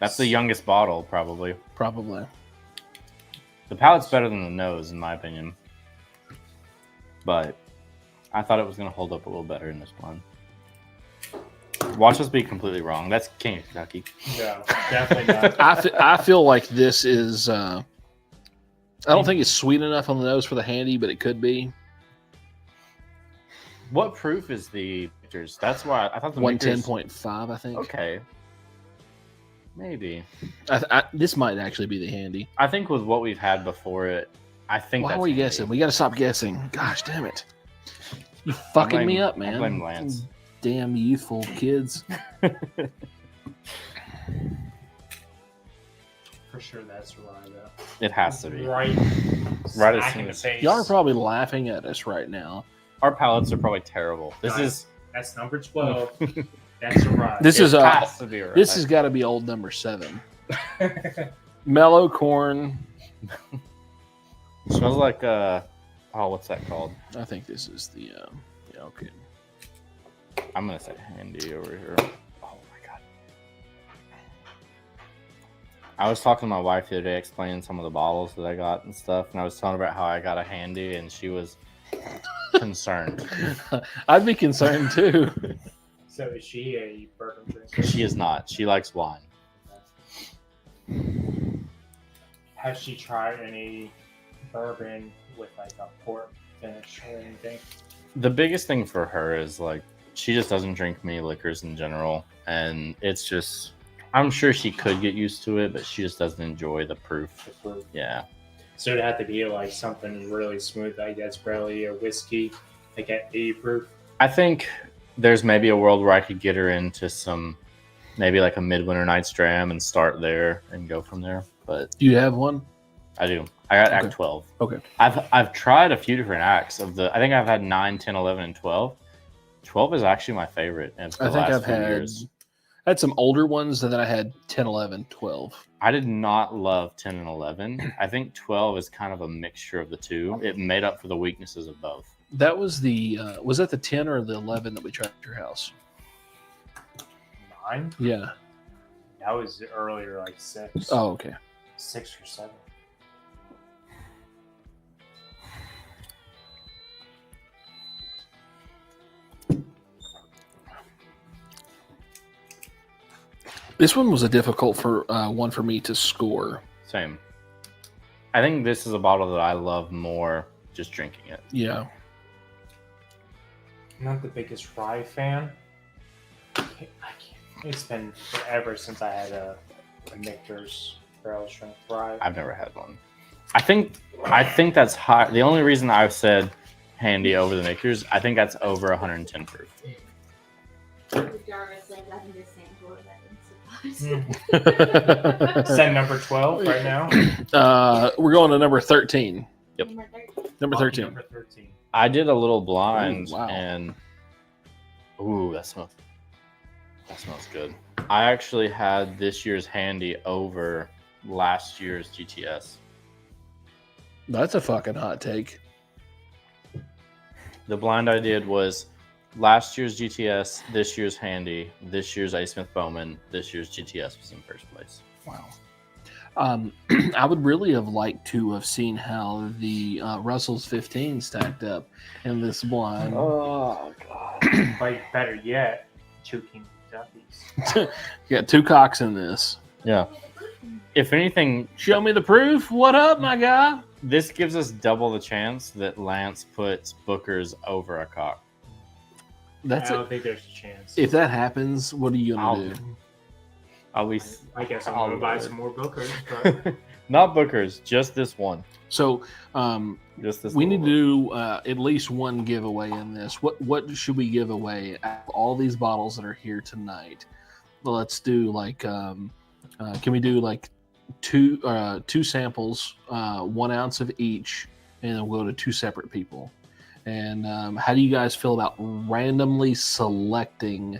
that's the youngest bottle, probably. Probably. The palate's better than the nose, in my opinion. But I thought it was going to hold up a little better in this one. Watch us be completely wrong. That's King of Kentucky. No, definitely not. I feel like this is. I don't think it's sweet enough on the nose for the handy, but it could be. What proof is the Michter's? That's why I thought the Michter's... 110.5, I think. Okay. Maybe. This might actually be the handy. I think with what we've had before it, I think Why that's were you handy. guessing? We got to stop guessing. Gosh damn it. You fucking me up, man. I blame Lance. Damn youthful kids. For sure, that's rye though. It has to be. Right. Right as Smack soon in the as- face. Y'all are probably laughing at us right now. Our palates are probably terrible. This Guys, is... That's number 12. That's a rye. This it is has to be right. this has got to be old number 7. Mellow corn. Smells like what's that called? I think this is the yeah, okay. I'm gonna say handy over here. Oh my god! I was talking to my wife the other day, explaining some of the bottles that I got and stuff, and I was telling her about how I got a handy, and she was concerned. I'd be concerned too. So is she a bourbon drinker? She is not. She likes wine. Has she tried any bourbon with like a port finish or anything? The biggest thing for her is like she just doesn't drink many liquors in general, and it's just I'm sure she could get used to it, but she just doesn't enjoy the proof. The fruit? Yeah. So it'd have to be like something really smooth, like that's probably a whiskey, like at 80 proof. I think there's maybe a world where I could get her into some, maybe like a Midwinter Night's Dram and start there and go from there. But Do you have one? I do. I got Okay. Act 12. Okay. I've tried a few different acts of the. I think I've had 9, 10, 11, and 12. 12 is actually my favorite. And I think I've had some older ones, and then I had 10, 11, 12. I did not love 10 and 11. I think 12 is kind of a mixture of the two. It made up for the weaknesses of both. That was was that the 10 or the 11 that we tried at your house? 9? Yeah. That was earlier, like 6. Oh, okay. 6 or 7. This one was a difficult one for me to score. Same. I think this is a bottle that I love more just drinking it. Yeah. I'm not the biggest rye fan. I can't. It's been forever since I had a Michter's barrel strength rye. I've never had one. I think that's high. The only reason I've said handy over the Michter's, I think that's over 110 proof. Jarvis says I can just sample it. Send number 12 right now. We're going to number 13. Yep. Number 13. Number 13. I did a little blind, Ooh, wow. and that smells good. I actually had this year's handy over last year's GTS. That's a fucking hot take. The blind I did was last year's GTS, this year's handy, this year's A. Smith Bowman, this year's GTS was in first place. Wow. I would really have liked to have seen how the Russell's 15 stacked up in this blind. Oh god! Like better yet, 2 King Kentuckies. You got 2 cocks in this. Yeah. If anything, Show me the proof. What up, my guy? this gives us double the chance that Lance puts Booker's over a cock. That's I it. don't think there's a chance. If that happens, what are you gonna do? I'll be I guess I'm I'll gonna buy do it. some more Bookers. But not Booker's, just this one. So Just this. we need to little do at least one giveaway in this. What should we give away out of all these bottles that are here tonight? Well, let's do like can we do like two samples, 1 ounce of each, and then we'll go to 2 separate people. And how do you guys feel about randomly selecting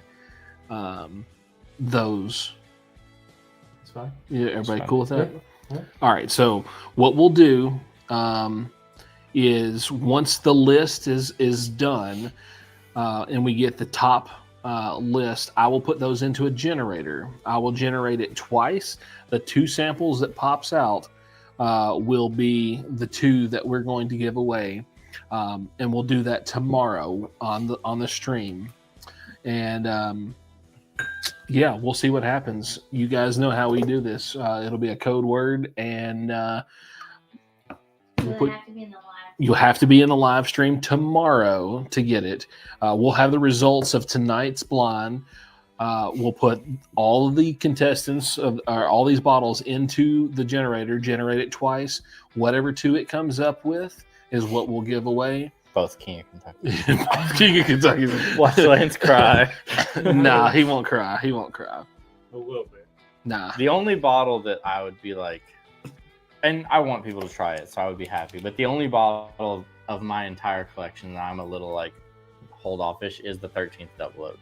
those? it's fine. Yeah, everybody fine. cool with that? Yeah. All right. So what we'll do is once the list is done and we get the top list, I will put those into a generator. I will generate it twice. The 2 samples that pops out will be the 2 that we're going to give away. And we'll do that tomorrow on the stream. And yeah, we'll see what happens. You guys know how we do this. It'll be a code word, and Will it have to be in the live? you'll have to be in the live stream tomorrow to get it. We'll have the results of tonight's blind. We'll put all of the contestants of all these bottles into the generator, generate it twice. Whatever 2 it comes up with is what we'll give away. both King of Kentucky. King of Kentucky. Watch Lance cry. Nah, he won't cry. He won't cry. A little bit. Nah. The only bottle that I would be like, and I want people to try it, so I would be happy. But the only bottle of my entire collection that I'm a little like hold offish is the 13th double oaked.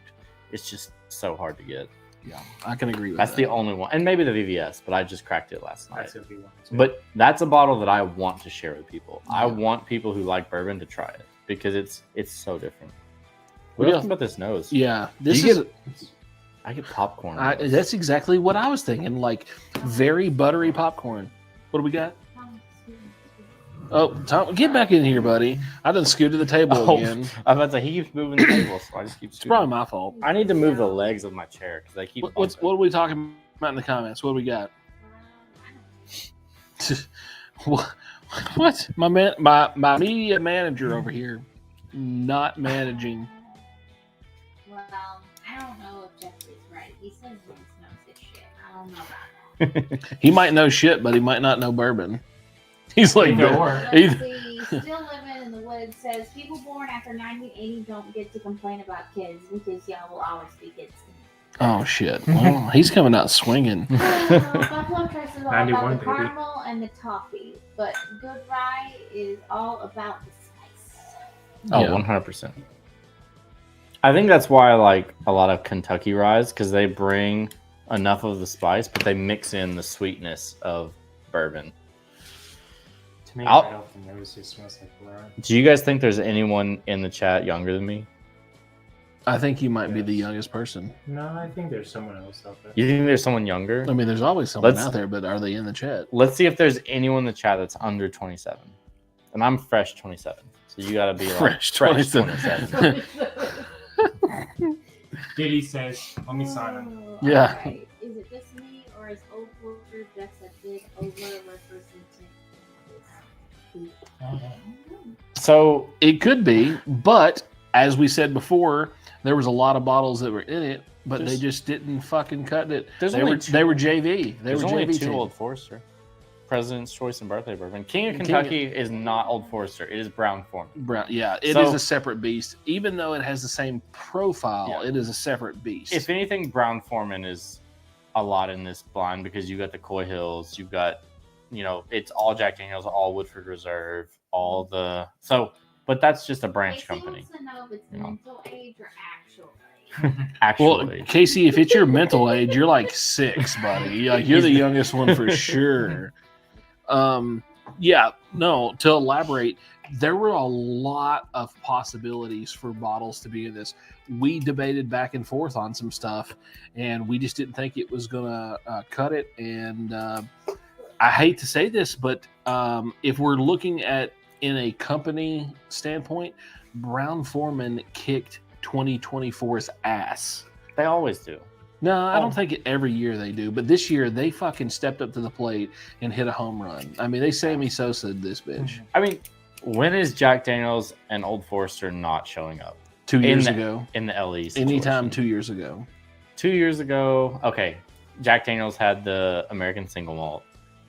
It's just so hard to get. Yeah, I can agree with That's that. the only one, and maybe the VVS, but I just cracked it last night. That's gonna be one. Too. But that's a bottle that I want to share with people. I Yeah. want people who like bourbon to try it because it's so different. What What do you else? think about this nose? Yeah, this Do you is. I get popcorn. nose. That's exactly what I was thinking. Like very buttery popcorn. What do we got? Oh, Tom, get back in here, buddy. I done scooted the table Oh, again. I was about to say, he keeps moving the table, so I just keep It's scooting. probably my fault. I need to move the legs of my chair because I keep. What are we talking about in the comments? What do we got? What? My media manager over here, not managing. Well, I don't know if Jeffrey's right. He says Vince knows his shit. I don't know about that. He might know shit, but he might not know bourbon. He's like, Either no. or. Let's Either- see. Still living in the woods says people born after 1980 don't get to complain about kids because y'all will always be kids. Oh shit! Well, he's coming out swinging. Buffalo Trace is all 91, about the baby. caramel and the toffee. But good rye is all about the spice. Oh, Yeah. 100%. I think that's why I like a lot of Kentucky ryes, because they bring enough of the spice, but they mix in the sweetness of bourbon. To me, I'll- right off the nose, it smells like rye. Do you guys think there's anyone in the chat younger than me? I think you might be the Yes. youngest person. No, I think there's someone else out there. You think there's someone younger? I mean, there's always someone Let's- out there, but are they in the chat? Let's see if there's anyone in the chat that's under 27. And I'm fresh 27. So you got to be like Fresh 27. Diddy says, let me sign him. Oh, Yeah. alright. Is it just me, or is Old Porter just a big over-representation? So It could be, but as we said before, there was a lot of bottles that were in it, but they There's- just didn't fucking cut it. There's They only were two- they were JV. They there's were only JV two team. Old Forester. President's Choice and Birthday Bourbon. King of King of- Kentucky is not Old Forester. It is Brown Foreman. Brown, yeah, it is So- a separate beast. Even though it has the same profile, Yeah. it is a separate beast. If anything, Brown Foreman is a lot in this blind because you got the Coy Hills, you've got, it's all Jack Daniels, all Woodford Reserve, all the but that's just a branch Casey company. wants to know if it's You know. mental age or actual age. well, Actually, Casey, if it's your mental age, you're like 6, buddy. You're the youngest one for sure. Yeah, no, to elaborate, there were a lot of possibilities for bottles to be in this. We debated back and forth on some stuff, and we just didn't think it was going to cut it. And I hate to say this, but if we're looking at in a company standpoint, Brown Foreman kicked 2024's ass. they always do. No, I Oh. don't think every year they do, but this year they fucking stepped up to the plate and hit a home run. I mean, they Sammy Sosa'd this bitch I mean, when is Jack Daniels and Old Forester not showing up 2 years the- ago. in the LE situation? Anytime 2 years ago. 2 years ago, okay, Jack Daniels had the American Single Malt.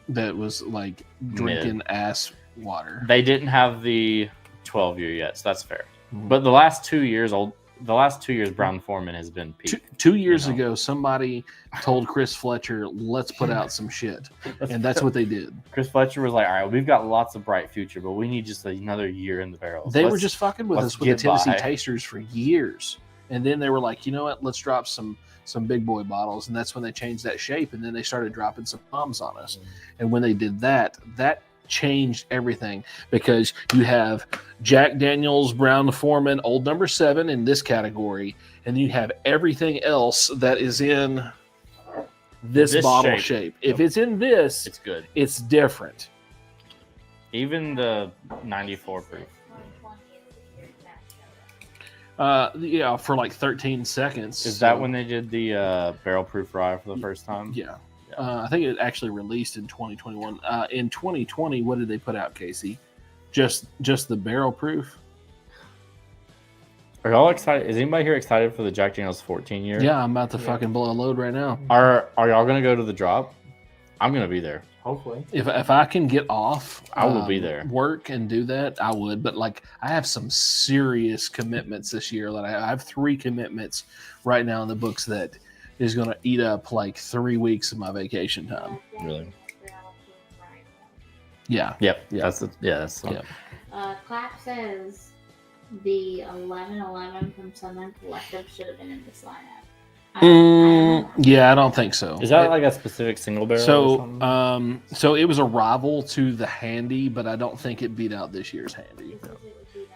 That was like drinking ass water. They didn't have the 12-year yet, so that's fair. Mhm. But the last 2 years, Brown Foreman has been peak. 2 years know. ago, somebody told Chris Fletcher, "Let's put out some shit," and that's what they did. Chris Fletcher was like, "All right, we've got lots of bright future, but we need just another year in the barrel." They were Let's- just fucking with let's us with the get Tennessee by. Tasters for years, and then they were like, "You know what? Let's drop some big boy bottles," and that's when they changed that shape, and then they started dropping some bombs on us. And when they did that, that changed everything because you have Jack Daniels, Brown Foreman, Old Number 7 in this category, and you have everything else that is in this bottle shape. If it's in this, It's good. it's different. Even the 94 proof. 120 is the year that show. Yeah, for like 13 seconds. Is that when they did the barrel proof rye for the first time? Yeah. I think it actually released in 2021. In 2020, what did they put out, Casey? Just the barrel proof? Are y'all excited? Is anybody here excited for the Jack Daniels 14 year? Yeah, I'm about to fucking blow a load right now. Are y'all gonna go to the drop? I'm gonna be there. Hopefully. If I can get off, I will be there. Work and do that, I would. But like, I have some serious commitments this year. Like, I have 3 commitments right now in the books that is going to eat up like 3 weeks of my vacation time. Really? Yeah, Yep. Yeah. That's Yeah. Clap says the 1111 from Southern Collective should have been in this lineup. I don't know. yeah. I don't think so. Is that like a specific single barrel? or So, something? so it was a rival to the Handy, but I don't think it beat out this year's Handy. Because it would be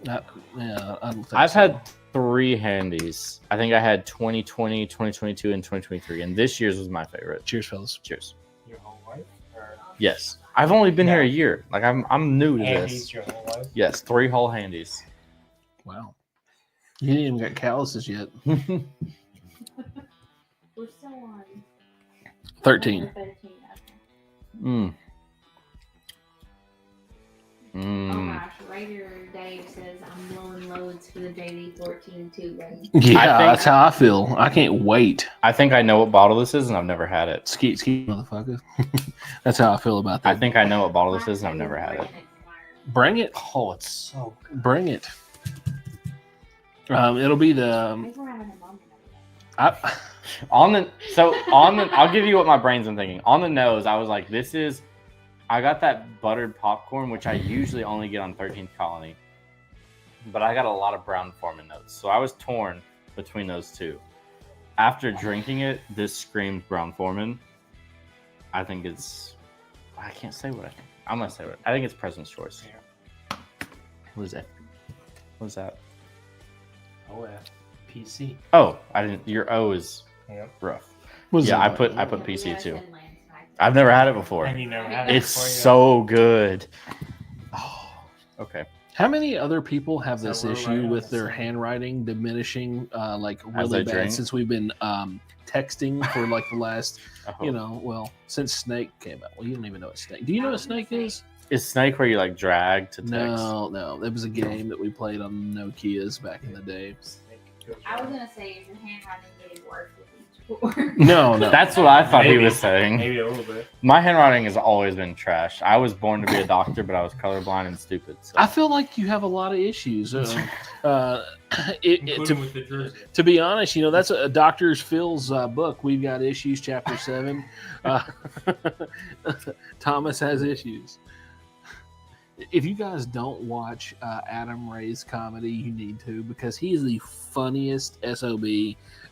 that Yeah, I don't think I've so. had 3 handies. I think I had 2020, 2022, and 2023, and this year's was my favorite. Cheers, fellas. Cheers. Your whole life? Or Yes, I've only been here a Yeah. year. Like I'm new to Andy's this. your whole life? Yes, 3 whole handies. Wow. You didn't even got calluses yet. We're still on 13. 13. Okay. Mm. Oh Mm. gosh, Raider Dave says I'm blowing loads for the JD14 too, buddy. Yeah, I think- that's how I feel. I can't wait. I think I know what bottle this is, and I've never had it. Skeet, motherfucker. That's how I feel about that. I think I know what bottle this is, and I've never had it. Bring it. Oh, it's so good. Bring it. It'll be I the. think we're having a moment of it. I, I'll give you what my brain's been thinking. On the nose, I was like, this is I got that buttered popcorn, which I usually only get on 13th Colony, but I got a lot of Brown Forman notes, so I was torn between those two. After drinking it, this screams Brown Forman. I think it's. I can't say what I think. I'm gonna say what I think. It's President's Choice. What is that? What is that? PC. Oh, I didn't. Your O is rough. Yeah, I put PC too. I've never had it before. And you never had it It's before, yeah. so good. Oh, okay. How many other people have So this we're issue right on with the their same. handwriting diminishing like As really they bad drink? since we've been texting for like the last, Oh. since Snake came out. Well, you don't even know what Snake. Do you know what Snake is? Is Snake where you like drag to text? No. It was a game that we played on Nokia's back in the day. I was gonna say, is your handwriting getting worse with each word? No. That's what I thought Maybe. he was saying. Maybe a little bit. My handwriting has always been trash. I was born to be a doctor, but I was colorblind and stupid. So. I feel like you have a lot of issues. Including with the jersey. To be honest, that's a Dr. Phil's book. We've got issues, chapter 7. Thomas has issues. If you guys don't watch Adam Ray's comedy, you need to, because he is the funniest SOB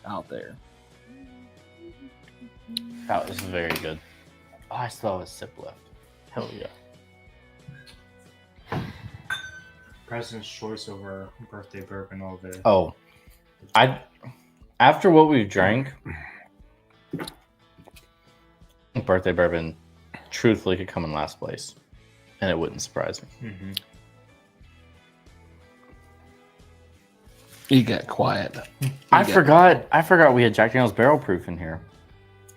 out there. That was very good. Oh, I still have a sip left. Hell yeah. President's Choice over birthday bourbon all day. Oh, after what we've drank, birthday bourbon truthfully could come in last place, and it wouldn't surprise me. Mm-hmm. He got quiet. I forgot we had Jack Daniel's Barrel Proof in here.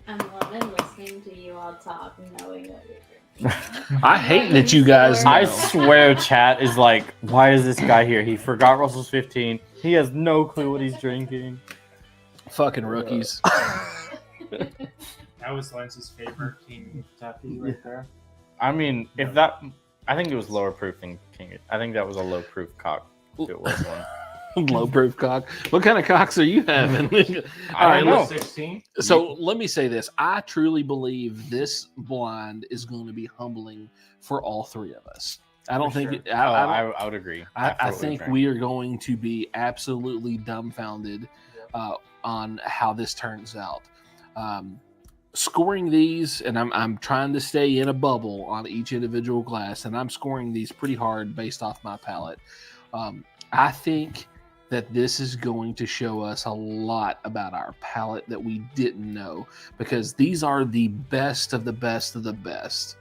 I'm loving listening to you all talk, knowing what you're drinking. I hate that you guys know. I swear chat is like, why is this guy here? He forgot Russell's 15. He has no clue what he's drinking. Fucking rookies. That was Lence's favorite King Kentucky right there. I mean, I think it was lower proof than King. I think that was a low proof cock. If it was one. Low proof cock. What kind of cocks are you having? All right, don't know. look. 16. So let me say this. I truly believe this blind is going to be humbling for all three of us. I don't For think. sure. I would agree. I think we are going to be absolutely dumbfounded on how this turns out. Scoring these, and I'm trying to stay in a bubble on each individual glass, and I'm scoring these pretty hard based off my palate. I think that this is going to show us a lot about our palate that we didn't know, because these are the best of the best of the best,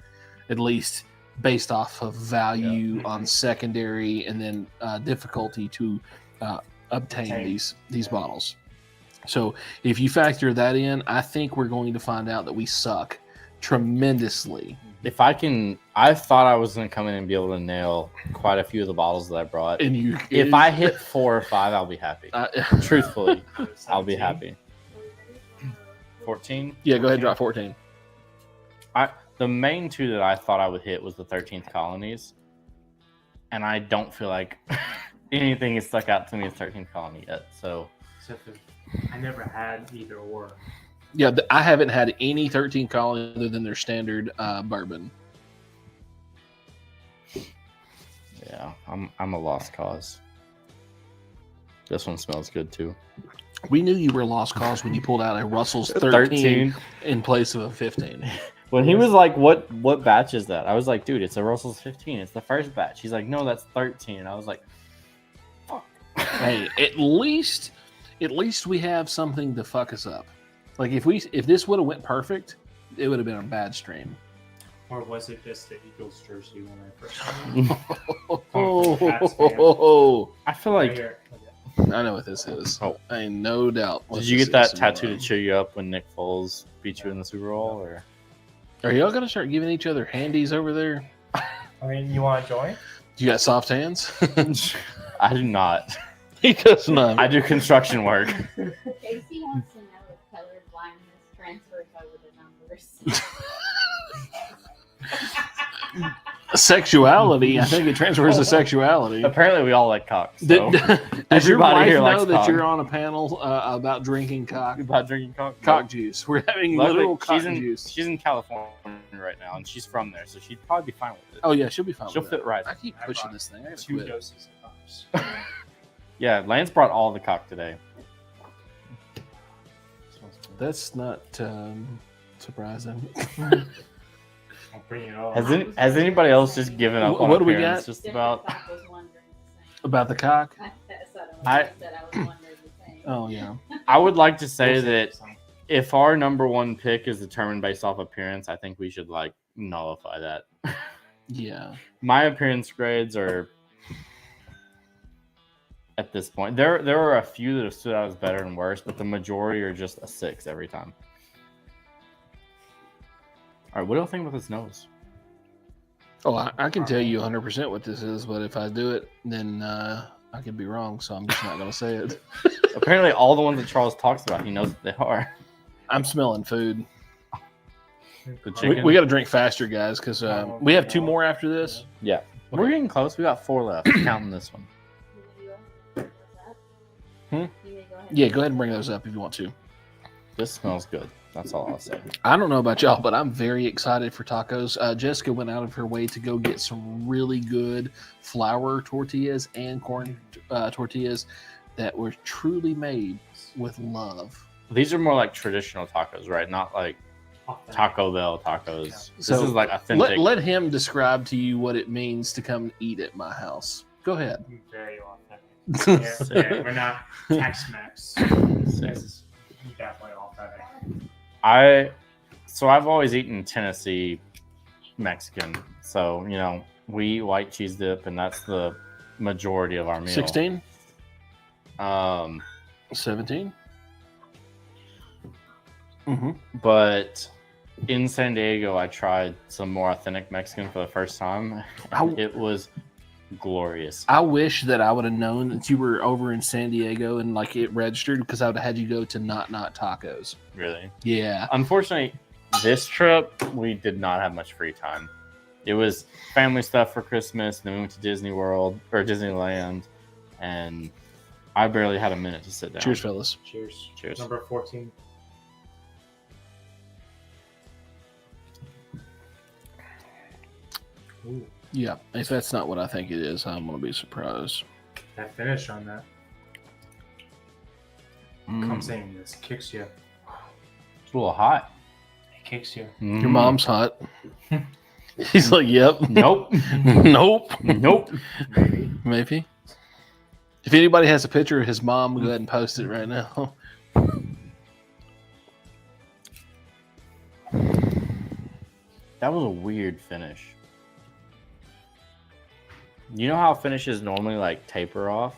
at least based off of value on secondary and then difficulty to obtain these bottles. So if you factor that in, I think we're going to find out that we suck tremendously. I thought I was going to come in and be able to nail quite a few of the bottles that I brought. And If I hit 4 or 5, I'll be happy. Truthfully, I'll be 17. happy. 14? Yeah, go ahead, drop 14. The main two that I thought I would hit was the 13th Colonies. And I don't feel like anything has stuck out to me as 13th Colony yet. So Except that I never had either or. Yeah, I haven't had any 13 Colony other than their standard bourbon. yeah, I'm a lost cause. This one smells good too. We knew you were a lost cause when you pulled out a Russell's 13 in place of a 15. When he was like, what batch is that? I was like, dude, it's a Russell's 15. It's the first batch. He's like, no, that's 13. And I was like, fuck. Hey, at least we have something to fuck us up. Like if this would have went perfect, it would have been a bad stream. Or was it just the Eagles jersey when I first saw it? Oh, I feel Right like, here. I know what this is. Oh. I ain't no doubt. what did you this get that is. tattoo to cheer you up when Nick Foles beat you in the Super Bowl? Or Are y'all gonna start giving each other handies over there? I mean, you want to join? You got soft hands? I do not. He does not. I do construction work. Casey wants to know if color blindness transfers over to numbers. Sexuality. I think it transfers to sexuality. Apparently, we all like cock. So. Does your Everybody wife here know likes that cock. you're on a panel about drinking cock? About drinking cock? Cock juice. We're having Luckily, literal cock she's in, juice. She's in California right now, and she's from there, so she'd probably be fine with it. Oh yeah, she'll be fine. She'll with fit it. right. I keep I pushing brought this thing. I gotta 2 quit. doses of hops. Yeah, Lance brought all the cock today. That's not surprising. I'll bring it all. Has anybody else just given up on What do we appearance? got? Just about. I was wondering the same. About the cock? I I- said I was wondering the same. Oh yeah. I would like to say We'll see that some. if our number one pick is determined based off appearance, I think we should like nullify that. Yeah. My appearance grades are at this point. There are a few that have stood out as better and worse, but the majority are just a 6 every time. All right, what do you think about this nose? Oh, I can tell you 100% what this is, but if I do it, then I could be wrong. So I'm just not gonna say it. Apparently, all the ones that Charles talks about, he knows what they are. I'm smelling food. The We, chicken. we got to drink faster, guys, because we have 2 more after this. Yeah, we're getting close. We got 4 left, counting this one. Hmm? Yeah, go ahead and bring those up if you want to. This smells good. That's all I'll say. I don't know about y'all, but I'm very excited for tacos. Jessica went out of her way to go get some really good flour tortillas and corn tortillas that were truly made with love. These are more like traditional tacos, right? Not like Authentic. Taco Bell tacos. This So, is like authentic. Let him describe to you what it means to come eat at my house. Go ahead. Very authentic. Yeah, we're not Tex-Mex. This is definitely authentic. I've always eaten Tennessee Mexican. So, you know, we eat white cheese dip, and that's the majority of our meal. 16? 17. 17? Mm-hmm. But in San Diego, I tried some more authentic Mexican for the first time. It was glorious. I wish that I would have known that you were over in San Diego and like it registered, because I would have had you go to Not Tacos. Really. Yeah. Unfortunately, this trip, we did not have much free time. It was family stuff for Christmas, and then we went to Disney World or Disneyland, and I barely had a minute to sit down. Cheers, fellas. Cheers. Cheers. Number 14. Ooh, Yeah. If that's not what I think it is, I'm going to be surprised. that finish on that. I'm saying this kicks you. It's a little hot. It kicks you. Your mom's hot. He's like, yep. Nope. Nope. Nope. Maybe. Maybe. If anybody has a picture of his mom, go ahead and post it right now. That was a weird finish. You know how finishes normally like taper off?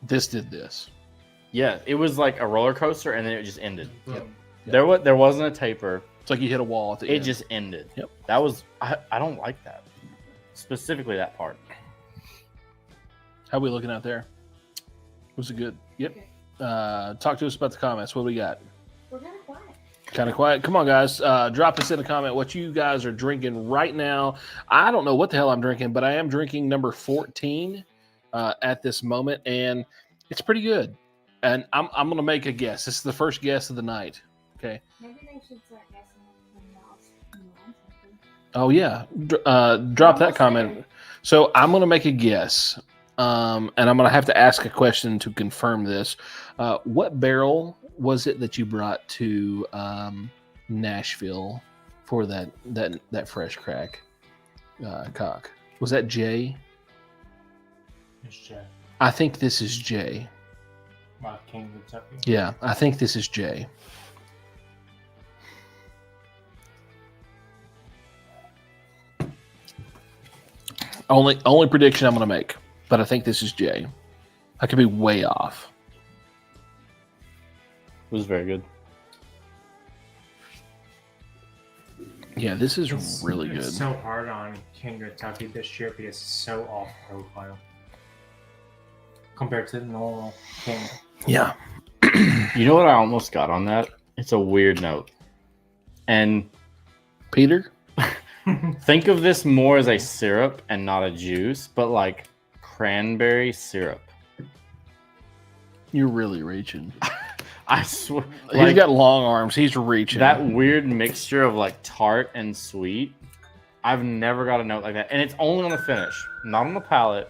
This did this. Yeah, it was like a roller coaster, and then it just ended. Boom. There wasn't a taper. It's like you hit a wall at the It end. just ended. Yep. That was I don't like that. Specifically that part. How we looking out there? Was it good? Yep. Talk to us about the comments. What do we got? We're kind of quiet. Kind of quiet. Come on, guys. Drop us in a comment what you guys are drinking right now. I don't know what the hell I'm drinking, but I am drinking number 14 at this moment, and it's pretty good. And I'm going to make a guess. This is the first guess of the night. Okay. Maybe they should start guessing the mouse and something. Oh, yeah. Drop that comment. So I'm going to make a guess, and I'm going to have to ask a question to confirm this. What barrel was it that you brought to Nashville for that fresh crack cock? Was that J? It's Jay. I think this is J. My King Kentucky. Yeah, I think this is J. Only prediction I'm going to make, but I think this is J. I could be way off. It was very good. Yeah, this is It's really good. so hard on King Kentucky this year because it's so off profile compared to the normal King. Yeah. You know what I almost got on that? It's a weird note. And Peter? think of this more as a syrup and not a juice, but like cranberry syrup. You're really reaching. I swear, He's got long arms. He's reaching. that weird mixture of like tart and sweet. I've never got a note like that, and it's only on the finish, not on the palate.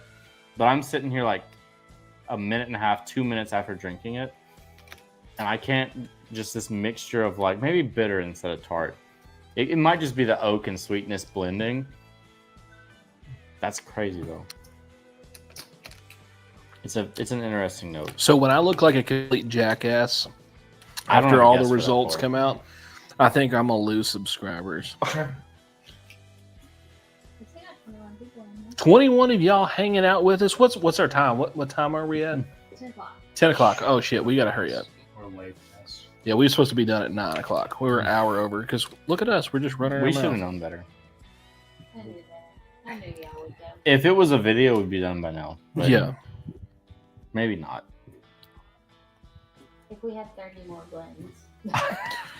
But I'm sitting here like a minute and a half, 2 minutes after drinking it, and I can't. Just this mixture of like maybe bitter instead of tart. It might just be the oak and sweetness blending. That's crazy though. It's an interesting note. So when I look like a complete jackass I don't after have a all guess the for that results part. come out, I think I'm gonna lose subscribers. We still got 21 people in here. 21 of y'all hanging out with us. What's our time? What time are we at? 10 o'clock. 10 o'clock. Oh shit, we gotta hurry up. We're late for this. Yeah, we were supposed to be done at 9 o'clock. We were an hour over because look at us. We're just running We our should have mouth. known better. I knew that. I knew y'all would go. If it was a video, we'd be done by now. But Yeah. maybe not. If we had 30 more blends.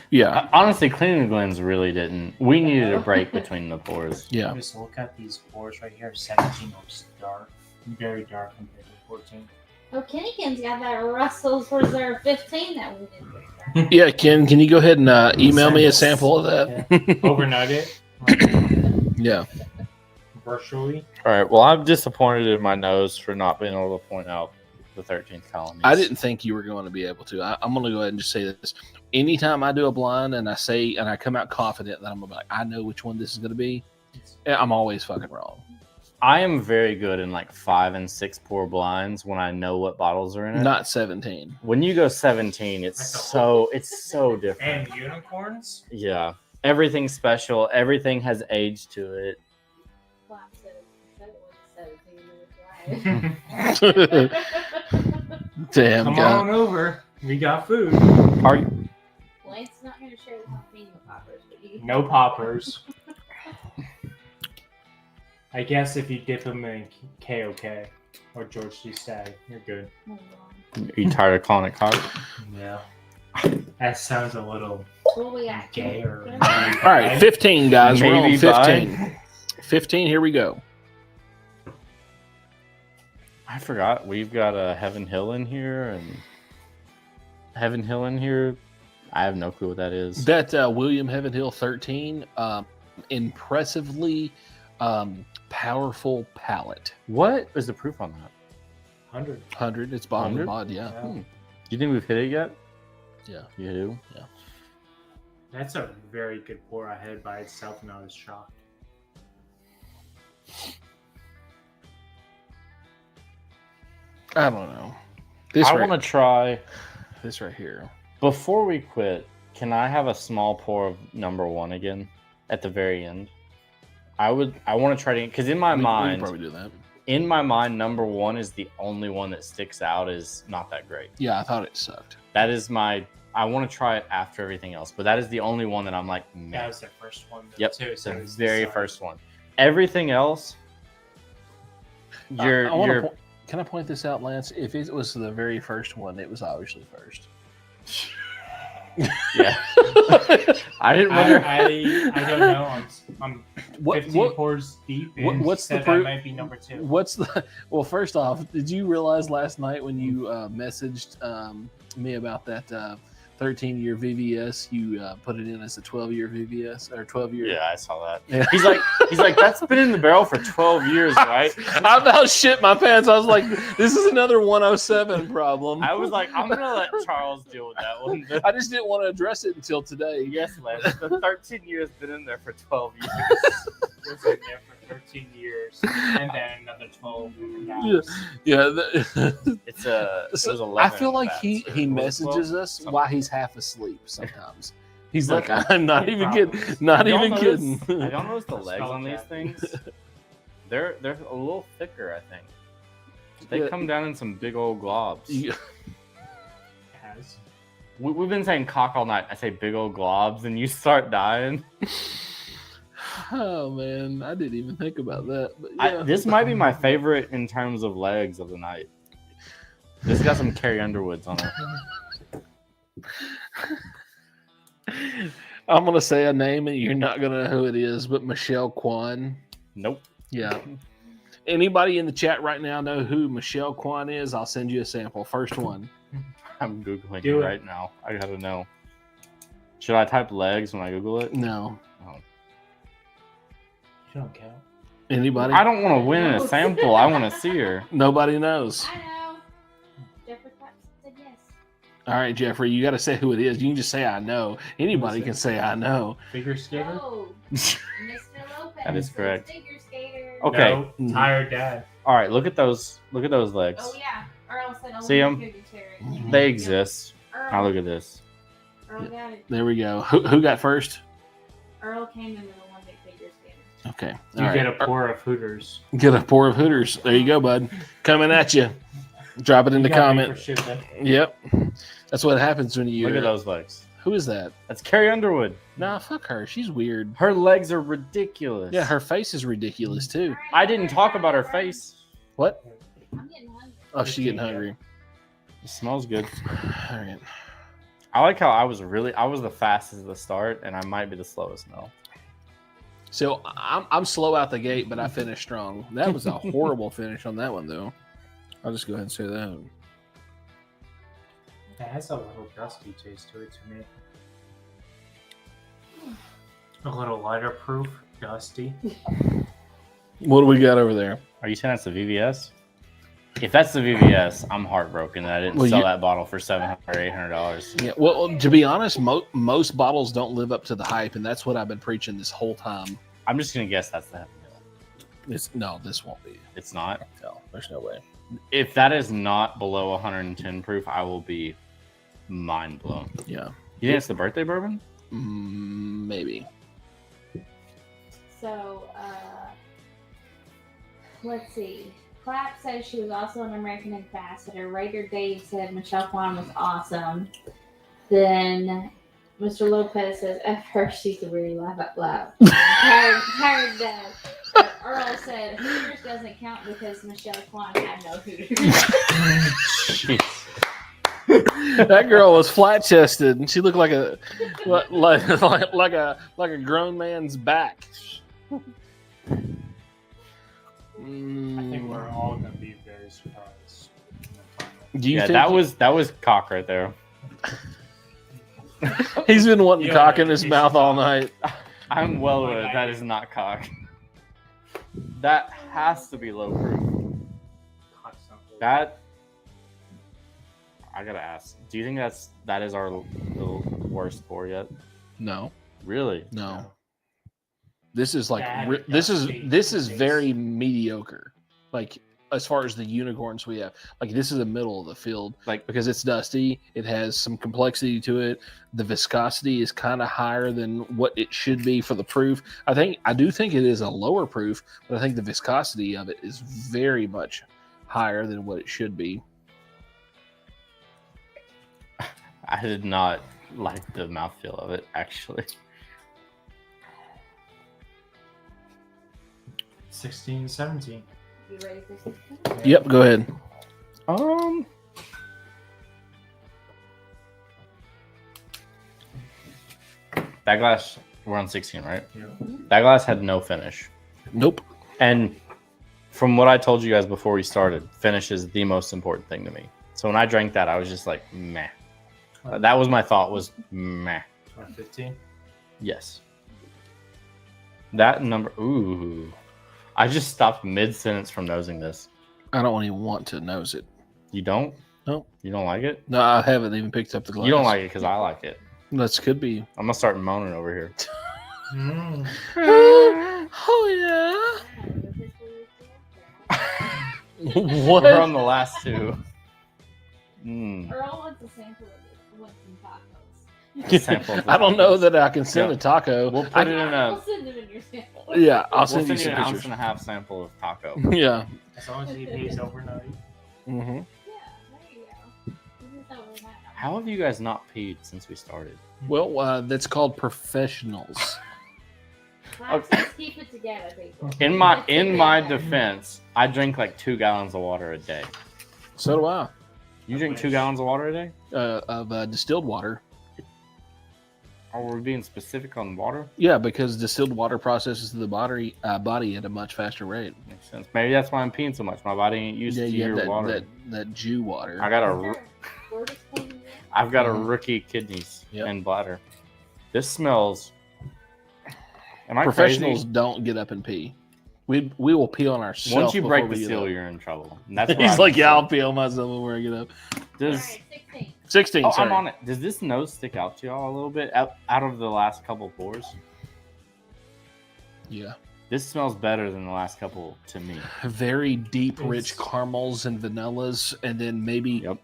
Yeah. Honestly, cleaning the blends really didn't. We needed a break between the pours. Yeah. Just look at these pours right here. 17 looks dark, very dark compared to 14. Oh, Kennykin's got that Russell's Reserve 15 that we didn't get. Yeah, Ken, can you go ahead and email me a sample of that? Overnight it. Yeah. Virtually. All right. Well, I'm disappointed in my nose for not being able to point out the 13th colony. I didn't think you were going to be able to. I'm going to go ahead and just say this. Anytime I do a blind and I come out confident that I'm going to be like, I know which one this is going to be, I'm always fucking wrong. I am very good in like 5 and 6 pour blinds when I know what bottles are in it. Not 17. When you go 17, it's so different. And unicorns? Yeah. Everything's special. Everything has age to it. Well, I said it was 17 minutes right. Damn, Come God. on over. We got food. Are you? Lance is not going to share the jalapeno poppers, but you No poppers. I guess if you dip them in KOK or George C. Stagg, you're good. Move on. Are you tired of calling it cock? Yeah. That sounds a little What we got? gay or. All right, 15, guys. We're on Maybe 15. 15, here we go. I forgot. We've got a Heaven Hill in here and Heaven Hill in here. I have no clue what that is. That William Heaven Hill 13, impressively powerful palate. What is the proof on that? 100. 100, it's bottom of the 100? bod, yeah. Yeah. Do you think we've hit it yet? Yeah. You do? That's a very good pour. I had it by itself and I was shocked. I don't know. This I right, want to try. this right here. Before we quit, can I have a small pour of number 1 again at the very end? I want to try to, because in my We can mind, probably do that. number 1 is the only one that sticks out as not that great. Yeah, I thought it sucked. That is I want to try it after everything else, but that is the only one that I'm like, That man. was the first one. Though, Yep, too, it's so the it's very decided. first one. Everything else, Can I point this out, Lance? If it was the very first one, it was obviously first. yeah. I didn't wonder. I don't know. I'm What 15 pours deep. And what's the said proof- that might be number 2. What's the? Well, first off, did you realize last night when you messaged me about that 13-year VVS, you put it in as a 12-year VVS or 12-year? Yeah, I saw that. Yeah. He's like, that's been in the barrel for 12 years, right? I about shit my pants. I was like, this is another 107 problem. I was like, I'm gonna let Charles deal with that one. I just didn't want to address it until today. Yes, Les. The 13 years been in there for 12 years. It's been there for 13 years, and then another 12. Yeah. Yeah. It was So 11. I feel like in he fact, so messages 12? us Something. while he's half asleep sometimes. He's like, Look, I'm not even kidding. Not Y'all even notice- kidding. I don't notice the legs on these things. They're a little thicker, I think. They Yeah. come down in some big old globs. Yeah. Has. We've been saying cock all night. I say big old globs, and you start dying. Oh man, I didn't even think about that. But yeah. This might be my favorite in terms of legs of the night. This got some Carrie Underwoods on it. I'm gonna say a name and you're not gonna know who it is, but Michelle Kwan. Nope. Yeah. Anybody in the chat right now know who Michelle Kwan is? I'll send you a sample. First one. I'm Googling Do it it. right now. I gotta know. Should I type legs when I Google it? No. You don't count. Anybody? I don't want to win in a sample. I want to see her. Nobody knows. I know. Jeffrey Clapp said yes. All right, Jeffrey, you got to say who it is. You can just say I know. Anybody can say I know. Figure skater? Oh, Mr. Lopez. That is says correct. Figure skater. Okay. No, tired dad. All right, look at those. Look at those legs. Oh yeah. Earl said See 'em? Olympic figure skater. They exist. Earl, Now look at this. Earl got it. There we go. Who got first? Earl came in with Olympic figure skater. Okay. You All get right. a pour of Hooters. Get a pour of Hooters. There you go, bud. Coming at you. Drop it in the You got me comment. for shipping. Yep. That's what happens when you. Look at those legs. Who is that? That's Carrie Underwood. Nah, fuck her. She's weird. Her legs are ridiculous. Yeah, her face is ridiculous too. Alright, I didn't talk about her face. What? I'm getting hungry. Oh, she's getting hungry. It smells good. All right. I like how I was the fastest at the start, and I might be the slowest now. So I'm slow out the gate, but I finished strong. That was a horrible finish on that one, though. I'll just go ahead and say that. It has a little dusty taste to it to me. A little lighter proof, dusty. What do we got over there? Are you saying that's the VVS? If that's the VVS, I'm heartbroken that I didn't Well, sell you- that bottle for $700 or $800. Yeah. Well, to be honest, most bottles don't live up to the hype, and that's what I've been preaching this whole time. I'm just gonna guess that's the Heavy Meal. No, this won't be. It's not. No, there's no way. If that is not below 110 proof, I will be mind blown. Yeah. You think it's the birthday bourbon? Maybe. So, let's see. Clapp says she was also an American ambassador. Raider Dave said Michelle Kwan was awesome. Then Mr. Lopez says, F her, she's a weird laugh out loud. Tired dad. Earl said Hooters doesn't count because Michelle Kwan had no Hooters. That girl was flat chested, and she looked like a like a grown man's back. I think we're all gonna be very surprised. Do you Yeah, think that was cock right there. he's been wanting Yeah, cock in his he's mouth all cock. night? I'm well aware that is not cock. That has to be low proof. That I gotta ask. Do you think that is our little worst pour yet? No, Really? no. This is like Bad this dusty is taste. very mediocre. Like as far as the unicorns we have, like this is the middle of the field. Like Because it's dusty, it has some complexity to it. The viscosity is kind of higher than what it should be for the proof. I do think it is a lower proof, but I think the viscosity of it is very much higher than what it should be. I did not like the mouthfeel of it actually. 16, 17. You ready for some? Yep, go ahead. That glass, we're on 16, right? Yeah. That glass had no finish. Nope. And from what I told you guys before we started, finish is the most important thing to me. So when I drank that, I was just like, meh. That was my thought, was meh. 15. Yes. That number, ooh. I just stopped mid-sentence from nosing this. I don't even want to nose it. You don't? No. You don't like it? No, I haven't even picked up the glass. You don't like it because I like it. That could be. I'm going to start moaning over here. Oh yeah. What? We're on the last two. Earl wants a sample of it. Wants some tacos. Sample of I don't know tacos. that I can send Yeah. a taco. We'll put it in I'll a... send them in your sample. Yeah, I'll We'll send you some an ounce pictures. and a half sample of taco. Yeah. As long as he pays overnight. hmm Yeah, there you go. This is how we're not. How have you guys not peed since we started? Well, that's called professionals. Clap says keep it together, people. In my defense, I drink like 2 gallons of water a day. So do I. You drink 2 gallons of water a day? Of distilled water. Are we being specific on water? Yeah, because distilled water processes the body at a much faster rate. Makes sense. Maybe that's why I'm peeing so much. My body ain't used to you your have water. that Jew water. I got a... We're just cleaning I've got a Mhm. rookie kidneys Yep. and bladder. This smells. Am I Professionals crazy? don't get up and pee. We will pee on ourselves. Once you break before the we get seal, up. you're in trouble. And that's what He's I've like, yeah, said. I'll pee on myself before I get up. Does, Alright, 16. 16. oh, sorry. I'm on it. Does this nose stick out to y'all a little bit out of the last couple pours? Yeah. This smells better than the last couple to me. Very deep, rich It's- caramels and vanillas, and then maybe Yep.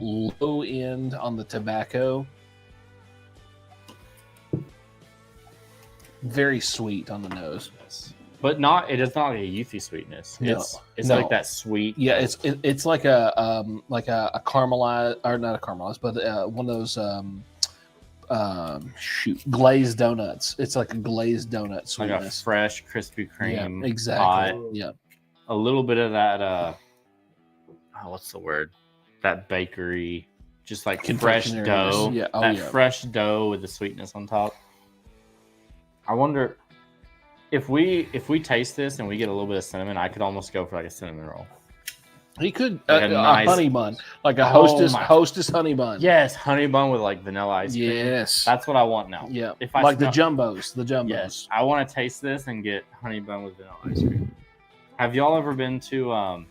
low end on the tobacco. Very sweet on the nose. But not. It is not like a youthy sweetness. No, It's no. like that sweet. Yeah, it's like a caramelized, or not a caramelized, but one of those glazed donuts. It's like a glazed donut like a sweetness. fresh Krispy Kreme. Yeah, exactly. pie. Yeah. A little bit of that. What's the word? That bakery, just like fresh Confectionery. dough. Yeah. Oh, that yeah. fresh dough with the sweetness on top. I wonder if we taste this and we get a little bit of cinnamon, I could almost go for like a cinnamon roll. He could Like a nice- honey bun, like a Oh my- hostess honey bun. Yes, honey bun with like vanilla ice cream. Yes. That's what I want now. Yeah. If I Like smell- the jumbos. Yes, I want to taste this and get honey bun with vanilla ice cream. Have y'all ever been to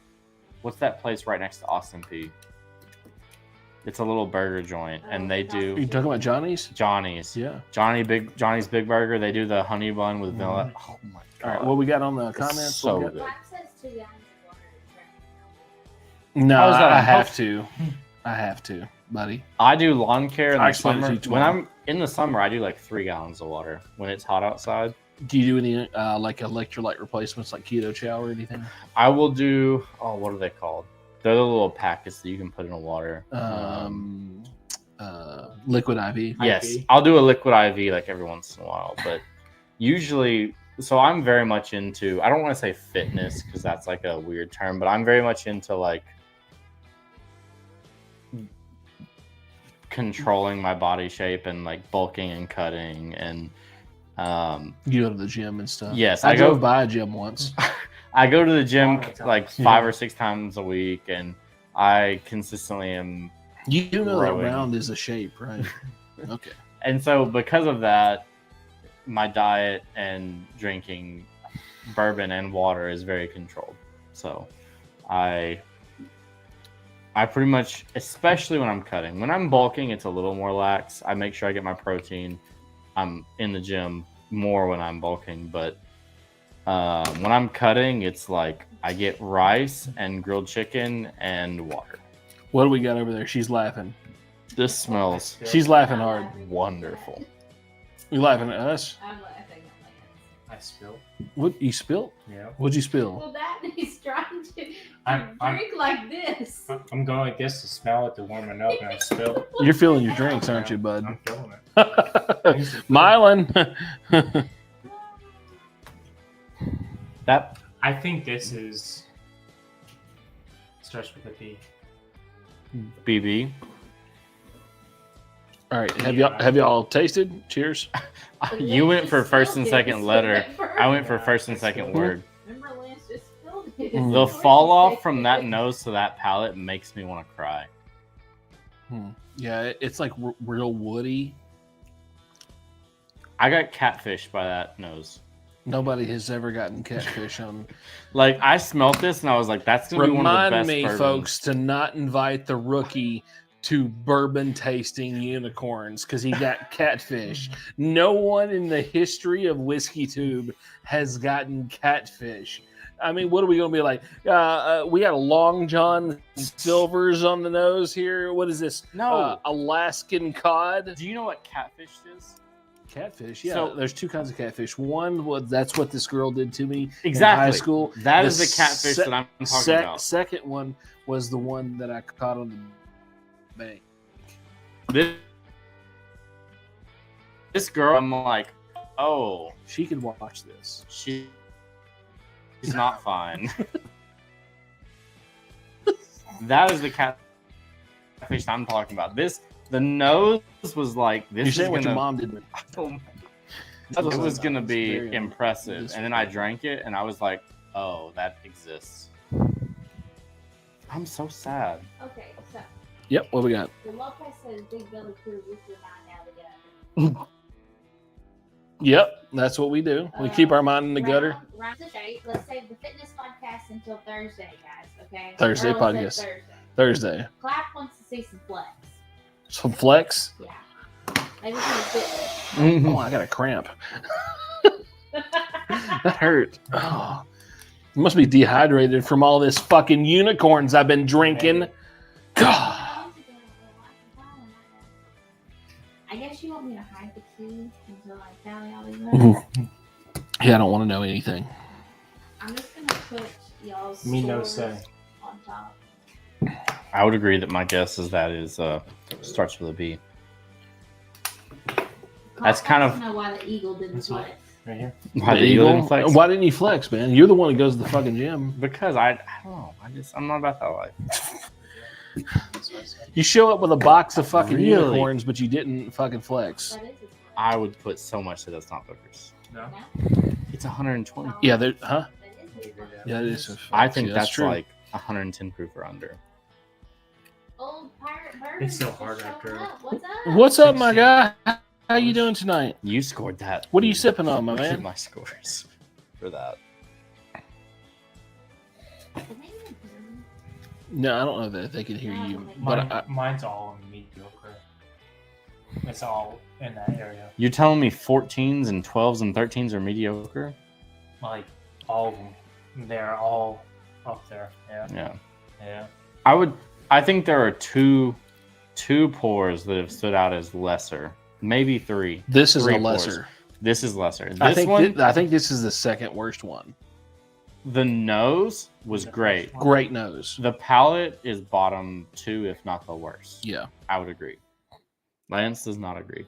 what's that place right next to Austin P? It's a little burger joint, and they Are you do talking about Johnny's? Johnny's. Yeah. Johnny's Big Burger. They do the honey bun with vanilla. Oh my god! All right. What we got on the comments? so What we good. got? Black says 2 gallons of water to drink. No, How's that I on have post? to. I have to, buddy. I do lawn care in I the explained it to summer. you When tomorrow. I'm in the summer, I do like 3 gallons of water when it's hot outside. Do you do any like electrolyte replacements, like keto chow or anything? I will do. Oh, what are they called? They're the little packets that you can put in the water. Liquid IV. Yes, IV. I'll do a liquid IV like every once in a while, but usually, so I'm very much into, I don't want to say fitness because that's like a weird term, but I'm very much into like controlling my body shape and like bulking and cutting and You go to the gym and stuff. Yes, I I go- drove by a gym once. I go to the gym All the time. like Yeah. 5 or 6 times a week and I consistently am. You do know Growing. that round is a shape, right? Okay. And so because of that, my diet and drinking bourbon and water is very controlled. So I pretty much, especially when I'm cutting, when I'm bulking, it's a little more lax. I make sure I get my protein. I'm in the gym more when I'm bulking, but when I'm cutting, it's like I get rice and grilled chicken and water. What do we got over there? She's laughing. This smells She's laughing hard. wonderful. You laughing at us? I'm laughing at I spilled. What you spilled? Yeah. What'd you Lance. spill? Well, that he's trying to I'm- drink like this. I'm going like this to smell it to warm it up, and I spilled. You're feeling your drinks, aren't you, bud? I'm feeling it. Mylan. That I think this is starts with a B. BB. All right. Have y'all tasted? Cheers. You went for first and second Spilled letter. it first. I went for first and second word. Remember, Lance just spilled it. Mm. The fall off from that nose to that palate makes me want to cry. Yeah, it's like real woody. I got catfished by that nose. Nobody has ever gotten catfish on. Like I smelt this and I was like, "That's gonna be one of the Remind best me, bourbons." folks, to not invite the rookie to bourbon tasting unicorns because he got catfish. No one in the history of Whiskey Tube has gotten catfish. I mean, what are we going to be like? We got a Long John Silvers on the nose here. What is this? No. Alaskan cod. Do you know what catfish is? Catfish. Yeah, So- there's 2 kinds of catfish. One was that's what this girl did to me Exactly. in high school. That The is the catfish that I'm talking about. Second one was the one that I caught on the bank. This girl, I'm like, oh, She could watch this. she's not fine. That is the catfish I'm talking about. The nose was like this. You're is saying what your gonna- mom did. It was gonna be Very impressive, and then I drank it, and I was like, "Oh, that exists." I'm so sad. Okay, so Yep. What we got? The Lopez says Big Belly Crew with your mind out of the gutter. Yep. That's what we do. We keep our mind in the gutter. Round to shape. Let's save the fitness podcast until Thursday, guys. Okay. Thursday Earl said podcast. Thursday. Thursday. Clap wants to see some flex. Some flex. Yeah. Maybe some fitness. Oh, I got a cramp. That hurt. Oh. You must be dehydrated from all this fucking unicorns I've been drinking. God. I guess you want me to hide the key until I tally all these up? Yeah, I don't want to know anything. I'm just gonna put y'all's Me no scores say. on top. I would agree that my guess is that is starts with a B. That's kind I of- don't know why the eagle didn't This one. flex. Right here. Why The the eagle eagle? didn't flex? Why didn't you flex, man? You're the one who goes to the fucking gym. Because I don't know. I'm not about that life. You show up with a box of fucking Really? unicorns, but you didn't fucking flex. That is his flex. I would put so much that that's not bookers. No. It's 120. Yeah, there, huh? That is his flex. Yeah, it is. I think Yeah, that's true. like 110 proof or under. Old pirate Bourbon It's so just hard showing after- up. What's up? What's up, my guy? How you doing tonight? You scored that. What are you sipping on, my Look at man? my scores for that. No, I don't know that they can hear you, but Mine's all mediocre. It's all in that area. You're telling me 14s and 12s and 13s are mediocre? Like all of them. They're all up there. Yeah. Yeah. Yeah. I think there are two pours that have stood out as lesser. Maybe three. this is Three a pours. lesser. This is lesser. This I think one, I think this is the second worst one. the nose was The great. first one. Great nose. The palate is bottom two, if not the worst. Yeah. I would agree. Lance does not agree.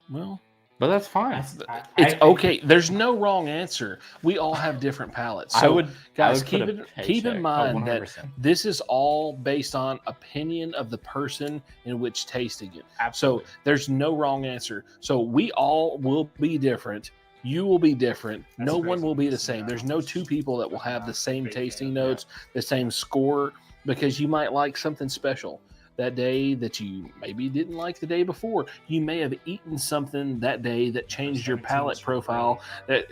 Well, But that's fine. it's think- okay. There's no wrong answer. We all have different palates. I So, would guys, put keep a in paycheck. Oh, mind that 100%. this is all based on opinion of the person in which tasting it. Absolutely. So there's no wrong answer. So we all will be different. You will be different. That's No one crazy. will be the same. There's no two people that will have the same tasting notes, the same score, because you might like something special that day that you maybe didn't like the day before. You may have eaten something that day that changed your palate profile. That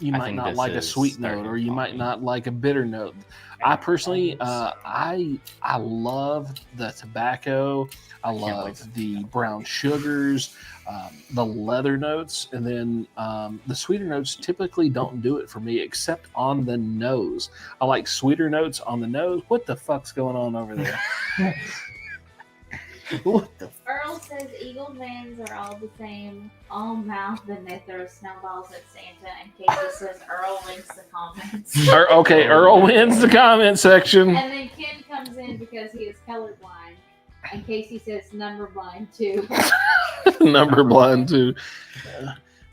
you I might think not this like a is sweet starting note, or you might fine. not like a bitter note. I personally, I love the tobacco. I can't wait love to the brown sugars, the leather notes, and then the sweeter notes typically don't do it for me, except on the nose. I like sweeter notes on the nose. What the fuck's going on over there? What the? Earl says Eagle vans are all the same, all mouth, and they throw snowballs at Santa. And Casey says Earl wins the comments. Okay, Earl wins the comment section. And then Ken comes in because he is colorblind. And Casey says number blind too. Number blind too.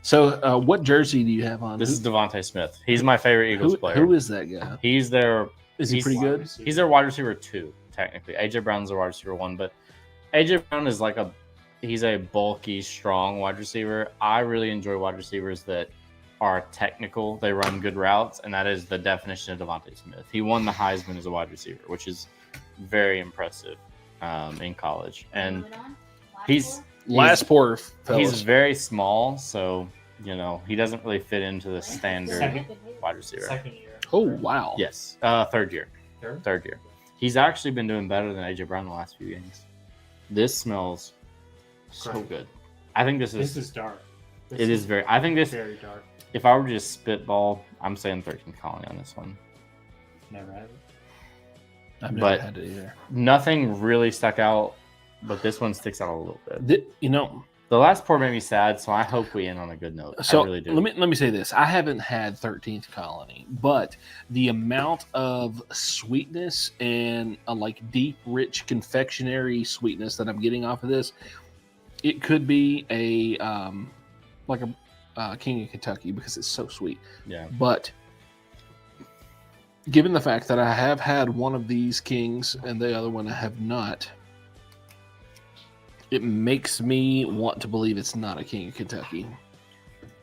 So, what jersey do you have on? This is Devontae Smith. He's my favorite Eagles player. Who is that guy? He's their Is he He's pretty good? he's their wide receiver 2, technically. AJ Brown's their wide receiver 1, but AJ Brown is he's a bulky, strong wide receiver. I really enjoy wide receivers that are technical. They run good routes, and that is the definition of Devontae Smith. He won the Heisman as a wide receiver, which is very impressive in college. And Moving on. Last he's- four. Last poor fellas. he's very small, so he doesn't really fit into the standard Second. wide receiver. Second year. Oh wow. Yes, third year. Third? Third year. He's actually been doing better than AJ Brown the last few games. This smells so Great. good. I think this This is. is dark. This It is very. I think this. very dark. If I were to just spitball, I'm saying 13th colony on this one. Never had it. I've never But- had it either. Nothing really stuck out, but this one sticks out a little bit. The last pour made me sad, so I hope we end on a good note. So I really do. let me say this: I haven't had 13th Colony, but the amount of sweetness and like deep, rich confectionery sweetness that I'm getting off of this, it could be a King of Kentucky because it's so sweet. Yeah. But given the fact that I have had one of these Kings and the other one I have not, it makes me want to believe it's not a King of Kentucky.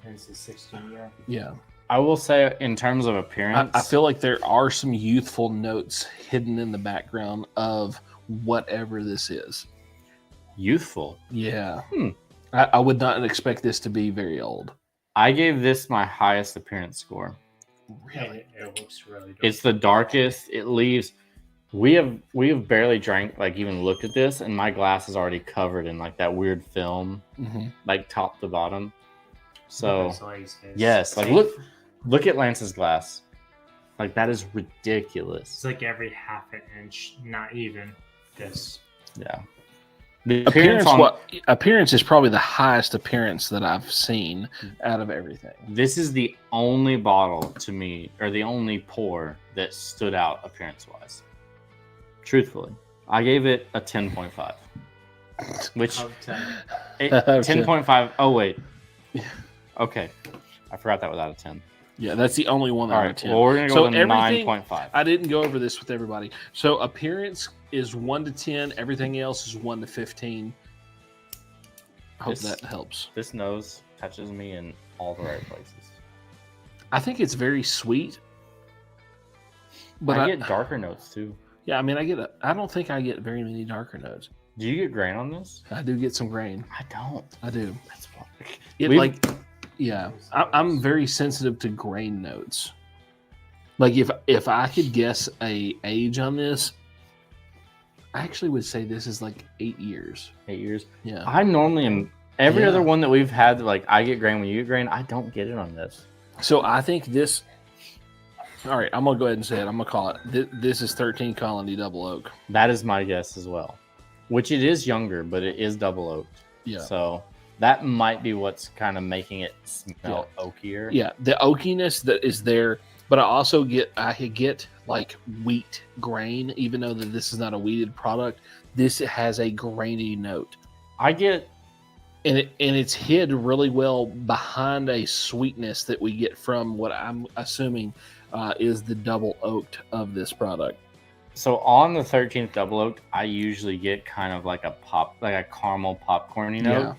And it's a 16 year. Yeah. I will say, in terms of appearance, I feel like there are some youthful notes hidden in the background of whatever this is. youthful. Yeah. I would not expect this to be very old. I gave this my highest appearance score. Really? It looks really dark. It's the darkest. It leaves. We have barely drank, like even looked at this, and my glass is already covered in like that weird film, like top to bottom. So yes, like look at Lance's glass. Like that is ridiculous. It's like every half an inch, not even this. Yeah. The Appearance is probably the highest appearance that I've seen out of everything. This is the only bottle to me, or the only pour that stood out appearance-wise. Truthfully, I gave it a 10.5, which 10.5. Oh wait, okay, I forgot that was out of 10. Yeah, that's the only one All out right, of 10. well we're gonna go with 9.5. I didn't go over this with everybody. So appearance is 1 to 10. Everything else is 1 to 15. I hope that helps. This nose touches me in all the right places. I think it's very sweet, but I get darker notes too. Yeah, I mean, I don't think I get very many darker notes. Do you get grain on this? I do get some grain. I don't. I do. That's Yeah, I'm very sensitive to grain notes. Like if I could guess a age on this, I actually would say this is like 8 years. 8 years. Yeah. I normally am. Every other one that we've had, like I get grain when you get grain, I don't get it on this. So I think this. All right, I'm gonna go ahead and say it. I'm gonna call it. This is 13 Colony Double Oak. That is my guess as well. Which it is younger, but it is double oaked. Yeah. So that might be what's kind of making it smell oakier. Yeah, the oakiness that is there, but I get like wheat grain, even though that this is not a wheated product. This has a grainy note. I get, and it's hid really well behind a sweetness that we get from what I'm assuming is the double oaked of this product. so on the 13th double oaked, I usually get kind of like a caramel popcorny note. Yeah.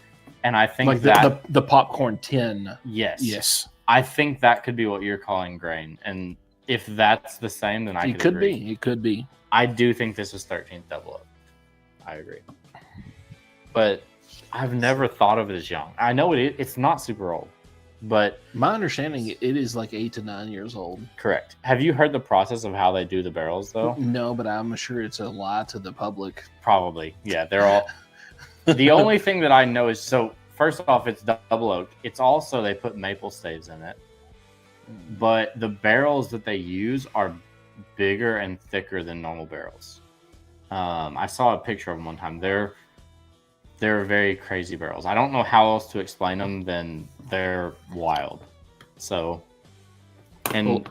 And I think Like that the popcorn tin. yes. I think that could be what you're calling grain. And if that's the same, then I It could be. It could be. I do think this is 13th double oak. I agree. But I've never thought of it as young. I know it's not super old, but My understanding, it is like 8 to 9 years old. correct. Have you heard the process of how they do the barrels though? No, but I'm sure it's a lie to the public. Probably. Yeah, they're all. The only thing that I know is, so first off, it's double oaked. It's also, they put maple staves in it. But the barrels that they use are bigger and thicker than normal barrels. I saw a picture of them one time. They're very crazy barrels. I don't know how else to explain them than they're wild. So, and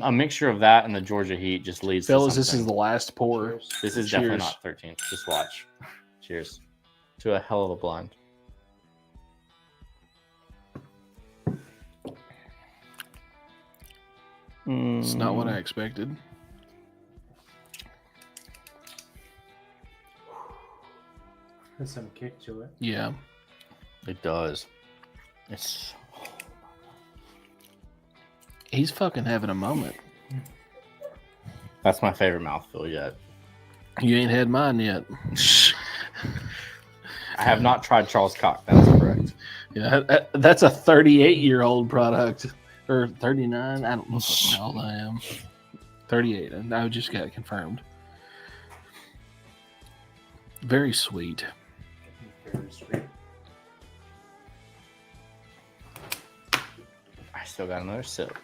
a mixture of that and the Georgia heat just leads Fellas, to this is the last pour. This is definitely not 13th. Just watch. Cheers to a hell of a blind. It's not what I expected. There's some kick to it. Yeah. It does. It's. He's fucking having a moment. That's my favorite mouthfeel yet. You ain't had mine yet. I have not tried Charles Cock. That's correct. Yeah, that's a 38-year-old product. Or 39. I don't know how old I am. 38. And I just got it confirmed. Very sweet. Very sweet. I still got another sip.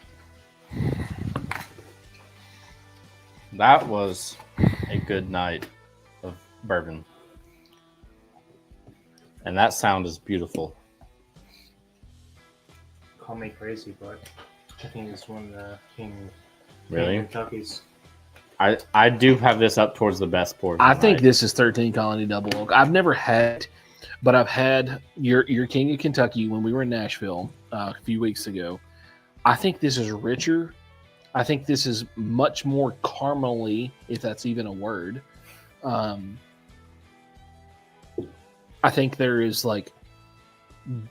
That was a good night of bourbon. And that sound is beautiful. Call me crazy, but I think it's one of the King Kentucky's. I do have this up towards the best pour. I think this is 13 Colony Double Oak. I've never had, but I've had your King of Kentucky when we were in Nashville a few weeks ago. I think this is richer. I think this is much more caramely, if that's even a word. I think there is like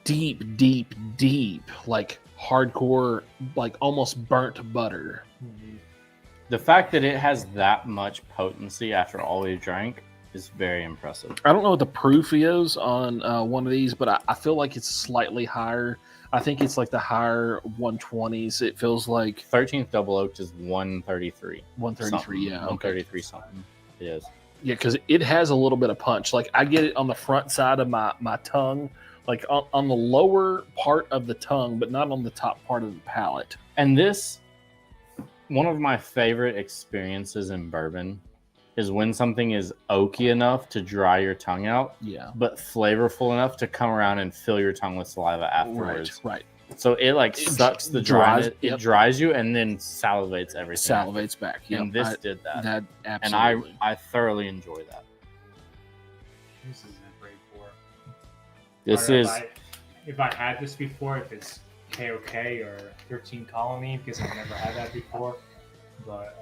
deep, deep, deep, like hardcore, like almost burnt butter. The fact that it has that much potency after all we drank is very impressive. I don't know what the proof is on one of these, but I feel like it's slightly higher. I think it's like the higher 120s. It feels like 13th Double Oaked is 133. 133. Yeah, okay. 133 something. It is. Yeah, because it has a little bit of punch. Like I get it on the front side of my tongue, like on the lower part of the tongue, but not on the top part of the palate. And this, one of my favorite experiences in bourbon is when something is oaky enough to dry your tongue out, Yeah, but flavorful enough to come around and fill your tongue with saliva afterwards. right. So it like sucks the dryness, it yep. dries you, and then salivates everything. Salivates back. Yep. And this did that. That And absolutely. I thoroughly enjoy that. This is a great pour. This Or is if I had this before, if it's KOK or 13 Colony, because I've never had that before. But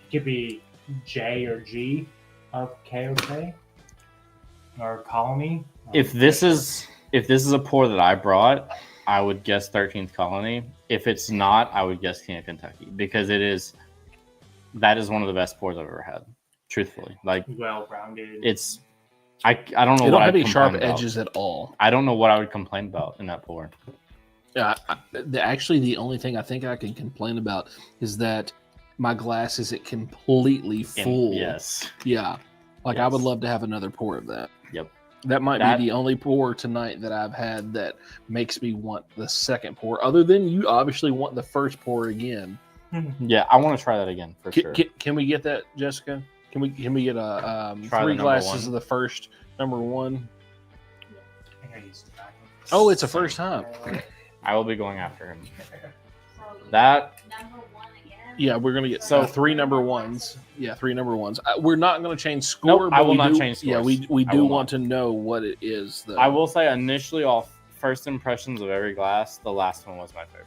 it could be J or G of KOK or Colony. if this is a pour that I brought, I would guess 13th Colony. If it's not, I would guess King of Kentucky, because that is one of the best pours I've ever had. Truthfully, like well-rounded. it's I don't know They what don't have I'd any sharp complain about. edges at all. I don't know what I would complain about in that pour. Yeah, actually, the only thing I think I can complain about is that my glass isn't completely full. Yes. Yeah. Like I Yes. would love to have another pour of that. Yep. That might be the only pour tonight that I've had that makes me want the second pour. Other than you obviously want the first pour again. Yeah, I want to try that again for sure. Can we get that, Jessica? Can we get a Try the 3 number glasses one. of the first number one? I think I used to back them. Oh, it's a first time. I will be going after him. So That number one again. Yeah, we're gonna get So- 3 number ones. Yeah, 3 number ones. We're not gonna change score. Nope, but I will we not do, change Yeah, scores. we I do will want to know what it is. Though. I will say initially off first impressions of every glass, the last one was my favorite.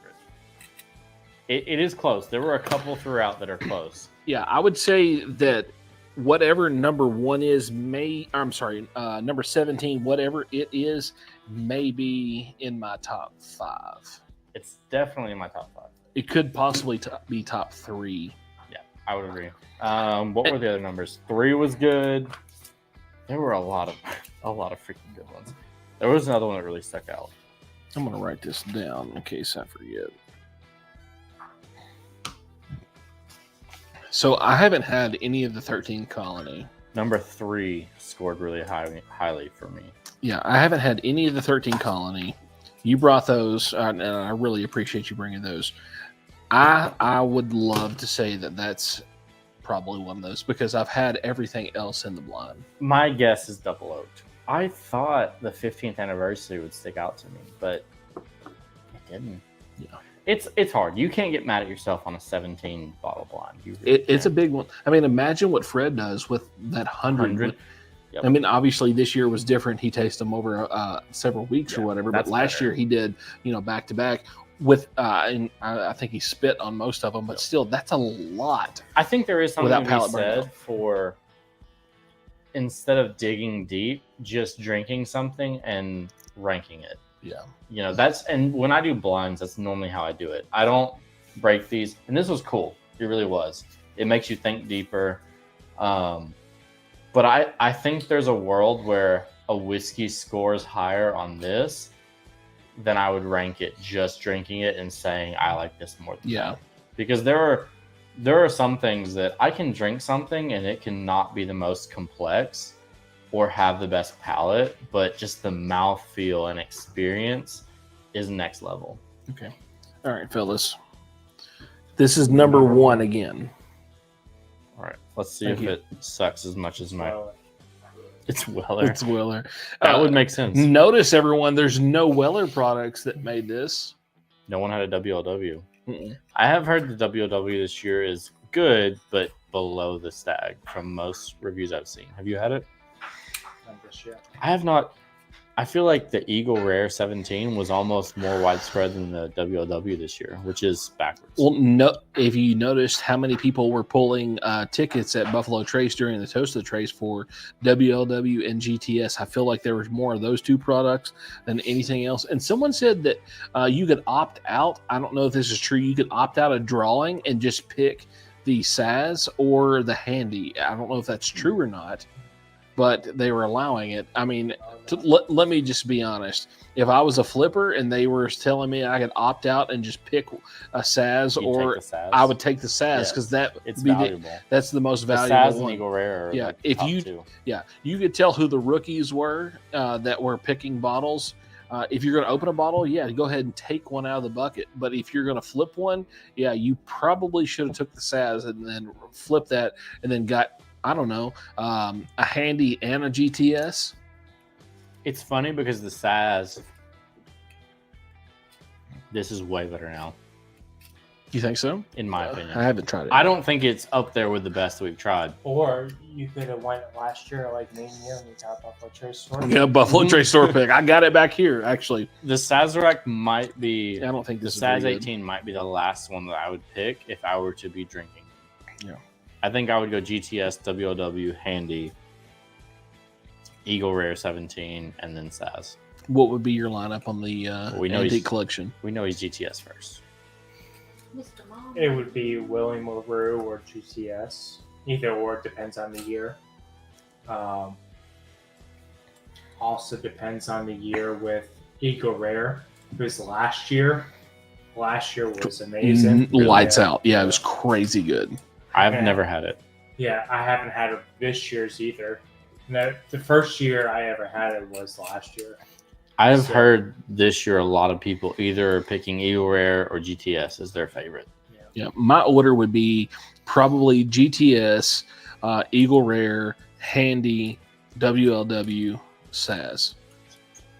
It is close. There were a couple throughout that are close. Yeah, I would say that whatever number one is number 17, whatever it is, may be in my top 5. It's definitely in my top 5. It could possibly be top 3. Yeah, I would agree. What were the other numbers? 3 was good. There were a lot of freaking good ones. There was another one that really stuck out. I'm gonna write this down in case I forget. So I haven't had any of the 13 Colony. Number 3 scored really highly for me. Yeah, I haven't had any of the 13 Colony. You brought those, and I really appreciate you bringing those. I would love to say that that's probably one of those because I've had everything else in the blind. My guess is Double Oaked. I thought the 15th anniversary would stick out to me, but it didn't. Yeah. It's hard. You can't get mad at yourself on a 17 bottle blind. You really It's a can't. big one. I mean, imagine what Fred does with that 100. Yep. I mean, obviously this year was different. He tasted them over several weeks or whatever. But that's last better. year he did, back to back with, and I think he spit on most of them. But still, that's a lot. I think there is something Without to be palate said burnout. for instead of digging deep, just drinking something and ranking it. Yeah. That's, and when I do blinds, that's normally how I do it. I don't break these, and this was cool. It really was. It makes you think deeper. But I think there's a world where a whiskey scores higher on this than I would rank it just drinking it and saying I like this more than Yeah. that. Because there are some things that I can drink something and it cannot be the most complex or have the best palate, but just the mouthfeel and experience is next level. Okay. All right, fellas. This is number 1 again. All right, let's see Thank if you. it sucks as much as my. Well, It's Weller. It's Weller. That would make sense. Notice, everyone, there's no Weller products that made this. No one had a WLW. Mm-mm. I have heard the WLW this year is good, but below the Stag from most reviews I've seen. Have you had it? not just yet. I have not. I feel like the Eagle Rare 17 was almost more widespread than the WLW this year, which is backwards. Well, no. If you noticed how many people were pulling tickets at Buffalo Trace during the Toast of the Trace for WLW and GTS, I feel like there was more of those two products than anything else. And someone said that you could opt out. I don't know if this is true. You could opt out of drawing and just pick the SAS or the Handy. I don't know if that's true or not, but they were allowing it. I mean, let me just be honest. If I was a flipper and they were telling me I could opt out and just pick a SAS, You'd or take the SAS. I would take the SAS Yeah. because that It's be valuable. that's the most The valuable SAS and one. Eagle Rare are Yeah, like if top you- two. Yeah, you could tell who the rookies were that were picking bottles. If you're going to open a bottle, yeah, go ahead and take one out of the bucket. But if you're going to flip one, yeah, you probably should have took the SAS and then flip that and then got, I don't know, a Handy and a GTS. It's funny because the SAS, this is way better now, You think so? in my opinion. I haven't tried it. I don't think it's up there with the best we've tried. Or you could have went last year like me and you and we got Buffalo Trace store. Yeah, Buffalo Trace store pick. I got it back here, actually. The Sazerac might be, I don't think the this is Saz very good. 18 might be the last one that I would pick if I were to be drinking. Yeah. I think I would go GTS, WLW, Handy, Eagle Rare 17, and then Saz. What would be your lineup on the We know antique he's- collection? We know he's GTS first. Mr. Mom. It would be William LaRue or GTS. Either or, it depends on the year. Also depends on the year with Eagle Rare. Because last year was amazing. Lights Yeah. out. Yeah, it was crazy good. I've Yeah. never had it. Yeah, I haven't had it this year's either. No, the first year I ever had it was last year. I've So- heard this year a lot of people either are picking Eagle Rare or GTS as their favorite. Yeah, my order would be probably GTS, Eagle Rare, Handy, WLW, SAS.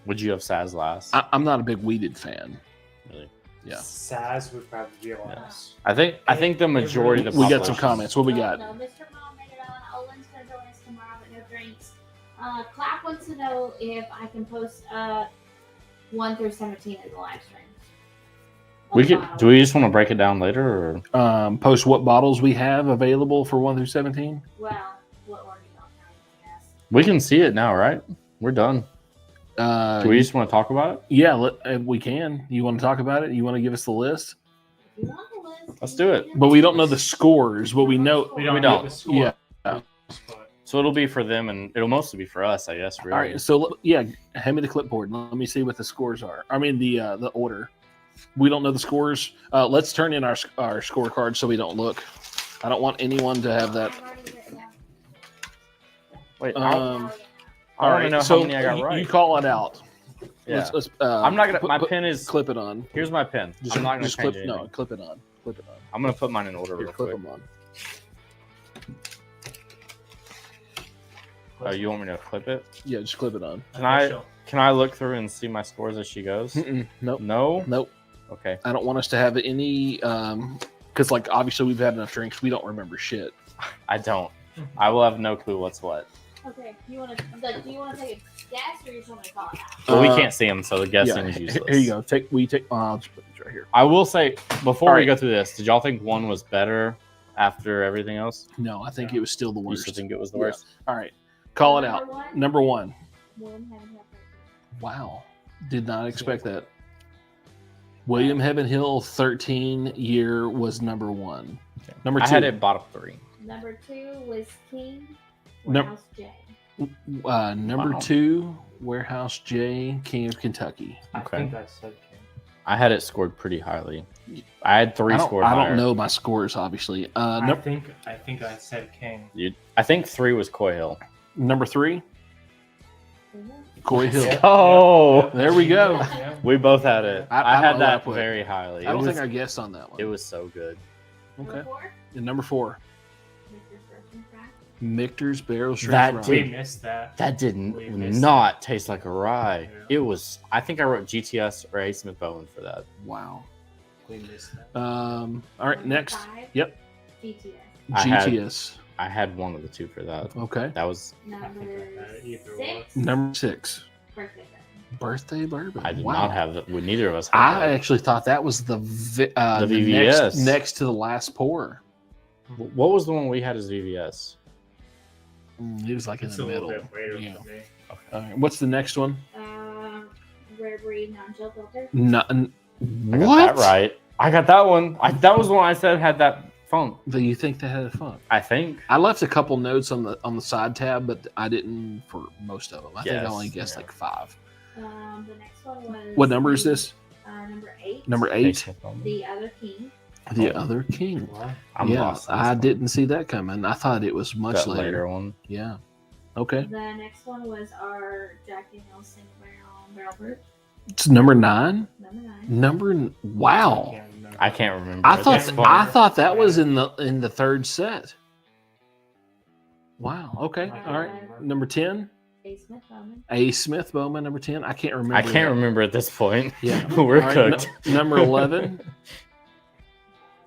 Would you have Saz last? I'm not a big weeded fan. Really? Yeah. Saz would probably be last. I think the majority of the We got some population- comments. What we Oh, got? No, Mr. Mom made it on. Olin's going to join us tomorrow, but no drinks. Clap wants to know if I can post 1 through 17 in the live stream. We could. Do we just want to break it down later, or Post what bottles we have available for 1 through 17. Well, what order you don't have, I guess. we can see it now, right? We're done. Do we just want to talk about it? Yeah, we can. You want to talk about it? You want to give us the list? If you want the list, Let's you do it. can. But we don't know the scores. But we know. We don't We know don't. the score. Yeah. But So it'll be for them, and it'll mostly be for us, I guess. Really. All right. So yeah, hand me the clipboard. Let me see what the scores are. I mean the order. We don't know the scores. Let's turn in our scorecard so we don't look. I don't want anyone to have that. I've already written down. Wait. Um, I All want to right. know So how many I got right. you call it out. Yeah. Let's, I'm not gonna. My pen is. clip it on. Here's my pen. Just, I'm not gonna just change clip. anything. No, clip it on. Clip it on. I'm gonna put mine in order Here, real clip quick. them on. Oh, you want me to clip it? Yeah, just clip it on. Can I look through and see my scores as she goes? Nope. No. Nope. Okay. I don't want us to have any because like obviously we've had enough drinks. We don't remember shit. I don't. I will have no clue what's what. Okay, do you want to take a guess or you just want me to call it out? But we Uh, can't see them, so the guessing is Here useless. you go. I'll just put these right here. I will say before All we right. go through this, did y'all think one was better after everything else? No, I think it was still the You worst. still think it was the Yeah. worst? All right, call it Number out. one? Number one. William Heaven Hill 13. Wow, did not expect that. William Heaven Hill 13 year was number one. Number two. I had it bottom three. Number 2 was King Num- Warehouse J. Number Wow. 2, Warehouse J, King of Kentucky. I Okay. think I said King. I had it scored pretty highly. I had three scored I higher. don't know my scores, obviously. I think I said King. I think 3 was Coy Hill. Number 3, Mhm. Coy Hill. Yeah. Oh, There we go. Yeah. we both had it. I I, don't know had what I that put. very highly. I don't it was, think I guessed on that one. It was so good. Number Okay. 4, And number 4, Mr. First Crack. Michter's Barrel Strength That Rye. We missed that. That didn't We missed not taste like a rye. Yeah. It was. I think I wrote GTS or A. Smith Bowen for that. Wow. We missed that. All right, Number next. 5, Yep. GTS. I had- GTS. I had one of the two for that. Okay. That was I think I Number had either 6, one. Number 6, Birthday Girl. birthday bourbon. I did Wow. not have that. Neither of us had I that. actually thought that was the VVS. next to the last pour. What was the one we had as VVS? It was like It's in a the little middle. bit later Yeah. for me. All right, what's the next one? Rare breed non-chill filter. I got What? that right. I got that one. That was the one I said had that funk. Do you think they had a funk? I think. I left a couple notes on the side tab, but I didn't for most of them. I think I Yes, only guessed yeah. like 5. The next one was. What number is this? Number 8. Number 8. The Other King. The Other King. What? I'm Yeah, lost on this I one. didn't see that coming. I thought it was much That later. one. Yeah. Okay. The next one was our Jack Daniel's single barrel proof. It's number 9. Number 9. Wow. I can't remember. I It's thought funny. I thought that was in the third set. Wow. Okay. All right. Number 10. A. Smith Bowman. A. Smith Bowman. Number 10. I can't remember. I can't remember at this point. Yeah. We're All right, cooked. Number 11.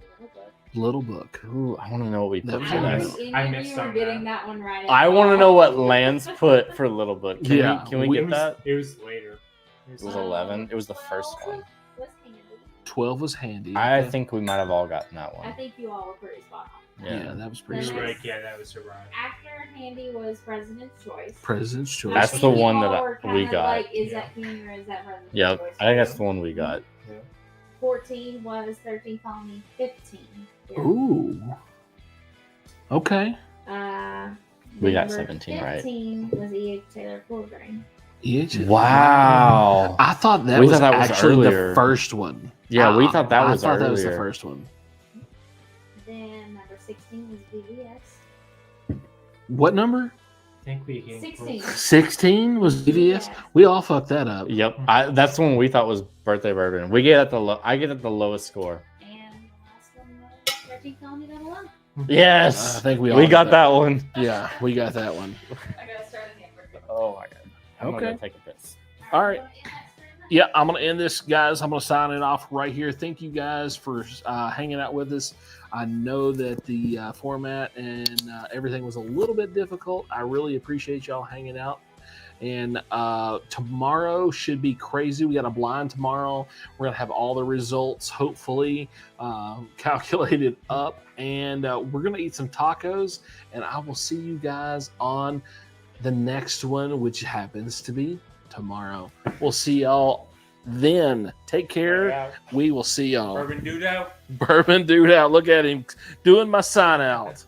Little Book. Little Book. Ooh, I want to know what we That put was for I that. nice. knew I you missed were on getting that. that one right. I want to know what Lance put for Little Book. Can Yeah, we, can we we- get that? It was later. It was 11. It was the first one. Was handy. 12 was handy. I Okay. think we might have all gotten that I one. think you all were pretty spot on. Yeah, that was pretty Then sweet. Right, yeah, that was her ride. After Handy was President's Choice. President's Choice. That's I the think you one all that were we kinda got. Like, is Yeah. that King or is that President's Yep. Choice? I think that's the one we got. 14 was 13 Colony. 15. Ooh. Okay. We got number 17 right. 15 was E. Taylor Full Grain. Wow. I thought that We was thought that was actually earlier. the first one. Yeah, we thought that I was thought that was the earlier. first one. Then number 16 was VVS. What number? I think we came 16. 16 was VVS. We all fucked that up. Yep. That's the one we thought was birthday bourbon. We get at the I get at the lowest score. And the last one was 13 Colony Double Up. Yes. I think we got that one. Yeah, we got that one. I gotta start again. Oh my god. I'm Okay. gonna take a piss. All right. Yeah, I'm going to end this, guys. I'm going to sign it off right here. Thank you guys for hanging out with us. I know that the format and everything was a little bit difficult. I really appreciate y'all hanging out. And tomorrow should be crazy. We got a blind tomorrow. We're going to have all the results, hopefully, calculated up. And we're going to eat some tacos. And I will see you guys on the next one, which happens to be tomorrow. We'll see y'all then. Take care. We will see y'all. Bourbon Dude out. Bourbon Dude out. Look at him doing my sign out.